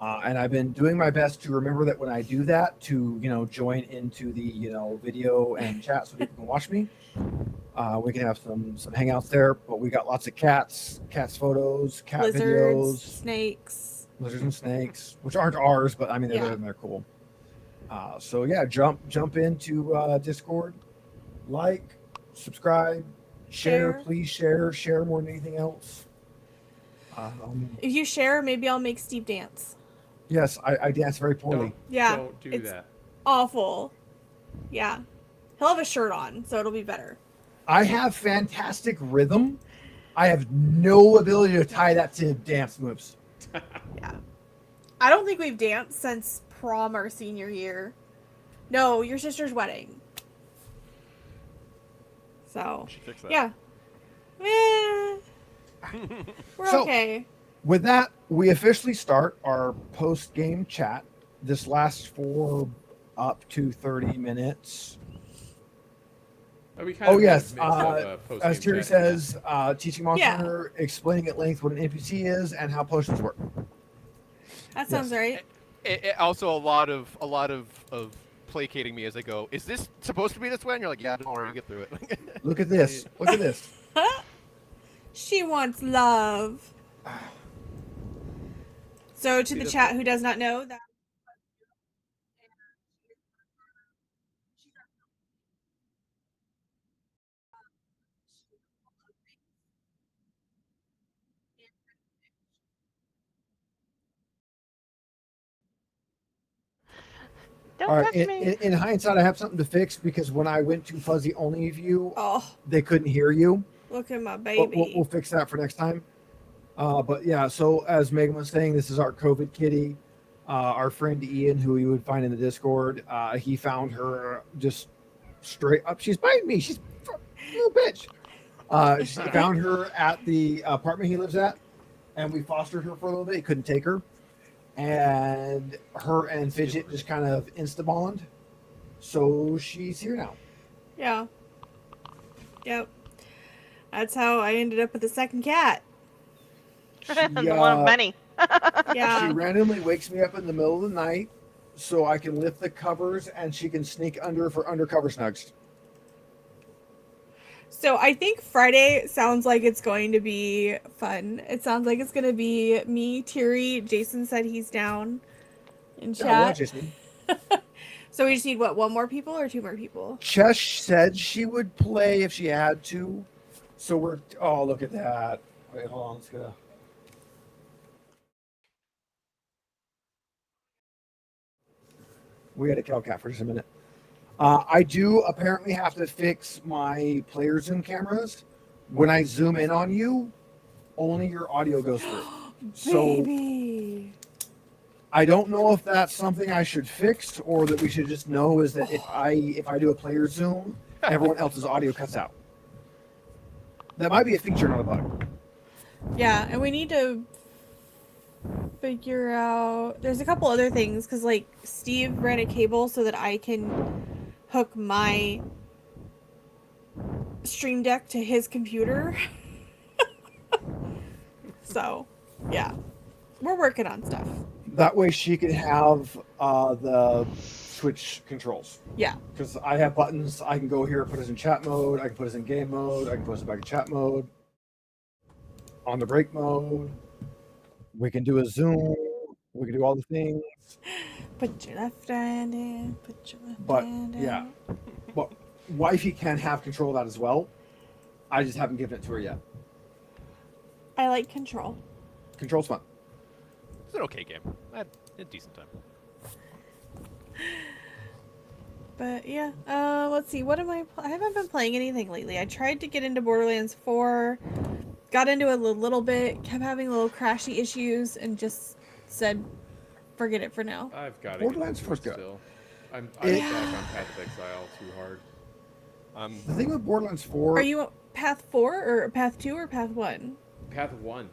Speaker 1: and I've been doing my best to remember that when I do that to join into the video and chat so people can watch me. We can have some hangouts there, but we got lots of cats photos, cat
Speaker 3: Lizards,
Speaker 1: videos,
Speaker 3: snakes.
Speaker 1: lizards and snakes, which aren't ours, but I mean
Speaker 3: Yeah.
Speaker 1: they're cool. So yeah, jump into Discord, like, subscribe, share.
Speaker 3: Share.
Speaker 1: Please share more than anything else.
Speaker 3: If you share, maybe I'll make Steve dance.
Speaker 1: Yes, I dance very poorly.
Speaker 3: Yeah,
Speaker 2: Don't do
Speaker 3: it's
Speaker 2: that.
Speaker 3: awful. Yeah. He'll have a shirt on, so it'll be better.
Speaker 1: I have fantastic rhythm. I have no ability to tie that to dance moves.
Speaker 3: Yeah. I don't think we've danced since prom our senior year. No, your sister's wedding. So,
Speaker 6: Should fix that.
Speaker 3: yeah. Eh, we're
Speaker 1: So-
Speaker 3: okay.
Speaker 1: With that, we officially start our post-game chat. This lasts for up to 30 minutes.
Speaker 2: We kind
Speaker 1: Oh
Speaker 2: of
Speaker 1: yes,
Speaker 2: mix up, post-game
Speaker 1: as Terry
Speaker 2: chat,
Speaker 1: says, teaching Monster
Speaker 3: Yeah.
Speaker 1: Hunter, explaining at length what an NPC is and how potions work.
Speaker 3: That sounds
Speaker 1: yes.
Speaker 3: right.
Speaker 6: Also, a lot of placating me as I go, is this supposed to be this way? And you're like, yeah, don't worry, get through it.
Speaker 1: Look at this. Look at this.
Speaker 3: She wants love. So to the chat who does not know that.
Speaker 7: Don't
Speaker 1: All right.
Speaker 7: touch me.
Speaker 1: In hindsight, I have something to fix because when I went to fuzzy only view,
Speaker 3: Oh,
Speaker 1: they couldn't hear you.
Speaker 3: look at my
Speaker 1: But
Speaker 3: baby.
Speaker 1: we'll fix that for next time. But yeah, so as Megan was saying, this is our COVID kitty. Our friend Ian, who you would find in the Discord, he found her just straight up. She's biting me. She's a little bitch. She found her at the apartment he lives at, and we fostered her for a little bit. He couldn't take her. And her and Fidget just kind of insta-bond. So she's here now.
Speaker 3: Yeah. Yep. That's how I ended up with the second cat.
Speaker 7: The one of many.
Speaker 1: She
Speaker 3: Yeah.
Speaker 1: randomly wakes me up in the middle of the night so I can lift the covers and she can sneak under for undercover snugs.
Speaker 3: So I think Friday sounds like it's going to be fun. It sounds like it's going to be me, Terry. Jason said he's down in
Speaker 1: Yeah, well,
Speaker 3: chat.
Speaker 1: Jason.
Speaker 3: So we just need what, one more people or two more people?
Speaker 1: Chesh said she would play if she had to. So we're oh look at that. Wait, hold on, let's go. We had to kill cat for just a minute. I do apparently have to fix my player zoom cameras. When I zoom in on you, only your audio goes through. So
Speaker 3: Baby.
Speaker 1: I don't know if that's something I should fix or that we should just know is that if I do a player zoom, everyone else's audio cuts out. That might be a feature, not a bug.
Speaker 3: Yeah, and we need to figure out. There's a couple other things because, like, Steve ran a cable so that I can hook my Stream Deck to his computer. So, yeah, we're working on stuff.
Speaker 1: That way she can have the Switch controls.
Speaker 3: Yeah,
Speaker 1: Because I have buttons, I can go here, put us in chat mode, I can put us in game mode, I can put us back in chat mode, on the break mode. We can do a zoom, we can do all the things.
Speaker 3: put your left hand in. Put your left
Speaker 1: But,
Speaker 3: hand in.
Speaker 1: yeah. But wifey can have control of that as well. I just haven't given it to her yet.
Speaker 3: I like control.
Speaker 1: Control's fun.
Speaker 6: It's an okay game. I had a decent time.
Speaker 3: But yeah, let's see. What am I haven't been playing anything lately. I tried to get into Borderlands 4, got into it a little bit, kept having little crashy issues, and just said, forget it for now.
Speaker 2: I've got to
Speaker 1: Borderlands
Speaker 2: get
Speaker 1: 4's
Speaker 2: into it
Speaker 1: good.
Speaker 2: still. I'm
Speaker 1: It-
Speaker 2: back on Path of Exile too hard.
Speaker 1: The thing with Borderlands 4,
Speaker 3: Are you Path 4 or Path 2 or Path 1?
Speaker 2: Path 1.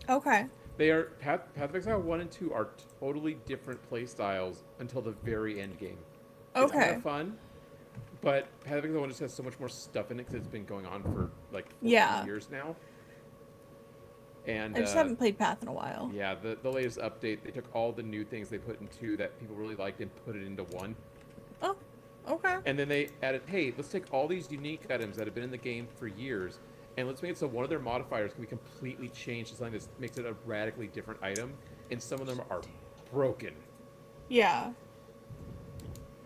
Speaker 3: Okay.
Speaker 2: They are Path of Exile 1 and 2 are totally different play styles until the very end game. It's kind
Speaker 3: Okay.
Speaker 2: of fun, but Path of Exile 1 just has so much more stuff in it because it's been going on for like 14
Speaker 3: Yeah.
Speaker 2: years now. And
Speaker 3: I just haven't played Path in a while.
Speaker 2: yeah, the latest update, they took all the new things they put in 2 that people really liked and put it into 1.
Speaker 3: Oh, okay.
Speaker 2: And then they added, hey, let's take all these unique items that have been in the game for years, and let's make it so one of their modifiers can be completely changed to something that makes it a radically different item, and some of them are broken.
Speaker 3: Yeah.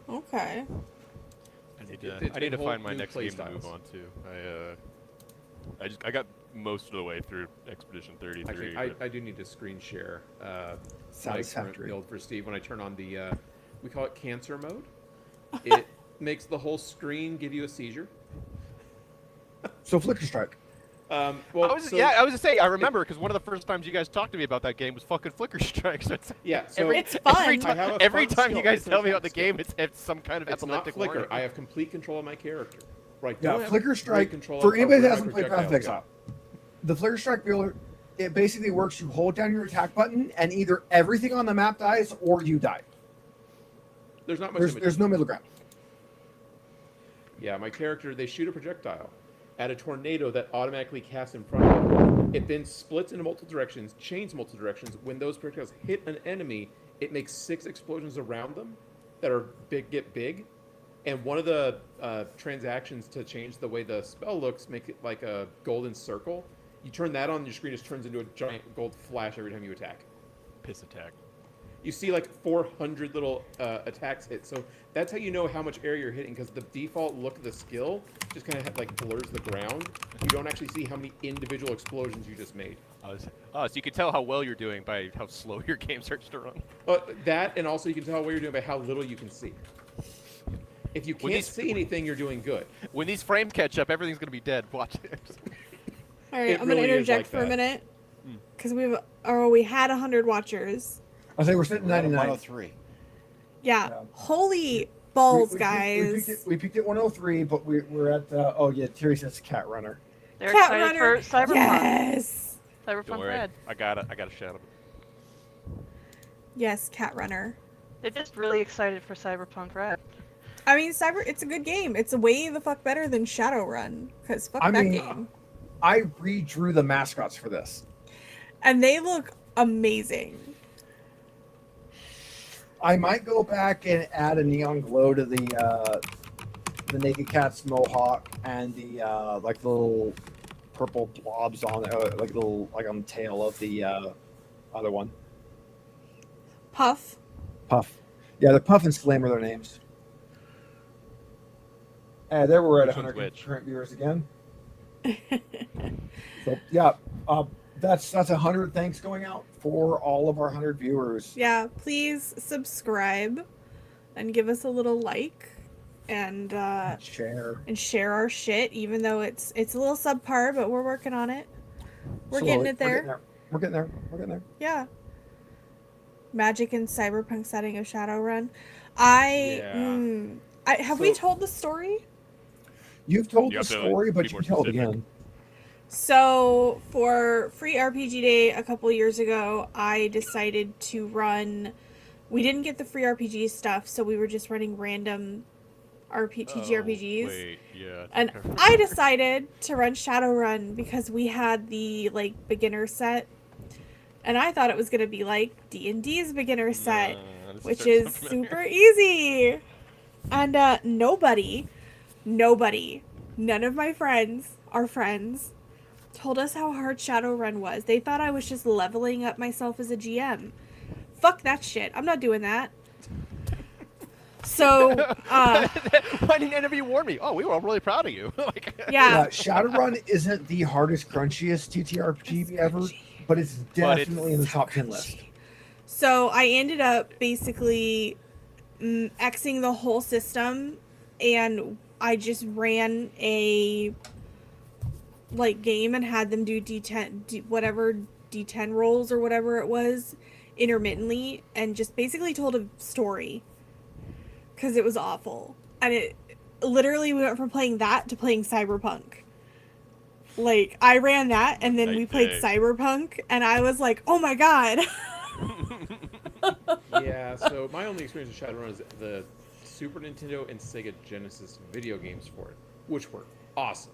Speaker 3: Okay.
Speaker 6: I need to
Speaker 2: whole
Speaker 6: find my
Speaker 2: new
Speaker 6: next
Speaker 2: play
Speaker 6: game to move
Speaker 2: styles.
Speaker 6: on to. I got most of the way through Expedition 33.
Speaker 2: Actually,
Speaker 6: but
Speaker 2: I do need to screen share my current
Speaker 1: Satisfactory.
Speaker 2: build for Steve. When I turn on the, we call it cancer mode, it makes the whole screen give you a seizure.
Speaker 1: so Flicker Strike.
Speaker 2: Well,
Speaker 6: I was gonna say I remember because one of the first times you guys talked to me about that game was fucking Flicker Strike. So it's,
Speaker 2: yeah. So
Speaker 3: It's fun.
Speaker 2: I have a
Speaker 6: every
Speaker 2: fun
Speaker 6: time you
Speaker 2: skill.
Speaker 6: guys
Speaker 2: It's a
Speaker 6: tell me
Speaker 2: fun
Speaker 6: about the
Speaker 2: skill.
Speaker 6: game, it's some kind of
Speaker 2: It's not
Speaker 6: epileptic
Speaker 2: flicker.
Speaker 6: warning.
Speaker 2: I have complete control of my character. Right.
Speaker 1: Yeah,
Speaker 2: don't have
Speaker 1: Flicker
Speaker 2: great
Speaker 1: Strike,
Speaker 2: control
Speaker 1: for
Speaker 2: of
Speaker 1: anybody that
Speaker 2: my
Speaker 1: hasn't played Path of
Speaker 2: projectiles.
Speaker 1: Exile, the Flicker Strike builder, it basically works, you hold down your attack button, and either everything on the map dies, or you die.
Speaker 2: There's not much in
Speaker 1: There's no middle ground.
Speaker 2: Yeah, my character, they shoot a projectile at a tornado that automatically casts in front of them. It then splits into multiple directions, chains multiple directions. When those projectiles hit an enemy, it makes 6 explosions around them, that are get big, and one of the transactions to change the way the spell looks make it like a golden circle. You turn that on, your screen just turns into a giant gold flash every time you attack.
Speaker 6: Piss attack.
Speaker 2: You see like 400 little attacks hit, so that's how you know how much area you're hitting, because the default look of the skill just kind of like blurs the ground. You don't actually see how many individual explosions you just made.
Speaker 6: So you can tell how well you're doing by how slow your game starts to run.
Speaker 2: That, and also you can tell what you're doing by how little you can see. If you can't see anything, you're doing good.
Speaker 6: When these frames catch up, everything's gonna be dead. Watch it.
Speaker 3: All right,
Speaker 2: It
Speaker 3: I'm gonna
Speaker 2: really is
Speaker 3: interject
Speaker 2: like
Speaker 3: for a
Speaker 2: that.
Speaker 3: minute because we had 100 watchers.
Speaker 1: I say we're sitting at 99.
Speaker 4: 103.
Speaker 3: Yeah.
Speaker 1: Yeah.
Speaker 3: Holy balls,
Speaker 1: We
Speaker 3: guys.
Speaker 1: We peaked at 103, but we're at oh yeah, Terry says Cat Runner.
Speaker 7: They're
Speaker 3: Cat
Speaker 7: excited
Speaker 3: Runner.
Speaker 7: for Cyberpunk.
Speaker 3: Yes.
Speaker 6: Don't
Speaker 7: Cyberpunk
Speaker 6: worry,
Speaker 7: Red.
Speaker 6: I got a shadow.
Speaker 3: Yes, Cat Runner.
Speaker 7: They're just really excited for Cyberpunk Red.
Speaker 3: I mean, it's a good game. It's way the fuck better than Shadowrun, because fuck
Speaker 1: I
Speaker 3: that
Speaker 1: mean,
Speaker 3: game.
Speaker 1: I redrew the mascots for this.
Speaker 3: And they look amazing.
Speaker 1: I might go back and add a neon glow to the naked cat's mohawk and the like little purple blobs on it, like little like on the tail of the other one.
Speaker 3: Puff.
Speaker 1: Puff. Yeah, the Puff and Slam are their names. And there we're at
Speaker 6: Which one's
Speaker 1: 100
Speaker 6: which?
Speaker 1: current viewers again. So yeah, that's 100 thanks going out for all of our 100 viewers.
Speaker 3: Yeah, please subscribe and give us a little like and
Speaker 1: Share.
Speaker 3: our shit, even though it's a little subpar, but we're working on it. We're
Speaker 1: Slowly.
Speaker 3: getting it there.
Speaker 1: We're getting there. We're getting there.
Speaker 3: Yeah. Magic and cyberpunk setting of Shadowrun. I have we
Speaker 2: So-
Speaker 3: told the story?
Speaker 1: You've told
Speaker 6: You
Speaker 1: the
Speaker 6: have to,
Speaker 1: story,
Speaker 6: be
Speaker 1: but you
Speaker 6: more
Speaker 1: can tell it
Speaker 6: specific.
Speaker 1: again.
Speaker 3: So for Free RPG Day a couple years ago, I decided to run. We didn't get the free RPG stuff, so we were just running random TTRPGs.
Speaker 6: Wait, yeah.
Speaker 3: And I decided to run Shadowrun because we had the like beginner set, and I thought it was gonna be like D&D's beginner set, which is super easy. And nobody, none of my friends, our friends, told us how hard Shadowrun was. They thought I was just leveling up myself as a GM. Fuck that shit. I'm not doing that. So,
Speaker 6: Why didn't any of you warn me? Oh, we were all really proud of you. Like,
Speaker 3: yeah.
Speaker 1: Shadowrun isn't the hardest, crunchiest TTRPG ever, but it's definitely in the top 10 list.
Speaker 3: So I ended up basically Xing the whole system, and I just ran a like game and had them do D10 rolls or whatever it was intermittently, and just basically told a story because it was awful. And it literally we went from playing that to playing Cyberpunk. Like I ran that, and then we played Cyberpunk, and I was like, oh my god.
Speaker 2: Yeah, so my only experience with Shadowrun is the Super Nintendo and Sega Genesis video games for it, which were awesome.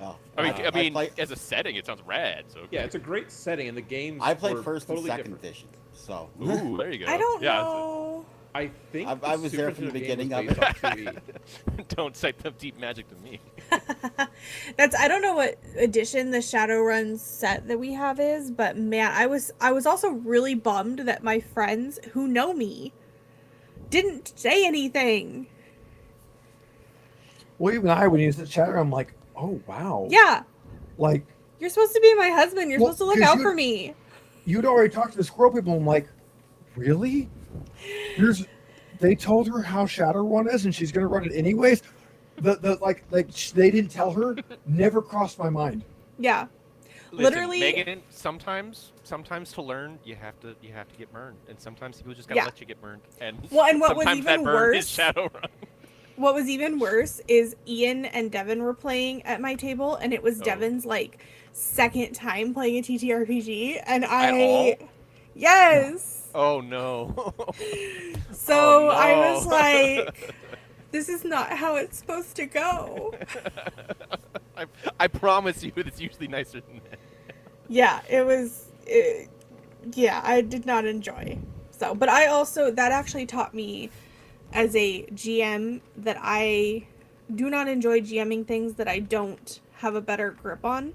Speaker 4: Oh,
Speaker 6: I mean,
Speaker 4: play-
Speaker 6: as a setting, it sounds rad. So
Speaker 2: Yeah, it's a great setting, and the games
Speaker 4: I played
Speaker 2: were
Speaker 4: first
Speaker 2: totally
Speaker 4: and second
Speaker 2: different.
Speaker 4: edition, so
Speaker 6: Ooh, there you go.
Speaker 3: I don't
Speaker 6: yeah,
Speaker 3: know.
Speaker 2: I think
Speaker 4: I was there from the beginning of it.
Speaker 6: Don't cite the deep magic to me.
Speaker 3: I don't know what edition the Shadowrun set that we have is, but man, I was also really bummed that my friends who know me didn't say anything.
Speaker 1: Well, even I, when you said Shadowrun, I'm like, oh wow.
Speaker 3: Yeah,
Speaker 1: Like,
Speaker 3: you're supposed to be my husband. You're
Speaker 1: Well,
Speaker 3: supposed to look
Speaker 1: 'cause
Speaker 3: out for me.
Speaker 1: you'd already talked to the squirrel people. I'm like, really? They told her how Shadowrun is, and she's gonna run it anyways. They didn't tell her. Never crossed my mind.
Speaker 3: Yeah,
Speaker 6: Listen,
Speaker 3: Literally-
Speaker 6: Megan, sometimes to learn, you have to get burned, and sometimes people just gotta
Speaker 3: Yeah.
Speaker 6: let you get burned. And
Speaker 3: Well, and what was
Speaker 6: sometimes
Speaker 3: even
Speaker 6: that burn is
Speaker 3: worse-
Speaker 6: Shadowrun.
Speaker 3: what was even worse is Ian and Devin were playing at my table, and it was
Speaker 6: Oh.
Speaker 3: Devin's like second time playing a TTRPG, and
Speaker 6: At all?
Speaker 3: yes.
Speaker 6: Oh no.
Speaker 3: So
Speaker 6: Oh,
Speaker 3: I
Speaker 6: no.
Speaker 3: was like, this is not how it's supposed to go.
Speaker 6: I promise you, it's usually nicer than that.
Speaker 3: Yeah, yeah, I did not enjoy So, but that actually taught me as a GM that I do not enjoy GMing things that I don't have a better grip on.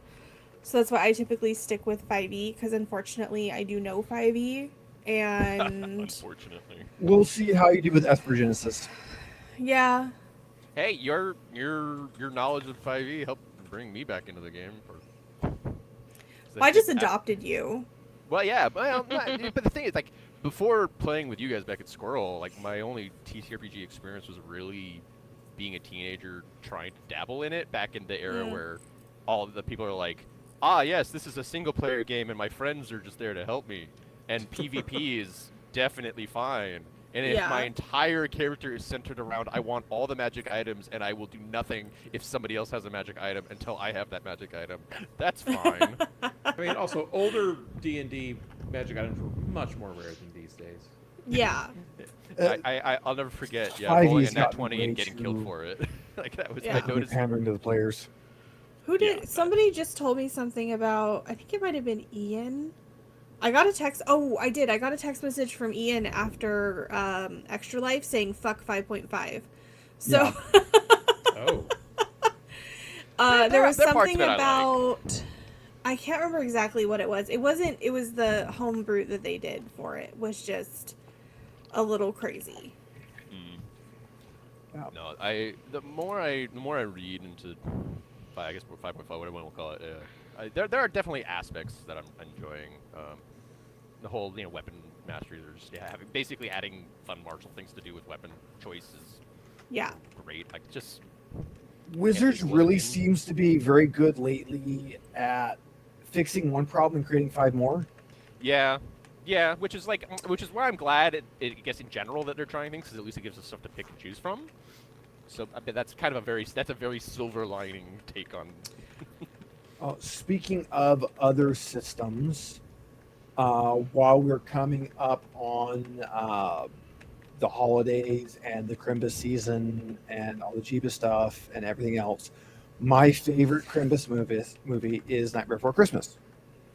Speaker 3: So that's why I typically stick with 5e, because unfortunately I do know 5e, and
Speaker 6: Unfortunately.
Speaker 1: We'll see how you do with Espergenesis.
Speaker 3: yeah.
Speaker 6: Hey, your knowledge of 5e helped bring me back into the game.
Speaker 3: I just adopted you.
Speaker 6: Well, yeah, but the thing is, like, before playing with you guys back at Squirrel, like, my only TTRPG experience was really being a teenager trying to dabble in it back in the era where all the people are like, ah, yes, this is a single-player game, and my friends are just there to help me, and PvP is definitely fine. And if my entire character is centered around, I want all the magic items, and I will do nothing if somebody else has a magic item until I have that magic item, that's fine.
Speaker 2: I mean, also, older D&D magic items were much more rare than these days.
Speaker 3: Yeah.
Speaker 6: I'll never forget,
Speaker 1: 5E's
Speaker 6: rolling a nat
Speaker 1: gotten
Speaker 6: 20
Speaker 1: way
Speaker 6: and getting killed
Speaker 1: too-
Speaker 6: for it. Like, that was,
Speaker 3: Yeah.
Speaker 6: I noticed.
Speaker 1: Pandering to the players.
Speaker 3: Who did?
Speaker 6: Yeah,
Speaker 3: Somebody just told me something about. I think it might have been Ian. I got a text. Oh, I did. I got a text message from Ian after Extra Life saying "fuck 5.5." So.
Speaker 2: Oh.
Speaker 3: There was
Speaker 6: there are parts
Speaker 3: something
Speaker 6: of it I like.
Speaker 3: about. I can't remember exactly what it was. It wasn't. It was the homebrew that they did for it. Was just a little crazy.
Speaker 1: Yeah.
Speaker 6: No, the more I read into, I guess 5.5, whatever we'll call it. There are definitely aspects that I'm enjoying. The whole weapon mastery. There's basically adding fun martial things to do with weapon choice is
Speaker 3: Yeah.
Speaker 6: great. Like just
Speaker 1: Wizards
Speaker 6: Yeah,
Speaker 1: really
Speaker 6: looking.
Speaker 1: seems to be very good lately at fixing one problem and creating 5 more.
Speaker 6: yeah, which is why I'm glad I guess in general that they're trying things, because at least it gives us stuff to pick and choose from. So I bet that's kind of a very silver lining take on.
Speaker 1: Speaking of other systems, while we're coming up on the holidays and the Crimbus season and all the Jeebus stuff and everything else, my favorite Crimbus movie is Nightmare Before Christmas,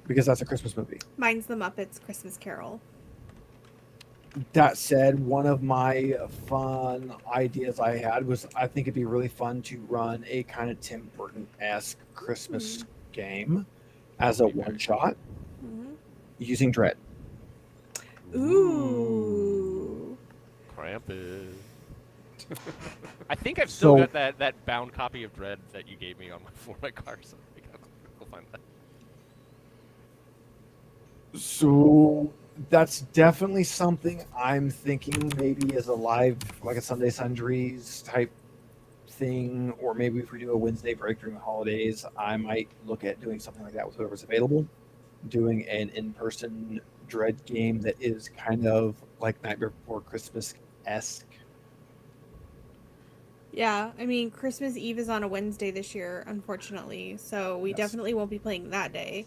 Speaker 1: because that's a Christmas movie.
Speaker 3: Mine's the Muppets Christmas Carol.
Speaker 1: That said, one of my fun ideas I had was I think it'd be really fun to run a kind of Tim Burton-esque Christmas game as a one-shot
Speaker 3: Mm-hmm.
Speaker 1: using Dread.
Speaker 3: Ooh.
Speaker 6: Krampus. I think I've still
Speaker 1: So-
Speaker 6: got that bound copy of Dread that you gave me for my car, so I think I'll find that.
Speaker 1: So that's definitely something I'm thinking maybe as a live, like a Sunday Sundries type thing, or maybe if we do a Wednesday break during the holidays, I might look at doing something like that with whoever's available, doing an in-person Dread game that is kind of like Nightmare Before Christmas-esque.
Speaker 3: Yeah, I mean, Christmas Eve is on a Wednesday this year, unfortunately, so we
Speaker 1: Yes.
Speaker 3: definitely won't be playing that day.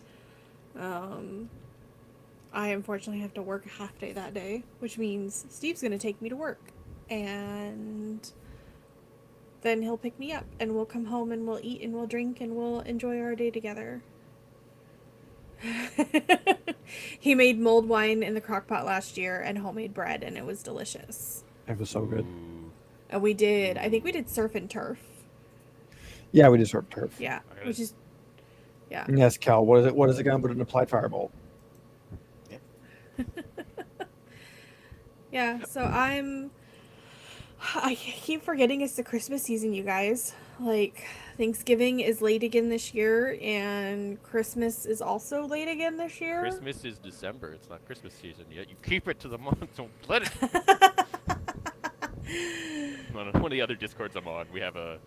Speaker 3: I unfortunately have to work a half day that day, which means Steve's going to take me to work, and then he'll pick me up, and we'll come home, and we'll eat, and we'll drink, and we'll enjoy our day together. He made mulled wine in the crock pot last year and homemade bread, and it was delicious.
Speaker 1: It was so good.
Speaker 6: Ooh.
Speaker 3: And I think we did surf and turf.
Speaker 1: Yeah, we just sort of turf.
Speaker 3: Yeah,
Speaker 6: Okay.
Speaker 3: which is, yeah.
Speaker 1: And yes, Cal, what is it? What is it going to put an applied firebolt?
Speaker 3: Yeah, so I keep forgetting it's the Christmas season, you guys. Like, Thanksgiving is late again this year, and Christmas is also late again this year.
Speaker 6: Christmas is December. It's not Christmas season yet. You keep it to the month. Don't let it. On one of the other Discords I'm on, we have a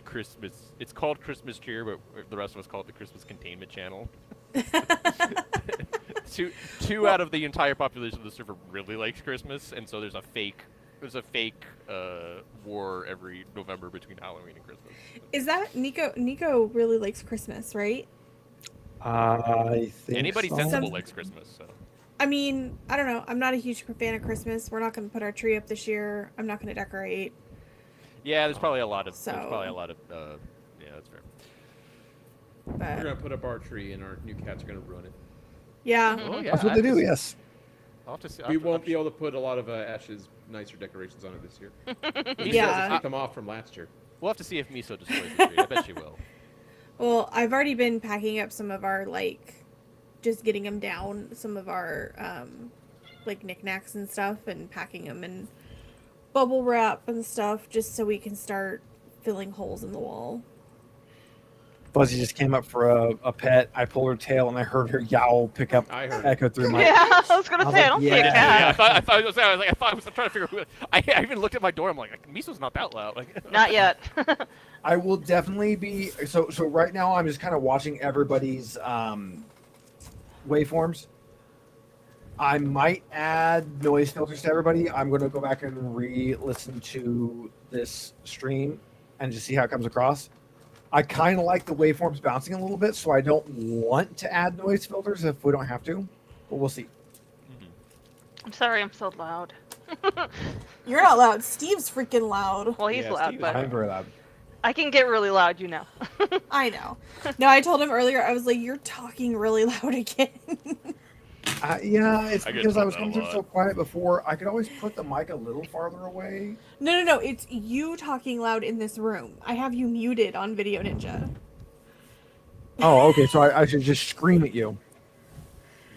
Speaker 6: Christmas. It's called Christmas Cheer, but the rest of us call it the Christmas Containment Channel. Two out of the entire population of the server really likes Christmas, and so there's a fake war every November between Halloween and Christmas.
Speaker 3: Is that Nico? Nico really likes Christmas, right?
Speaker 1: I think
Speaker 6: Anybody
Speaker 1: so.
Speaker 6: sensible
Speaker 3: Some-
Speaker 6: likes Christmas, so.
Speaker 3: I mean, I don't know. I'm not a huge fan of Christmas. We're not going to put our tree up this year. I'm not going to decorate.
Speaker 6: Yeah, there's probably a lot of.
Speaker 3: So-
Speaker 6: Yeah, that's fair.
Speaker 2: We're
Speaker 3: But
Speaker 2: gonna put up our tree, and our new cats are gonna ruin it.
Speaker 3: yeah,
Speaker 6: Oh yeah.
Speaker 1: That's what they do, yes.
Speaker 6: I'll have to see.
Speaker 2: We won't be able to put a lot of Ash's nicer decorations on it this year. He
Speaker 3: Yeah.
Speaker 2: doesn't take them off from last year.
Speaker 6: We'll have to see if Miso destroys the tree. I bet she will.
Speaker 3: Well, I've already been packing up some of our, like, just getting them down, some of our, like, knickknacks and stuff, and packing them in bubble wrap and stuff, just so we can start filling holes in the wall.
Speaker 1: Fuzzy just came up for a pet. I pulled her tail and I heard her yowl pick up
Speaker 2: I heard it.
Speaker 1: echo through my.
Speaker 7: Yeah, I was gonna
Speaker 1: I was
Speaker 7: say, I
Speaker 1: like,
Speaker 7: don't see a
Speaker 1: yeah.
Speaker 7: cat.
Speaker 6: Yeah, I was trying to figure. I even looked at my door. I'm like, Miso's not that loud. Like,
Speaker 7: Not yet.
Speaker 1: I will definitely be so right now I'm just kind of watching everybody's waveforms. I might add noise filters to everybody. I'm going to go back and re-listen to this stream and just see how it comes across. I kind of like the waveforms bouncing a little bit, so I don't want to add noise filters if we don't have to, but we'll see.
Speaker 7: I'm sorry, I'm so loud.
Speaker 3: You're not loud. Steve's freaking loud.
Speaker 7: Well, he's
Speaker 2: Yeah,
Speaker 7: loud,
Speaker 2: Steve is
Speaker 7: but
Speaker 1: I'm very loud.
Speaker 7: I can get really loud, you know.
Speaker 3: I know. No, I told him earlier, I was like, you're talking really loud again.
Speaker 1: Yeah, it's
Speaker 6: I get
Speaker 1: because I
Speaker 6: told
Speaker 1: was
Speaker 6: that a
Speaker 1: coming through
Speaker 6: lot.
Speaker 1: so quiet before. I could always put the mic a little farther away.
Speaker 3: No. It's you talking loud in this room. I have you muted on Video Ninja.
Speaker 1: Oh, okay, so I should just scream at you.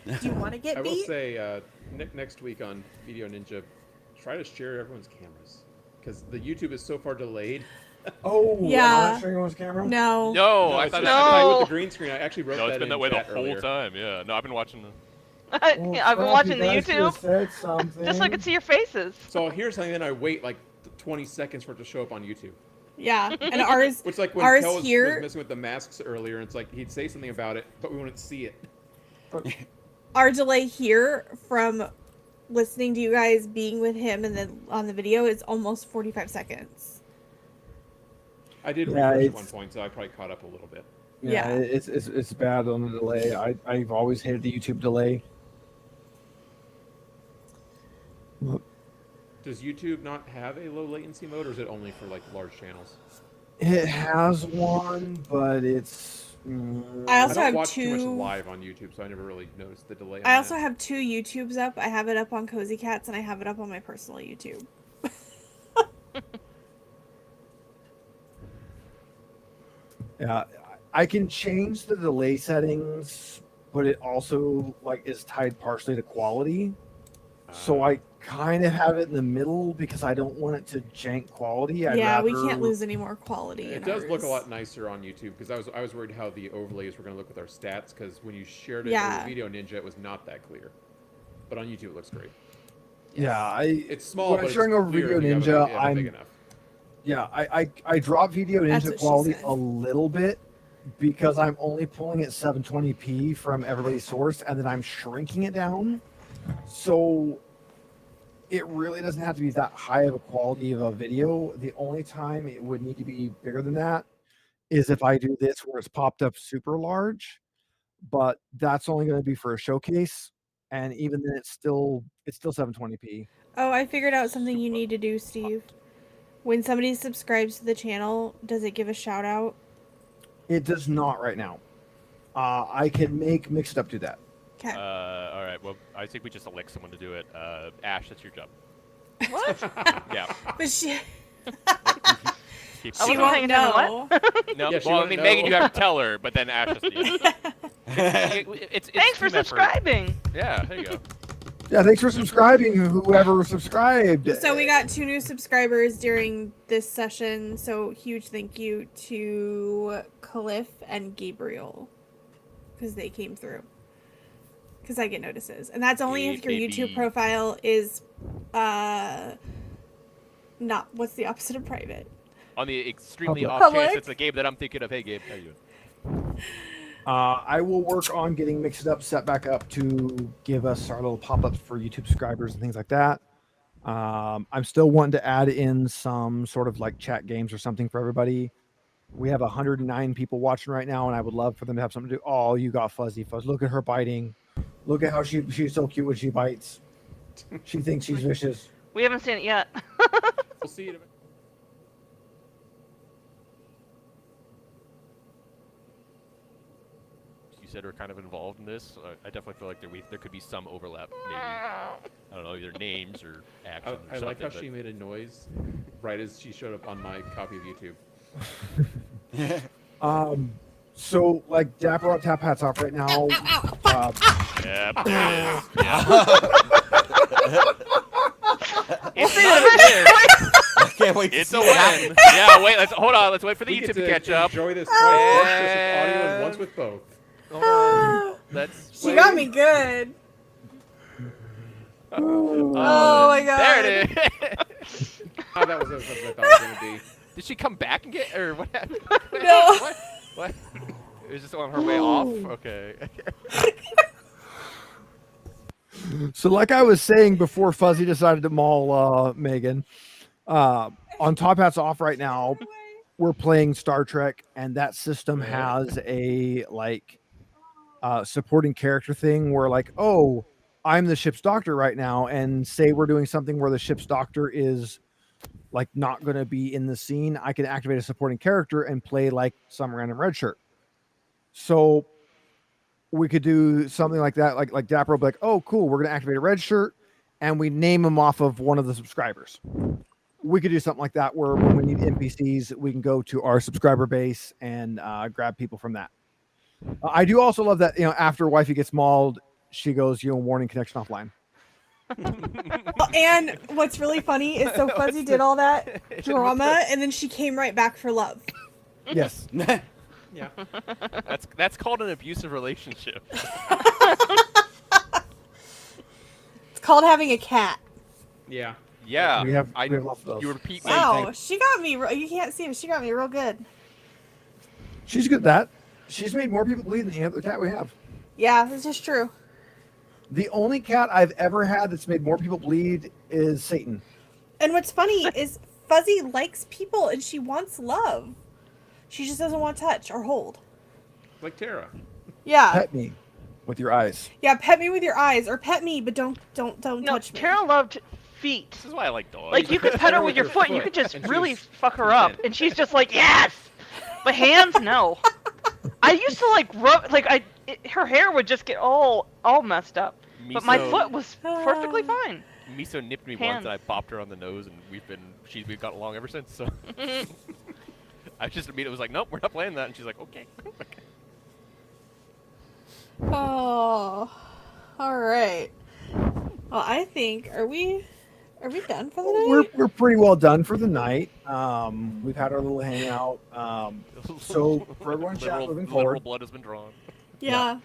Speaker 3: Do you want to get
Speaker 2: I will
Speaker 3: beat?
Speaker 2: say, next week on Video Ninja, try to share everyone's cameras. Because the YouTube is so far delayed.
Speaker 1: Oh,
Speaker 3: Yeah.
Speaker 1: am I not showing you on camera?
Speaker 3: No.
Speaker 6: no, I
Speaker 2: it's
Speaker 6: thought
Speaker 2: just
Speaker 7: No.
Speaker 2: with the green screen. I actually wrote
Speaker 6: No,
Speaker 2: that
Speaker 6: it's been
Speaker 2: in
Speaker 6: that way the
Speaker 2: chat
Speaker 6: whole
Speaker 2: earlier.
Speaker 6: time. Yeah, no, I've been watching.
Speaker 1: Well,
Speaker 7: I've been watching the
Speaker 1: you guys
Speaker 7: YouTube
Speaker 1: just said something.
Speaker 7: just so I could see your faces.
Speaker 2: So here's something, then I wait like 20 seconds for it to show up on YouTube.
Speaker 3: Yeah. And ours,
Speaker 2: Which, like, when
Speaker 3: ours
Speaker 2: Kel was
Speaker 3: here,
Speaker 2: messing with the masks earlier, it's like he'd say something about it, but we wouldn't see it.
Speaker 3: our delay here from listening to you guys being with him and then on the video is almost 45 seconds.
Speaker 2: I did
Speaker 1: Yeah,
Speaker 2: refresh at
Speaker 1: it's-
Speaker 2: one point, so I probably caught up a little bit.
Speaker 3: Yeah.
Speaker 1: It's bad on the delay. I've always hated the YouTube delay.
Speaker 2: Does YouTube not have a low latency mode, or is it only for like large channels?
Speaker 1: It has one, but it's.
Speaker 3: I
Speaker 2: I
Speaker 3: also
Speaker 2: don't
Speaker 3: have
Speaker 2: watch too
Speaker 3: two.
Speaker 2: much live on YouTube, so I never really noticed the delay. On
Speaker 3: I also
Speaker 2: that.
Speaker 3: have 2 YouTubes up. I have it up on Cozy Cats and I have it up on my personal YouTube.
Speaker 1: Yeah, I can change the delay settings, but it also like is tied partially to quality. So I kind of have it in the middle because I don't want it to jank quality. I'd
Speaker 3: yeah, we
Speaker 1: rather-
Speaker 3: can't lose any more quality.
Speaker 2: It
Speaker 3: in
Speaker 2: does look a
Speaker 3: ours.
Speaker 2: lot nicer on YouTube because I was worried how the overlays were going to look with our stats because when you shared it
Speaker 3: Yeah.
Speaker 2: with Video Ninja, it was not that clear. But on YouTube, it looks great.
Speaker 1: Yeah,
Speaker 2: It's small,
Speaker 1: When
Speaker 2: but
Speaker 1: I'm
Speaker 2: it's
Speaker 1: sharing over
Speaker 2: clear
Speaker 1: Video
Speaker 2: if you have it-
Speaker 1: Ninja,
Speaker 2: if you have it big
Speaker 1: I'm-
Speaker 2: enough.
Speaker 1: Yeah, I drop Video
Speaker 3: That's
Speaker 1: Ninja
Speaker 3: what she
Speaker 1: quality
Speaker 3: said.
Speaker 1: a little bit because I'm only pulling at 720p from everybody's source, and then I'm shrinking it down. So it really doesn't have to be that high of a quality of a video. The only time it would need to be bigger than that is if I do this where it's popped up super large, but that's only going to be for a showcase, and even then it's still 720p.
Speaker 3: Oh, I figured out something you need to do, Steve. When somebody subscribes to the channel, does it give a shout out?
Speaker 1: It does not right now. I can make Mix It Up do that.
Speaker 3: Okay.
Speaker 6: All right. Well, I think we just elect someone to do it. Ash, that's your job.
Speaker 7: What?
Speaker 6: Yeah.
Speaker 3: But she
Speaker 6: Keep
Speaker 7: I
Speaker 3: she
Speaker 7: wasn't
Speaker 3: won't
Speaker 7: paying attention to
Speaker 3: know.
Speaker 6: No,
Speaker 2: Yeah, she
Speaker 6: well, I
Speaker 2: won't
Speaker 6: mean,
Speaker 2: know.
Speaker 6: Megan, you have to tell her, but then Ash has to. It's
Speaker 7: Thanks for
Speaker 6: team effort.
Speaker 7: subscribing.
Speaker 6: Yeah, there you go.
Speaker 1: Yeah, thanks for subscribing, whoever subscribed.
Speaker 3: So we got 2 new subscribers during this session. So huge thank you to Cliff and Gabriel because they came through. Because I get notices, and that's only if your
Speaker 6: Hey,
Speaker 3: YouTube
Speaker 6: baby. profile
Speaker 3: profile is not what's the opposite of private.
Speaker 6: On the extremely
Speaker 1: Public.
Speaker 6: off chance
Speaker 3: Public.
Speaker 6: it's the Gabe that I'm thinking of. Hey, Gabe, how you doing?
Speaker 1: I will work on getting Mix It Up set back up to give us our little pop-ups for YouTube subscribers and things like that. I'm still wanting to add in some sort of like chat games or something for everybody. We have 109 people watching right now, and I would love for them to have something to do. Oh, you got Fuzzy Fuzz. Look at her biting. Look at how she's so cute when she bites. She thinks she's vicious.
Speaker 7: We haven't seen it yet.
Speaker 2: We'll see you in a minute.
Speaker 6: You said, are kind of involved in this. I definitely feel like there could be some overlap. Maybe I don't know, either names or actions.
Speaker 2: I
Speaker 6: or
Speaker 2: like how
Speaker 6: something,
Speaker 2: she made a noise right as she showed up on my copy of YouTube.
Speaker 1: So like Dapper on Tap Hats off right now.
Speaker 6: Yeah, there it is. Yeah. It's
Speaker 4: I can't wait to
Speaker 6: It's
Speaker 4: see
Speaker 6: a
Speaker 4: what happens.
Speaker 6: win. Yeah, wait. Hold on. Let's wait for the
Speaker 2: We get
Speaker 6: YouTube to
Speaker 2: to
Speaker 6: catch up.
Speaker 2: enjoy this twice, once just with audio and once with both.
Speaker 6: Hold on. Let's.
Speaker 3: She
Speaker 6: wait.
Speaker 3: got me good.
Speaker 6: Oh,
Speaker 3: Oh my god.
Speaker 6: There it is.
Speaker 2: Oh, that was what I thought it was going to be.
Speaker 6: Did she come back and get, or what happened?
Speaker 3: No.
Speaker 6: What? It was just on her way off. Okay.
Speaker 1: So like I was saying before Fuzzy decided to maul Megan, on Top Hats Off right now, we're playing Star Trek, and that system has a like supporting character thing where like, oh, I'm the ship's doctor right now, and say we're doing something where the ship's doctor is like not going to be in the scene, I can activate a supporting character and play like some random red shirt. So we could do something like that, like Dapper will be like, oh, cool, we're going to activate a red shirt, and we name him off of one of the subscribers. We could do something like that where when we need NPCs, we can go to our subscriber base and grab people from that. I do also love that, after Wifey gets mauled, she goes, warning, connection offline.
Speaker 3: And what's really funny is so Fuzzy did all that drama, and then she came right back for love.
Speaker 1: Yes.
Speaker 2: Yeah.
Speaker 6: That's called an abusive relationship.
Speaker 3: It's called having a cat.
Speaker 2: Yeah.
Speaker 6: Yeah.
Speaker 1: We have lots of those.
Speaker 6: You repeat.
Speaker 3: Wow, she got me. You can't see me. She got me real good.
Speaker 1: She's good at that. She's made more people bleed than the other cat we have.
Speaker 3: Yeah, this is true.
Speaker 1: The only cat I've ever had that's made more people bleed is Satan.
Speaker 3: And what's funny is Fuzzy likes people and she wants love. She just doesn't want touch or hold.
Speaker 2: Like Tara.
Speaker 3: Yeah.
Speaker 1: Pet me with your eyes.
Speaker 3: Yeah, pet me with your eyes, or pet me, but don't
Speaker 7: No,
Speaker 3: touch me.
Speaker 7: Tara loved feet.
Speaker 6: This is why I like dogs.
Speaker 7: Like, you could pet her with your foot, and you could just really fuck her up, and she's just like, yes! But hands, no. I used to, like, rub, like, her hair would just get all messed up. But my foot was perfectly fine.
Speaker 6: Miso nipped me
Speaker 7: Hand.
Speaker 6: once, and I popped her on the nose, and we've got along ever since. So I just immediately was like, nope, we're not playing that, and she's like, okay.
Speaker 3: Oh, all right. Well, I think are we done for the night?
Speaker 1: We're pretty well done for the night. We've had our little hangout. So for everyone chat moving
Speaker 6: Literal
Speaker 1: forward,
Speaker 6: blood has been drawn.
Speaker 3: Yeah.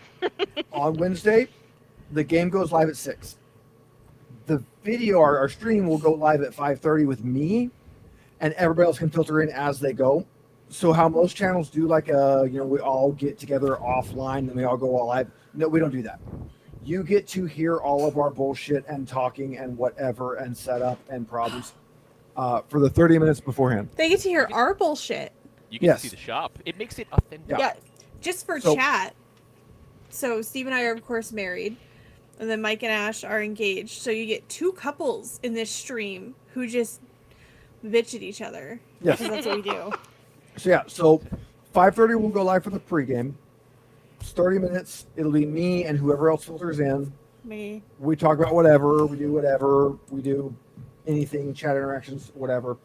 Speaker 1: on Wednesday, the game goes live at 6. The video, our stream will go live at 5:30 with me, and everybody else can filter in as they go. So how most channels do, like we all get together offline and we all go all live. No, we don't do that. You get to hear all of our bullshit and talking and whatever and setup and problems for the 30 minutes beforehand.
Speaker 3: They get to hear our bullshit.
Speaker 6: You get
Speaker 1: Yes.
Speaker 6: to see the shop. It makes it authentic.
Speaker 3: Yeah. Just for
Speaker 1: So-
Speaker 3: chat. So Steve and I are of course married, and then Mike and Ash are engaged. So you get 2 couples in this stream who just bitch at each other.
Speaker 1: Yes.
Speaker 3: Because that's what we do.
Speaker 1: So 5:30 we'll go live for the pregame. It's 30 minutes. It'll be me and whoever else filters in.
Speaker 3: Me.
Speaker 1: We talk about whatever. We do anything, chat interactions, whatever.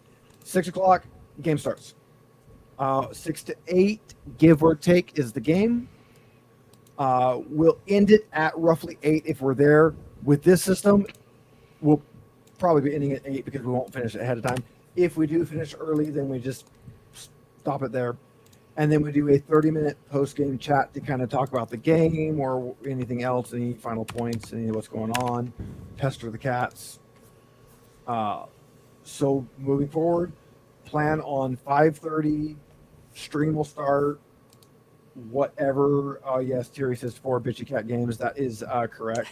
Speaker 1: 6 o'clock, game starts. 6 to 8, give or take, is the game. We'll end it at roughly 8 if we're there. With this system, we'll probably be ending at 8 because we won't finish it ahead of time. If we do finish early, then we just stop it there. And then we do a 30-minute post-game chat to kind of talk about the game or anything else, any final points, any of what's going on, pester the cats. So moving forward, plan on 5:30. Stream will start. Whatever. Oh yes, Terry says 4 bitchy cat games. That is correct.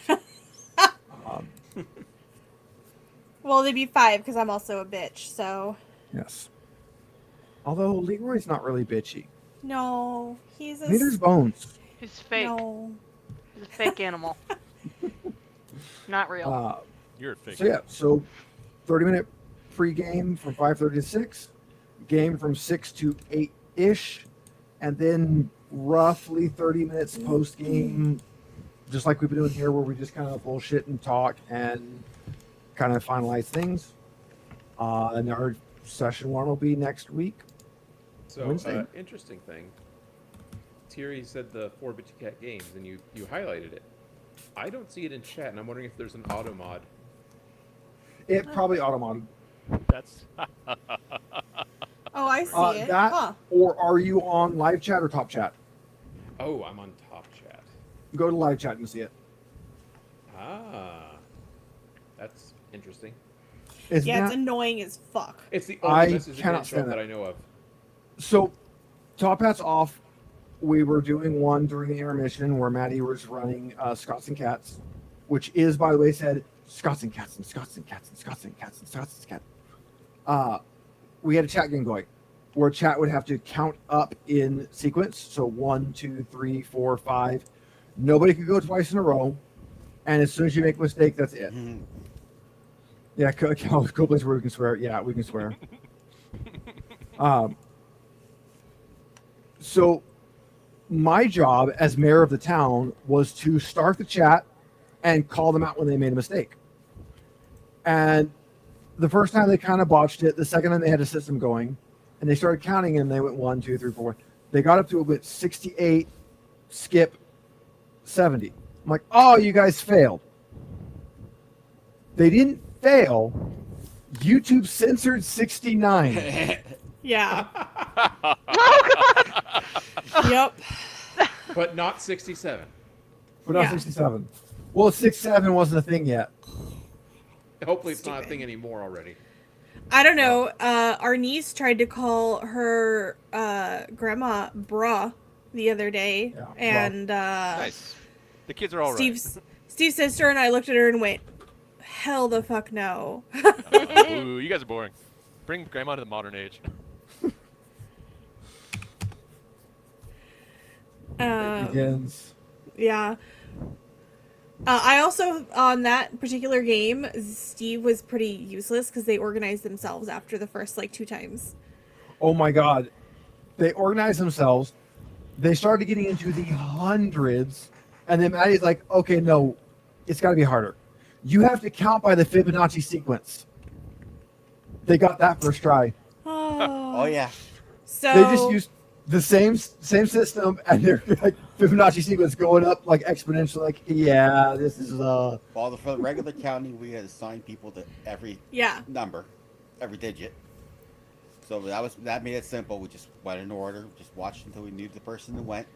Speaker 3: Well, they'd be 5 because I'm also a bitch. So
Speaker 1: Yes. Although Leroy's not really bitchy.
Speaker 3: no, he's a
Speaker 1: Neither's Bones.
Speaker 7: He's fake.
Speaker 3: No.
Speaker 7: He's a fake animal. Not real.
Speaker 6: You're a fake.
Speaker 1: So 30-minute pre-game from 5:30 to 6. Game from 6 to 8-ish. And then roughly 30 minutes post game, just like we've been doing here, where we just kind of bullshit and talk and kind of finalize things. And our session 1 will be next week.
Speaker 2: So,
Speaker 1: Wednesday.
Speaker 2: interesting thing. Thierry said the 4-bit cat games, and you highlighted it. I don't see it in chat, and I'm wondering if there's an auto mod.
Speaker 1: It probably auto-modded.
Speaker 6: That's
Speaker 3: Oh, I see it.
Speaker 1: That,
Speaker 3: Huh.
Speaker 1: or are you on live chat or top chat?
Speaker 2: Oh, I'm on top chat.
Speaker 1: Go to live chat and see it.
Speaker 2: Ah, that's interesting.
Speaker 1: Isn't
Speaker 3: Yeah,
Speaker 1: that-
Speaker 3: it's annoying as fuck.
Speaker 2: It's the
Speaker 1: I
Speaker 2: only message
Speaker 1: cannot
Speaker 2: that show up
Speaker 1: stand
Speaker 2: that
Speaker 1: that.
Speaker 2: I know of.
Speaker 1: So, top hat's off. We were doing one during the intermission where Maddie was running Scots and Cats, which is, by the way, said Scots and Cats and Scots and Cats and Scots and Cats and Scots and Cats. We had a chat game going where chat would have to count up in sequence. So 1, 2, 3, 4, 5. Nobody could go twice in a row. And as soon as you make a mistake, that's it.
Speaker 4: Mhm.
Speaker 1: Yeah, cool place where we can swear. Yeah, we can swear. So my job as mayor of the town was to start the chat and call them out when they made a mistake. And the first time they kind of botched it. The second time they had a system going, and they started counting, and they went 1, 2, 3, 4. They got up to about 68, skip 70. I'm like, oh, you guys failed. They didn't fail. YouTube censored 69.
Speaker 3: Yeah.
Speaker 7: Oh god!
Speaker 3: Yep.
Speaker 2: But not 67.
Speaker 1: But not
Speaker 3: Yeah.
Speaker 1: 67. Well, 67 wasn't a thing yet.
Speaker 2: Hopefully it's not a
Speaker 3: Stupid.
Speaker 2: thing anymore already.
Speaker 3: I don't know. Our niece tried to call her grandma bruh the other day,
Speaker 1: Yeah, bruh.
Speaker 3: and
Speaker 6: nice. The kids are all right.
Speaker 3: Steve's sister and I looked at her and went, "Hell the fuck no."
Speaker 6: Ooh, you guys are boring. Bring grandma to the modern age.
Speaker 1: Begins.
Speaker 3: Yeah. I also, on that particular game, Steve was pretty useless because they organized themselves after the first, 2 times.
Speaker 1: Oh my God. They organized themselves. They started getting into the hundreds. And then Maddie's like, okay, no, it's got to be harder. You have to count by the Fibonacci sequence. They got that first try.
Speaker 4: Oh yeah.
Speaker 3: So
Speaker 1: They just used the same system, and they're like Fibonacci sequence going up like exponential. Like, yeah, this is
Speaker 4: Well, for the regular counting, we had assigned people to every
Speaker 3: yeah.
Speaker 4: number, every digit. So that made it simple. We just went in order, just watched until we knew the person who went,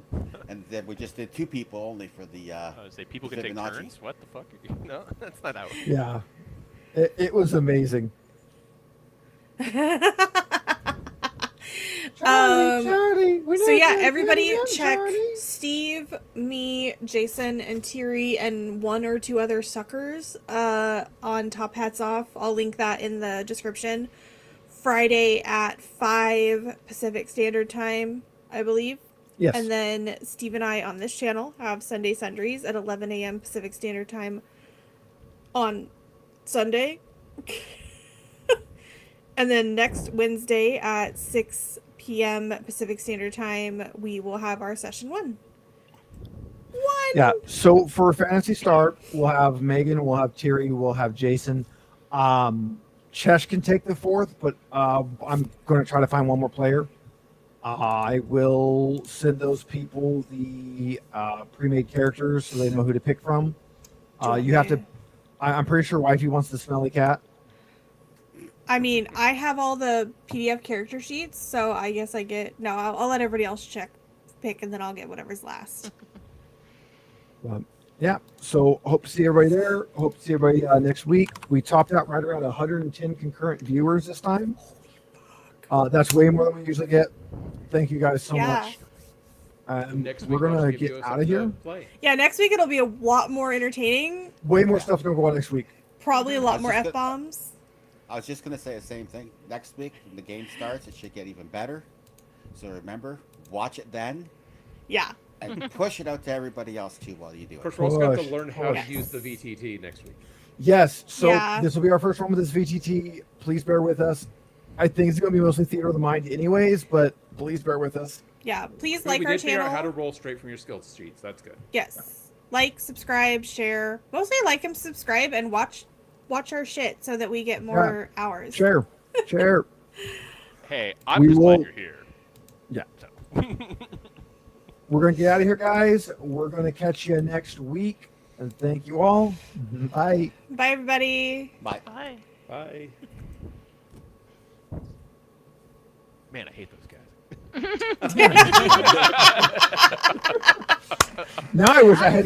Speaker 4: and then we just did 2 people only for the.
Speaker 6: Say people can take
Speaker 4: Fibonacci.
Speaker 6: turns. What the fuck? No, that's not how.
Speaker 1: yeah. It was amazing. Charlie, we're
Speaker 3: So
Speaker 1: not
Speaker 3: yeah,
Speaker 1: gonna
Speaker 3: everybody
Speaker 1: play again,
Speaker 3: check
Speaker 1: Charlie.
Speaker 3: Steve, me, Jason, and Thierry, and 1 or 2 other suckers on Top Hats Off. I'll link that in the description. Friday at 5 Pacific Standard Time, I believe.
Speaker 1: Yes.
Speaker 3: And then Steve and I on this channel have Sunday Sundries at 11 a.m. Pacific Standard Time on Sunday. And then next Wednesday at 6 p.m. Pacific Standard Time, we will have our session 1.
Speaker 1: Yeah. So for Fantasy Star, we'll have Megan, we'll have Thierry, we'll have Jason. Chesh can take the 4th, but I'm going to try to find one more player. I will send those people the pre-made characters so they know who to pick from. You have to. I'm pretty sure Wifey wants the smelly cat.
Speaker 3: I mean, I have all the PDF character sheets, so I guess I get... No, I'll let everybody else pick, and then I'll get whatever's last.
Speaker 1: Yeah. So hope to see everybody there. Hope to see everybody next week. We topped out right around 110 concurrent viewers this time. That's way more than we usually get. Thank you guys so
Speaker 3: Yeah.
Speaker 1: much.
Speaker 2: Next
Speaker 1: We're
Speaker 2: week, I'll
Speaker 1: gonna
Speaker 2: just give
Speaker 1: get
Speaker 2: you
Speaker 1: out of
Speaker 2: something
Speaker 1: here.
Speaker 2: to play.
Speaker 3: Yeah, next week it'll be a lot more entertaining.
Speaker 1: Way more stuff to go on next week.
Speaker 3: Probably a lot more
Speaker 4: just
Speaker 3: F-bombs.
Speaker 4: I was just gonna say the same thing. Next week, when the game starts, it should get even better. So remember, watch it then,
Speaker 3: Yeah.
Speaker 4: and push it out to everybody else too while you do
Speaker 2: Of
Speaker 4: it.
Speaker 2: course, we're also going to
Speaker 1: Push,
Speaker 2: learn how
Speaker 3: push.
Speaker 2: to use the VTT next week.
Speaker 1: Yes. So
Speaker 3: Yeah.
Speaker 1: this will be our first one with this VTT. Please bear with us. I think it's going to be mostly theater of the mind anyways, but please bear with us.
Speaker 3: Yeah, please
Speaker 2: But
Speaker 3: like
Speaker 2: we
Speaker 3: our
Speaker 2: did figure
Speaker 3: channel.
Speaker 2: out how to roll straight from your skills sheets. That's good.
Speaker 3: Yes. Like, subscribe, share. Mostly like and subscribe and watch our shit so that we get more hours.
Speaker 1: Share.
Speaker 6: Hey, I'm
Speaker 1: We
Speaker 6: just
Speaker 1: will-
Speaker 6: glad you're here.
Speaker 1: Yeah.
Speaker 6: So.
Speaker 1: We're going to get out of here, guys. We're going to catch you next week. And thank you all. Bye.
Speaker 3: Bye, everybody.
Speaker 4: Bye.
Speaker 7: Bye.
Speaker 2: Bye.
Speaker 6: Man, I hate those guys.
Speaker 1: Now I wish I had